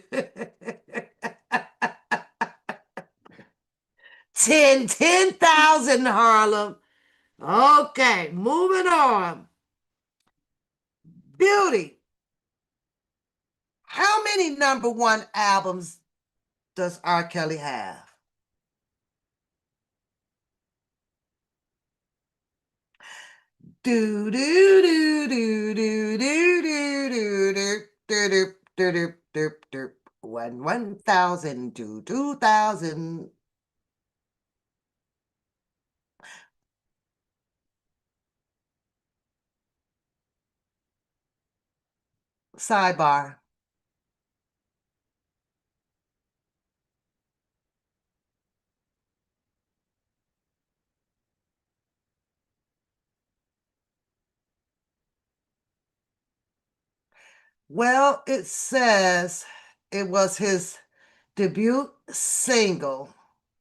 10,000 Harlem. Okay, moving on. Beauty. How many #1 albums does R. Kelly have? Do do do do do do do do do do do do do do. 1,000 to 2,000. Sidebar. Well, it says it was his debut single.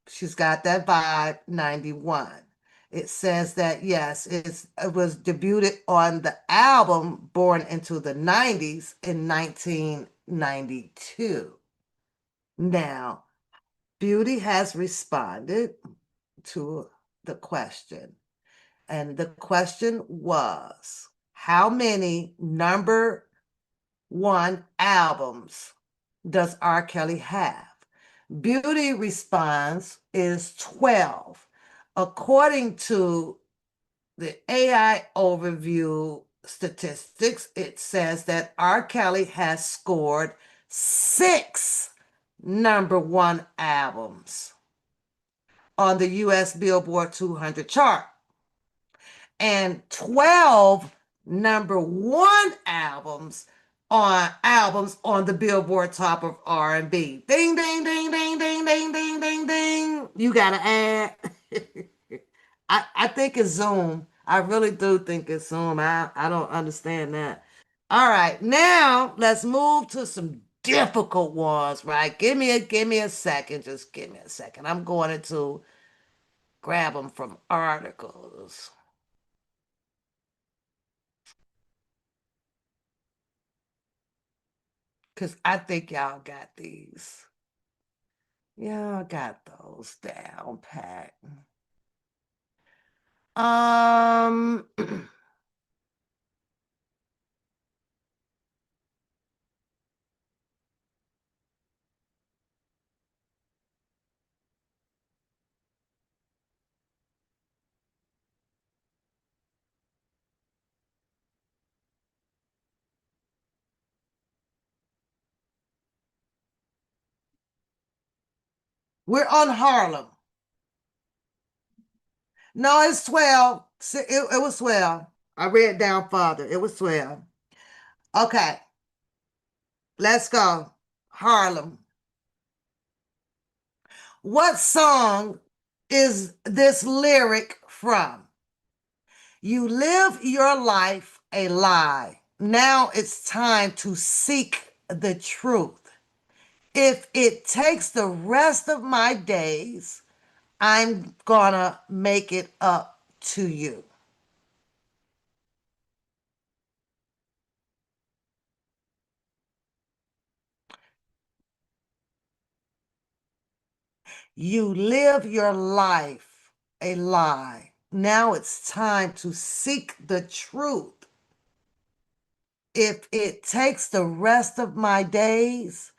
She's got that vibe, 91. It says that, yes, it was debuted on the album Born into the 90s in 1992. Now, Beauty has responded to the question. And the question was, how many #1 albums does R. Kelly have? Beauty response is 12. According to the AI overview statistics, it says that R. Kelly has scored 6 #1 albums on the US Billboard 200 chart and 12 #1 albums on the Billboard Top of R&B. Ding ding ding ding ding ding ding ding ding. You gotta add. I think it's Zoom. I really do think it's Zoom. I don't understand that. All right, now let's move to some difficult ones, right? Give me a second. Just give me a second. I'm going to grab them from articles. Because I think y'all got these. Y'all got those down pat. Um, we're on Harlem. No, it's 12. It was 12. I read down farther. It was 12. Okay, let's go. Harlem. What song is this lyric from? You live your life a lie. Now it's time to seek the truth. If it takes the rest of my days, I'm gonna make it up to you. You live your life a lie. Now it's time to seek the truth. If it takes the rest of my days,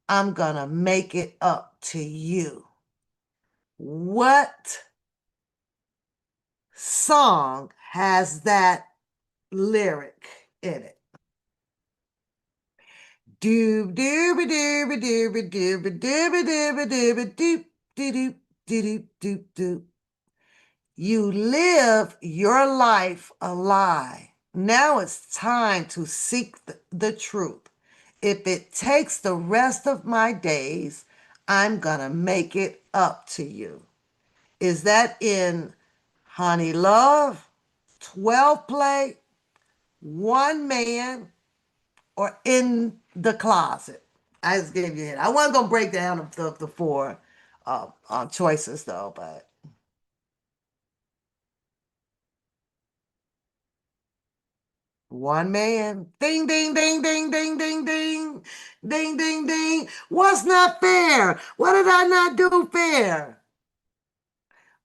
I'm gonna make it up to you. What song has that lyric in it? Doob doob doob doob doob doob doob doob doob doop doop doop doop doop. You live your life a lie. Now it's time to seek the truth. If it takes the rest of my days, I'm going to make it up to you. Is that in Honey Love, 12 Play, One Man, or In the Closet? I just gave you a hint. I wasn't going to break down the four choices though, but. One Man. Ding, ding, ding, ding, ding, ding, ding. Ding, ding, ding. What's not fair? What did I not do fair?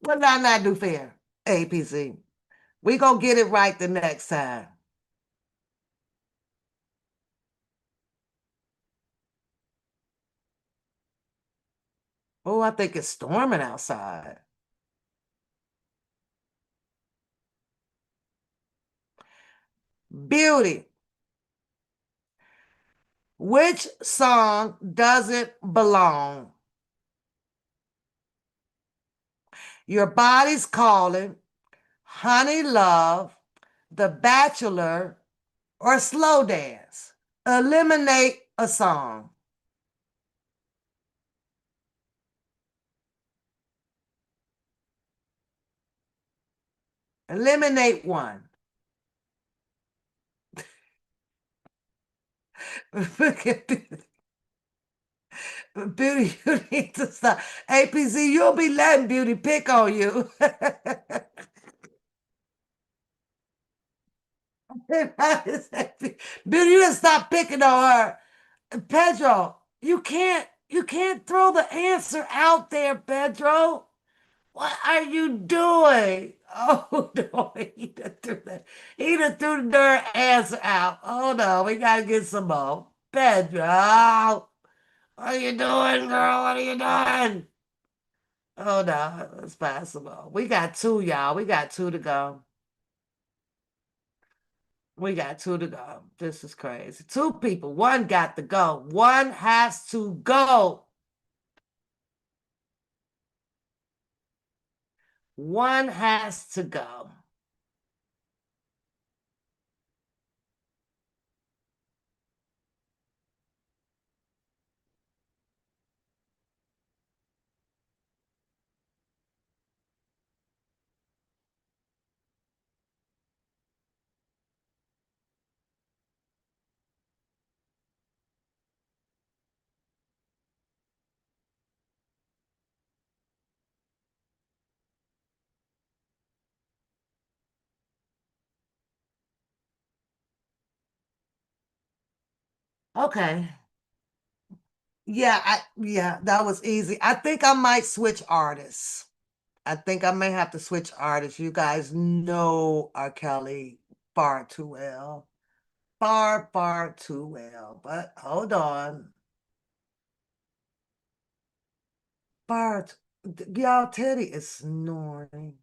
What did I not do fair? APC. We gonna get it right the next time. Oh, I think it's storming outside. Beauty. Which song doesn't belong? Your Body's Calling, Honey Love, The Bachelor, or Slow Dance. Eliminate a song. Eliminate one. Beauty, you need to stop. APC, you'll be letting Beauty pick on you. Beauty, you just stop picking on her. Pedro, you can't throw the answer out there, Pedro. What are you doing? Oh no, he done threw the darn answer out. Oh no, we gotta get some more. Pedro, what are you doing, girl? What are you doing? Oh no, it's possible. We got two, y'all. We got two to go. We got two to go. This is crazy. Two people. One got to go. One has to go. One has to go. Okay. Yeah, that was easy. I think I might switch artists. I think I may have to switch artists. You guys know R. Kelly far too well. Far, far too well. But hold on. Far, y'all, Teddy is snoring.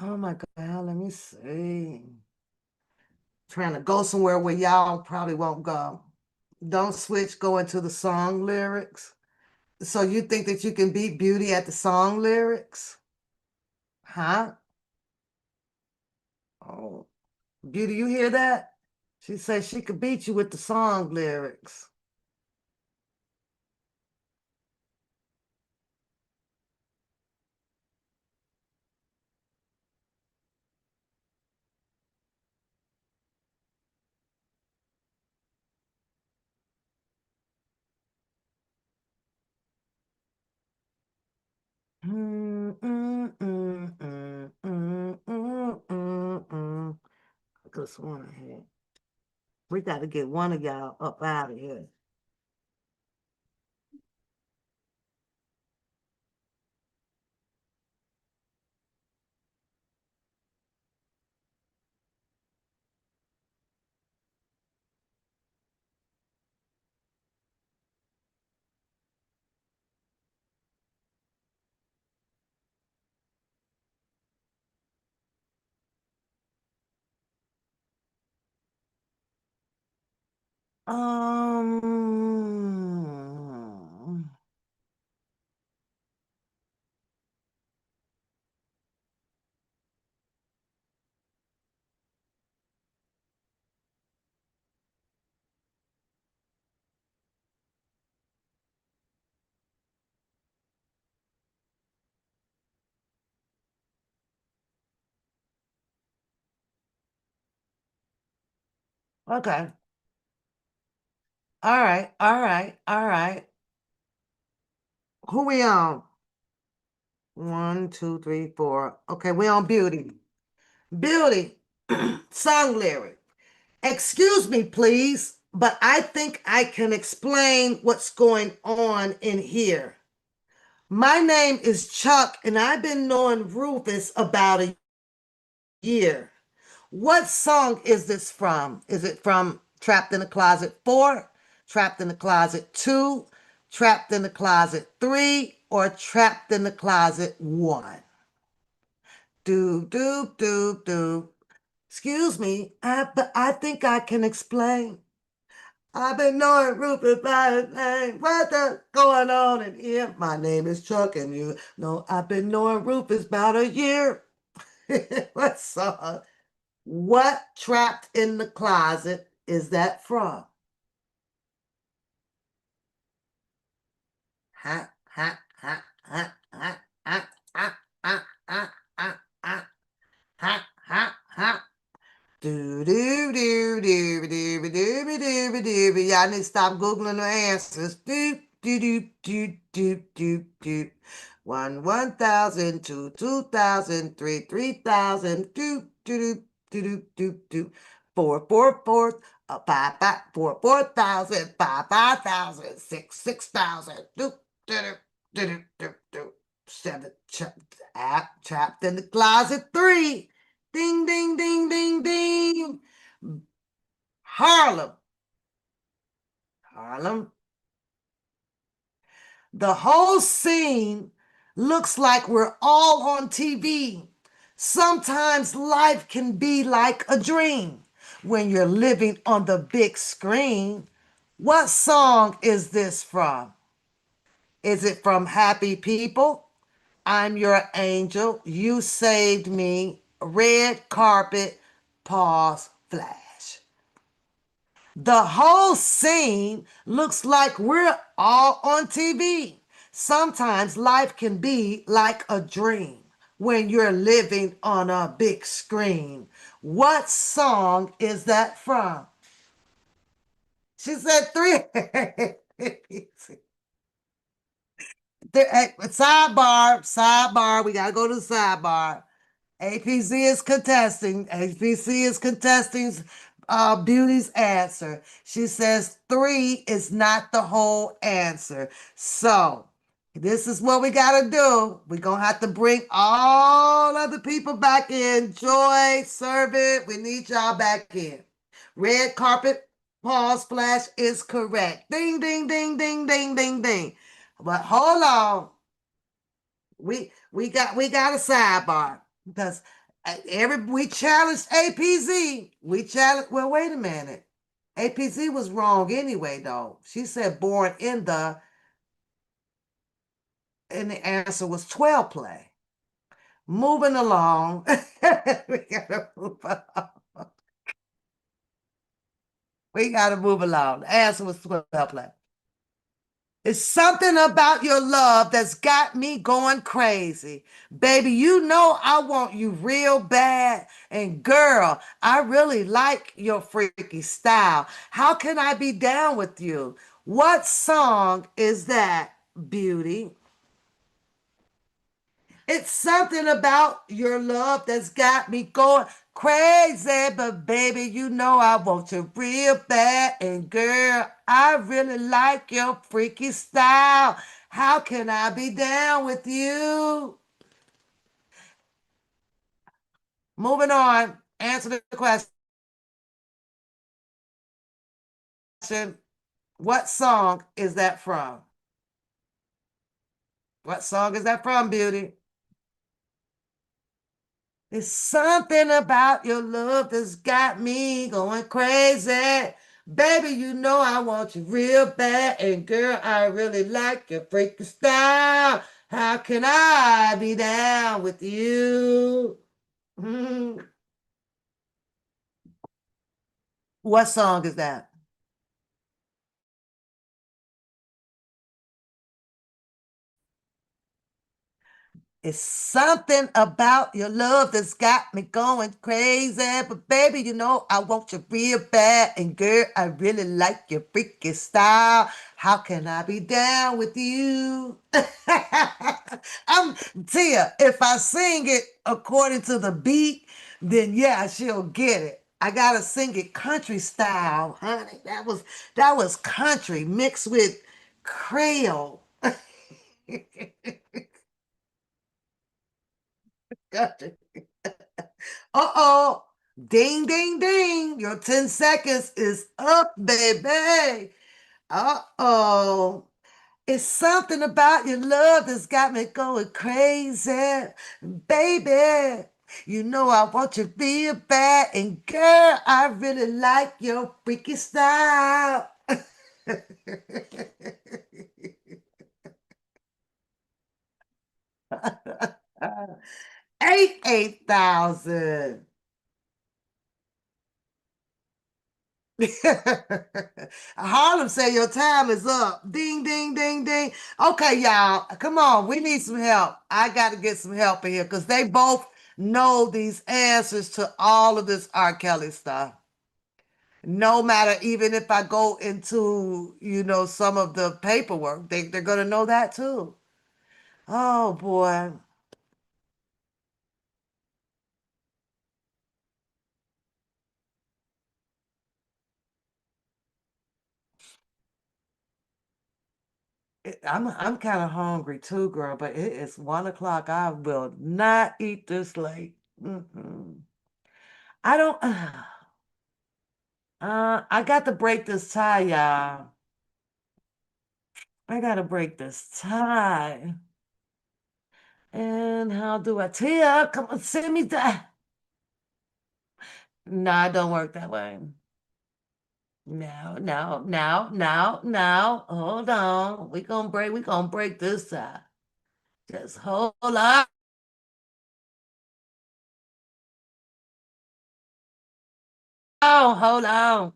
Oh my God, let me see. Trying to go somewhere where y'all probably won't go. Don't switch, go into the song lyrics. So you think that you can beat Beauty at the song lyrics? Huh? Oh, Beauty, you hear that? She says she could beat you with the song lyrics. Mm, mm, mm, mm, mm, mm, mm, mm. Just one ahead. We got to get one of y'all up out of here. Um, okay. All right, all right, all right. Who we on? One, two, three, four. Okay, we on Beauty. Beauty. Song lyric. Excuse me, please, but I think I can explain what's going on in here. My name is Chuck, and I've been knowing Rufus about a year. What song is this from? Is it from Trapped in the Closet 4, Trapped in the Closet 2, Trapped in the Closet 3, or Trapped in the Closet 1? Do, do, do, do. Excuse me, but I think I can explain. I've been knowing Rufus by his name. What's going on in here? My name is Chuck, and you know I've been knowing Rufus about a year. What song? What Trapped in the Closet is that from? Ha ha ha ha ha ha ha ha ha ha ha ha ha ha. Do do do do do do do do. Y'all need to stop googling the answers. Do do do do do do do. 1,000, 2,000, 3,000. Do do do do do do. 4, 5, 4,000, 5,000, 6,000. Do do do do do do. 7, trapped in the closet 3. Ding, ding, ding, ding, ding. Harlem. Harlem. The whole scene looks like we're all on TV. Sometimes life can be like a dream when you're living on the big screen. What song is this from? Is it from Happy People? I'm Your Angel, You Saved Me, Red Carpet, Pause, Flash. The whole scene looks like we're all on TV. Sometimes life can be like a dream when you're living on a big screen. What song is that from? She said 3. Sidebar. We got to go to the sidebar. APC is contesting. APC is contesting Beauty's answer. She says 3 is not the whole answer. So this is what we got to do. We're going to have to bring all other people back in. Joy, Servant, we need y'all back in. Red carpet, pause, flash is correct. Ding, ding, ding, ding, ding, ding, ding. But hold on. We got a sidebar because we challenged APZ. We challenged. Well, wait a minute. APZ was wrong anyway, though. She said born in the, and the answer was 12 play. Moving along. We gotta move along. We gotta move along. The answer was 12 play. It's something about your love that's got me going crazy. Baby, you know I want you real bad. And girl, I really like your freaky style. How can I be down with you? What song is that, Beauty? It's something about your love that's got me going crazy, but baby, you know I want you real bad. And girl, I really like your freaky style. How can I be down with you? Moving on. Answer the question. What song is that from? What song is that from, Beauty? It's something about your love that's got me going crazy. Baby, you know I want you real bad, and girl, I really like your freaking style. How can I be down with you? Mm. What song is that? It's something about your love that's got me going crazy. But baby, you know I want you real bad. And girl, I really like your freaky style. How can I be down with you? I'm Tia, if I sing it according to the beat, then yeah, she'll get it. I gotta sing it country style, honey. That was country mixed with Creole. Country. Uh-oh. Ding, ding, ding. Your 10 seconds is up, baby. Uh-oh. It's something about your love that's got me going crazy. Baby, you know I want you real bad. And girl, I really like your freaky style. 8,000. Harlem say your time is up. Ding, ding, ding, ding. Okay, y'all, come on. We need some help. I got to get some help in here because they both know these answers to all of this R. Kelly stuff. No matter, even if I go into, some of the paperwork, they're going to know that too. Oh, boy. I'm kind of hungry too, girl, but it is 1 o'clock. I will not eat this late. Mm-mm. I don't. I got to break this tie, y'all. I gotta break this tie. And how do I Tia, come on, send me that. No, it don't work that way. No, no, no, no, no. Hold on. We gonna break this tie. Just hold on. Oh, hold on.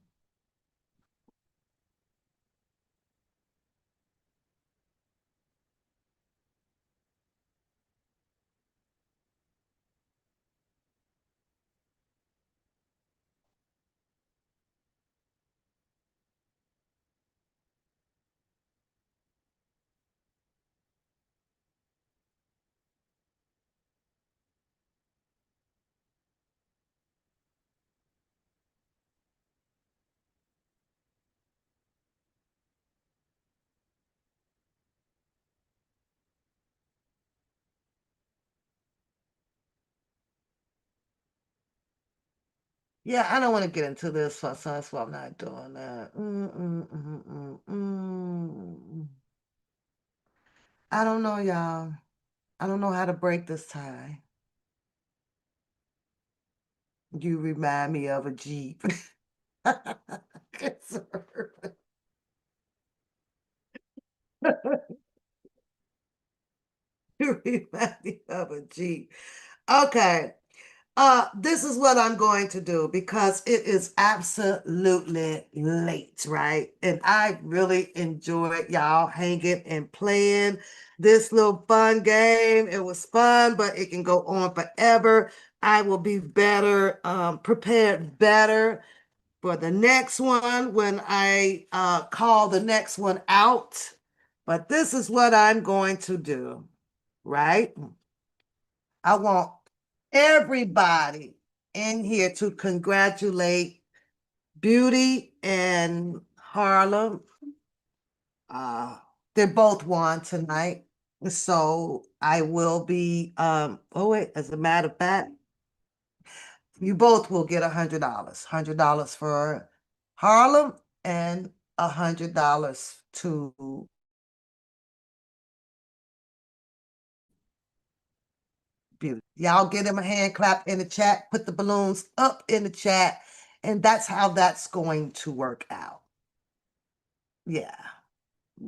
Yeah, I don't want to get into this, so that's why I'm not doing that. I don't know, y'all. I don't know how to break this tie. You remind me of a Jeep. You remind me of a Jeep. Okay. This is what I'm going to do because it is absolutely late, right? And I really enjoyed y'all hanging and playing this little fun game. It was fun, but it can go on forever. I will be better, prepared better for the next one when I call the next one out. But this is what I'm going to do, right? I want everybody in here to congratulate Beauty and Harlem. Uh, they both won tonight. So I will be, oh wait, as a matter of fact, you both will get $100. $100 for Harlem and $100 to Beauty. Y'all give them a hand clap in the chat. Put the balloons up in the chat. And that's how that's going to work out. Yeah.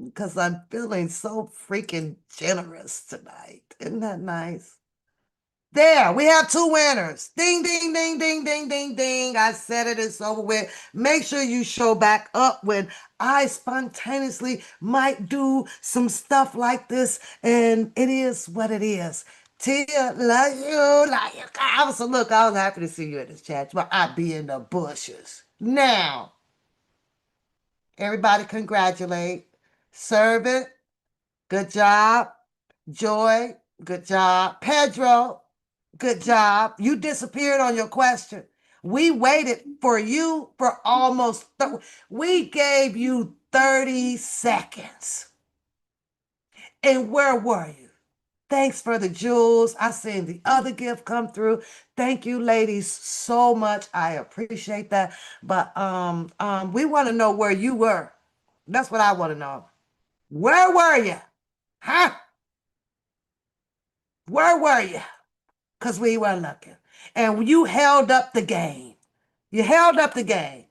Because I'm feeling so freaking generous tonight. Isn't that nice? There, we have two winners. Ding, ding, ding, ding, ding, ding, ding. I said it, it's over with. Make sure you show back up when I spontaneously might do some stuff like this. And it is what it is. Tia, love you. So look, I was happy to see you at this chat, but I be in the bushes. Now, everybody congratulate. Servant, good job. Joy, good job. Pedro, good job. You disappeared on your question. We waited for you for almost, we gave you 30 seconds. And where were you? Thanks for the jewels. I seen the other gift come through. Thank you, ladies, so much. I appreciate that. But we want to know where you were. That's what I want to know. Where were you? Huh? Where were you? Because we were looking. And you held up the game. You held up the game.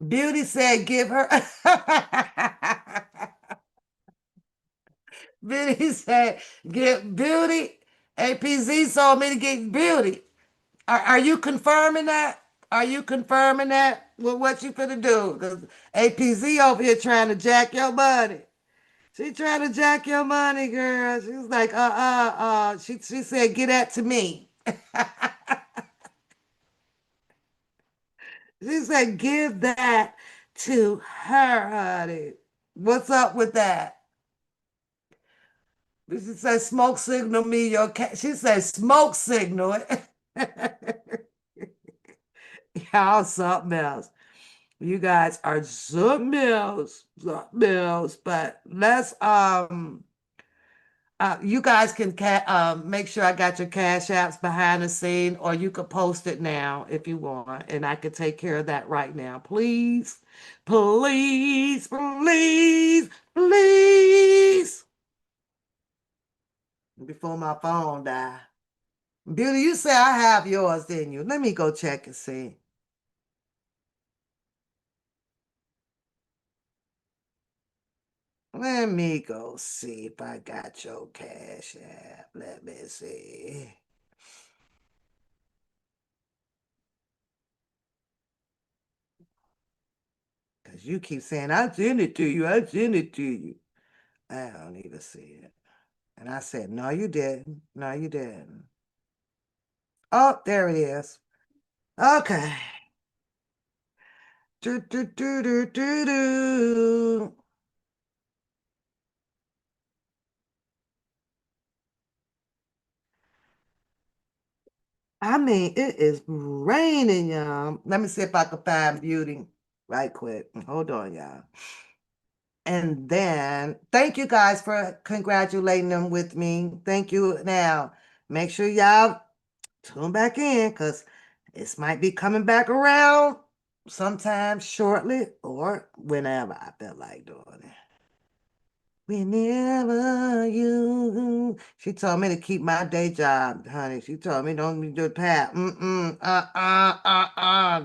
Beauty said, give her. Beauty said, get Beauty. APZ told me to get Beauty. Are you confirming that? Are you confirming that with what you finna do? Because APZ over here trying to jack your money. She trying to jack your money, girl. She was like, She said, get that to me. She said, give that to her, honey. What's up with that? She said, smoke signal me your cat. She said, smoke signal it. Y'all something else. You guys are something else. Something else. But let's you guys can make sure I got your cash apps behind the scene, or you could post it now if you want, and I could take care of that right now. Please, please, please, please. Before my phone die. Beauty, you say I have yours, didn't you? Let me go check and see. Let me go see if I got your cash app. Let me see. Because you keep saying, I sent it to you. I sent it to you. I don't even see it. And I said, no, you didn't. No, you didn't. Oh, there it is. Okay. Do, do, do, do, do, do. I mean, it is raining, y'all. Let me see if I can find Beauty right quick. Hold on, y'all. And then thank you guys for congratulating them with me. Thank you. Now, make sure y'all tune back in because this might be coming back around sometime shortly or whenever I feel like doing it. Whenever you, she told me to keep my day job, honey. She told me don't do Pat.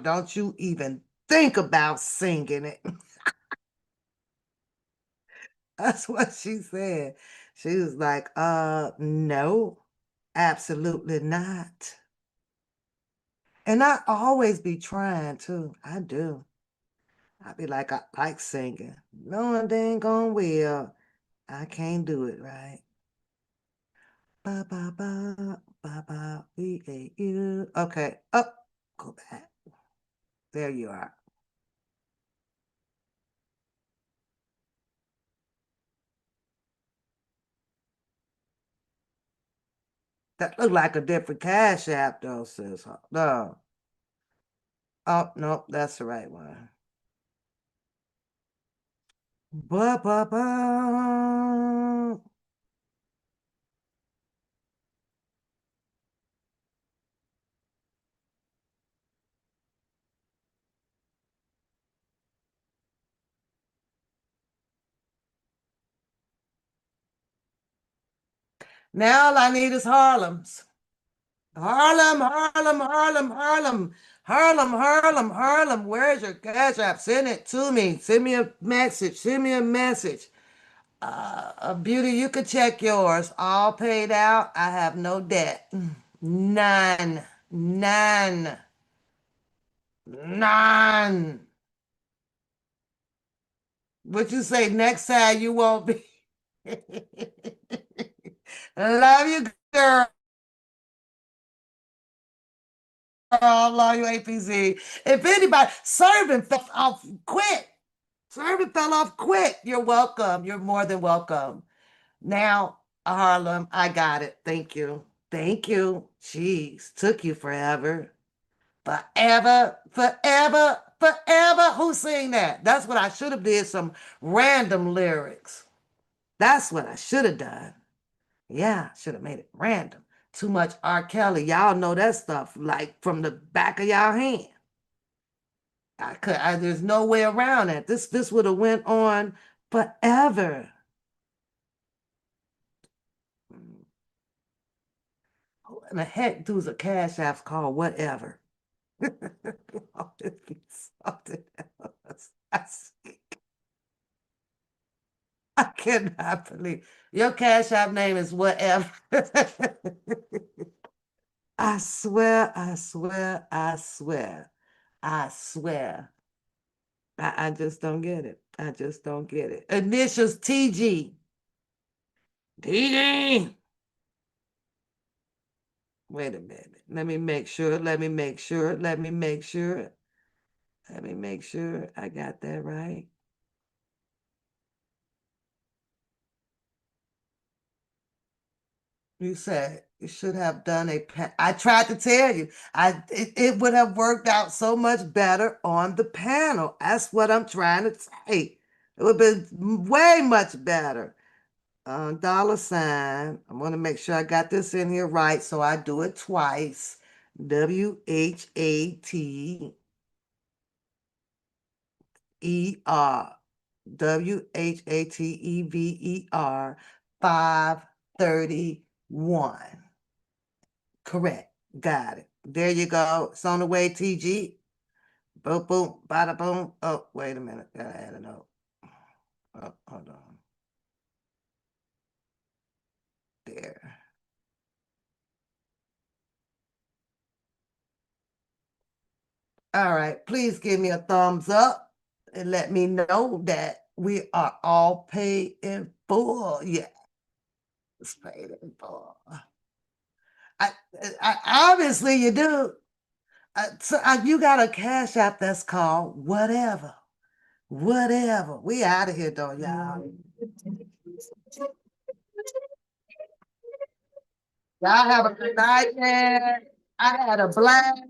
Don't you even think about singing it. That's what she said. She was like, no, absolutely not. And I always be trying too. I do. I be like, I like singing. No one dang gone will. I can't do it right. Ba ba ba ba ba you. Okay. Up. Go back. There you are. That looked like a different cash app though, sis. No. Oh, no, that's the right one. Ba ba ba. Now all I need is Harlem's. Harlem, Harlem, Harlem, Harlem, Harlem, Harlem, Harlem. Where's your cash app? Send it to me. Send me a message. Send me a message. Beauty, you could check yours. All paid out. I have no debt. None. None. None. What you say next time you won't be? Love you, girl. Love you, APZ. If anybody, serving fell off quick. Serving fell off quick. You're welcome. You're more than welcome. Now, Harlem, I got it. Thank you. Thank you. Jeez, took you forever. Forever, forever, forever. Who sang that? That's what I should have did, some random lyrics. That's what I should have done. Yeah, should have made it random. Too much R. Kelly. Y'all know that stuff like from the back of y'all hand. There's no way around it. This would have went on forever. Who in the heck does a cash app called whatever? Something else. I cannot believe your cash app name is whatever. I swear, I swear, I swear, I swear. I just don't get it. I just don't get it. Initials TG. TG. Wait a minute. Let me make sure. Let me make sure. Let me make sure. Let me make sure I got that right. You said you should have done a I tried to tell you. It would have worked out so much better on the panel. That's what I'm trying to say. It would have been way much better. Dollar sign. I'm gonna make sure I got this in here right, so I do it twice. WHATEVER. WHATEVER 531. Correct. Got it. There you go. It's on the way, TG. Boom, boom, bada boom. Oh, wait a minute. Gotta add a note. Oh, hold on. There. All right. Please give me a thumbs up and let me know that we are all paid in full. Yeah. It's paid in full. Obviously you do. You got a cash app that's called whatever. Whatever. We out of here though, y'all. Y'all have a good night, man. I had a blast.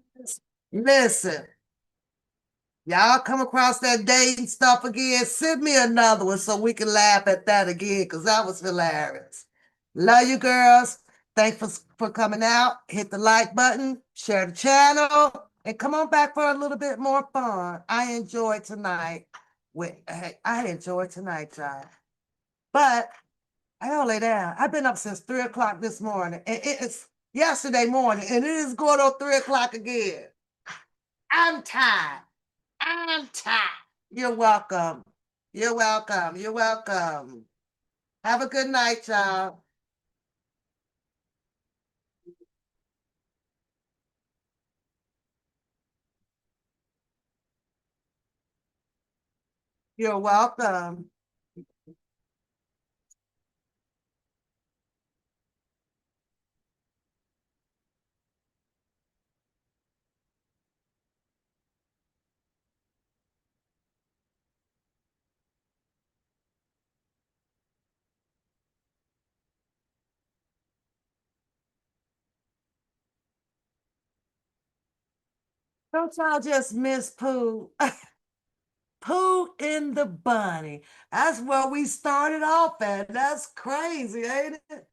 Listen, y'all come across that dating stuff again, send me another one so we can laugh at that again, because that was hilarious. Love you, girls. Thanks for coming out. Hit the like button, share the channel, and come on back for a little bit more fun. I enjoyed tonight. I enjoyed tonight, y'all. But I gotta lay down. I've been up since 3 o'clock this morning, and it's yesterday morning, and it is going on 3 o'clock again. I'm tired. I'm tired. You're welcome. You're welcome. You're welcome. Have a good night, y'all. You're welcome. Don't y'all just miss Pooh? Pooh in the bunny. That's where we started off at. That's crazy, ain't it?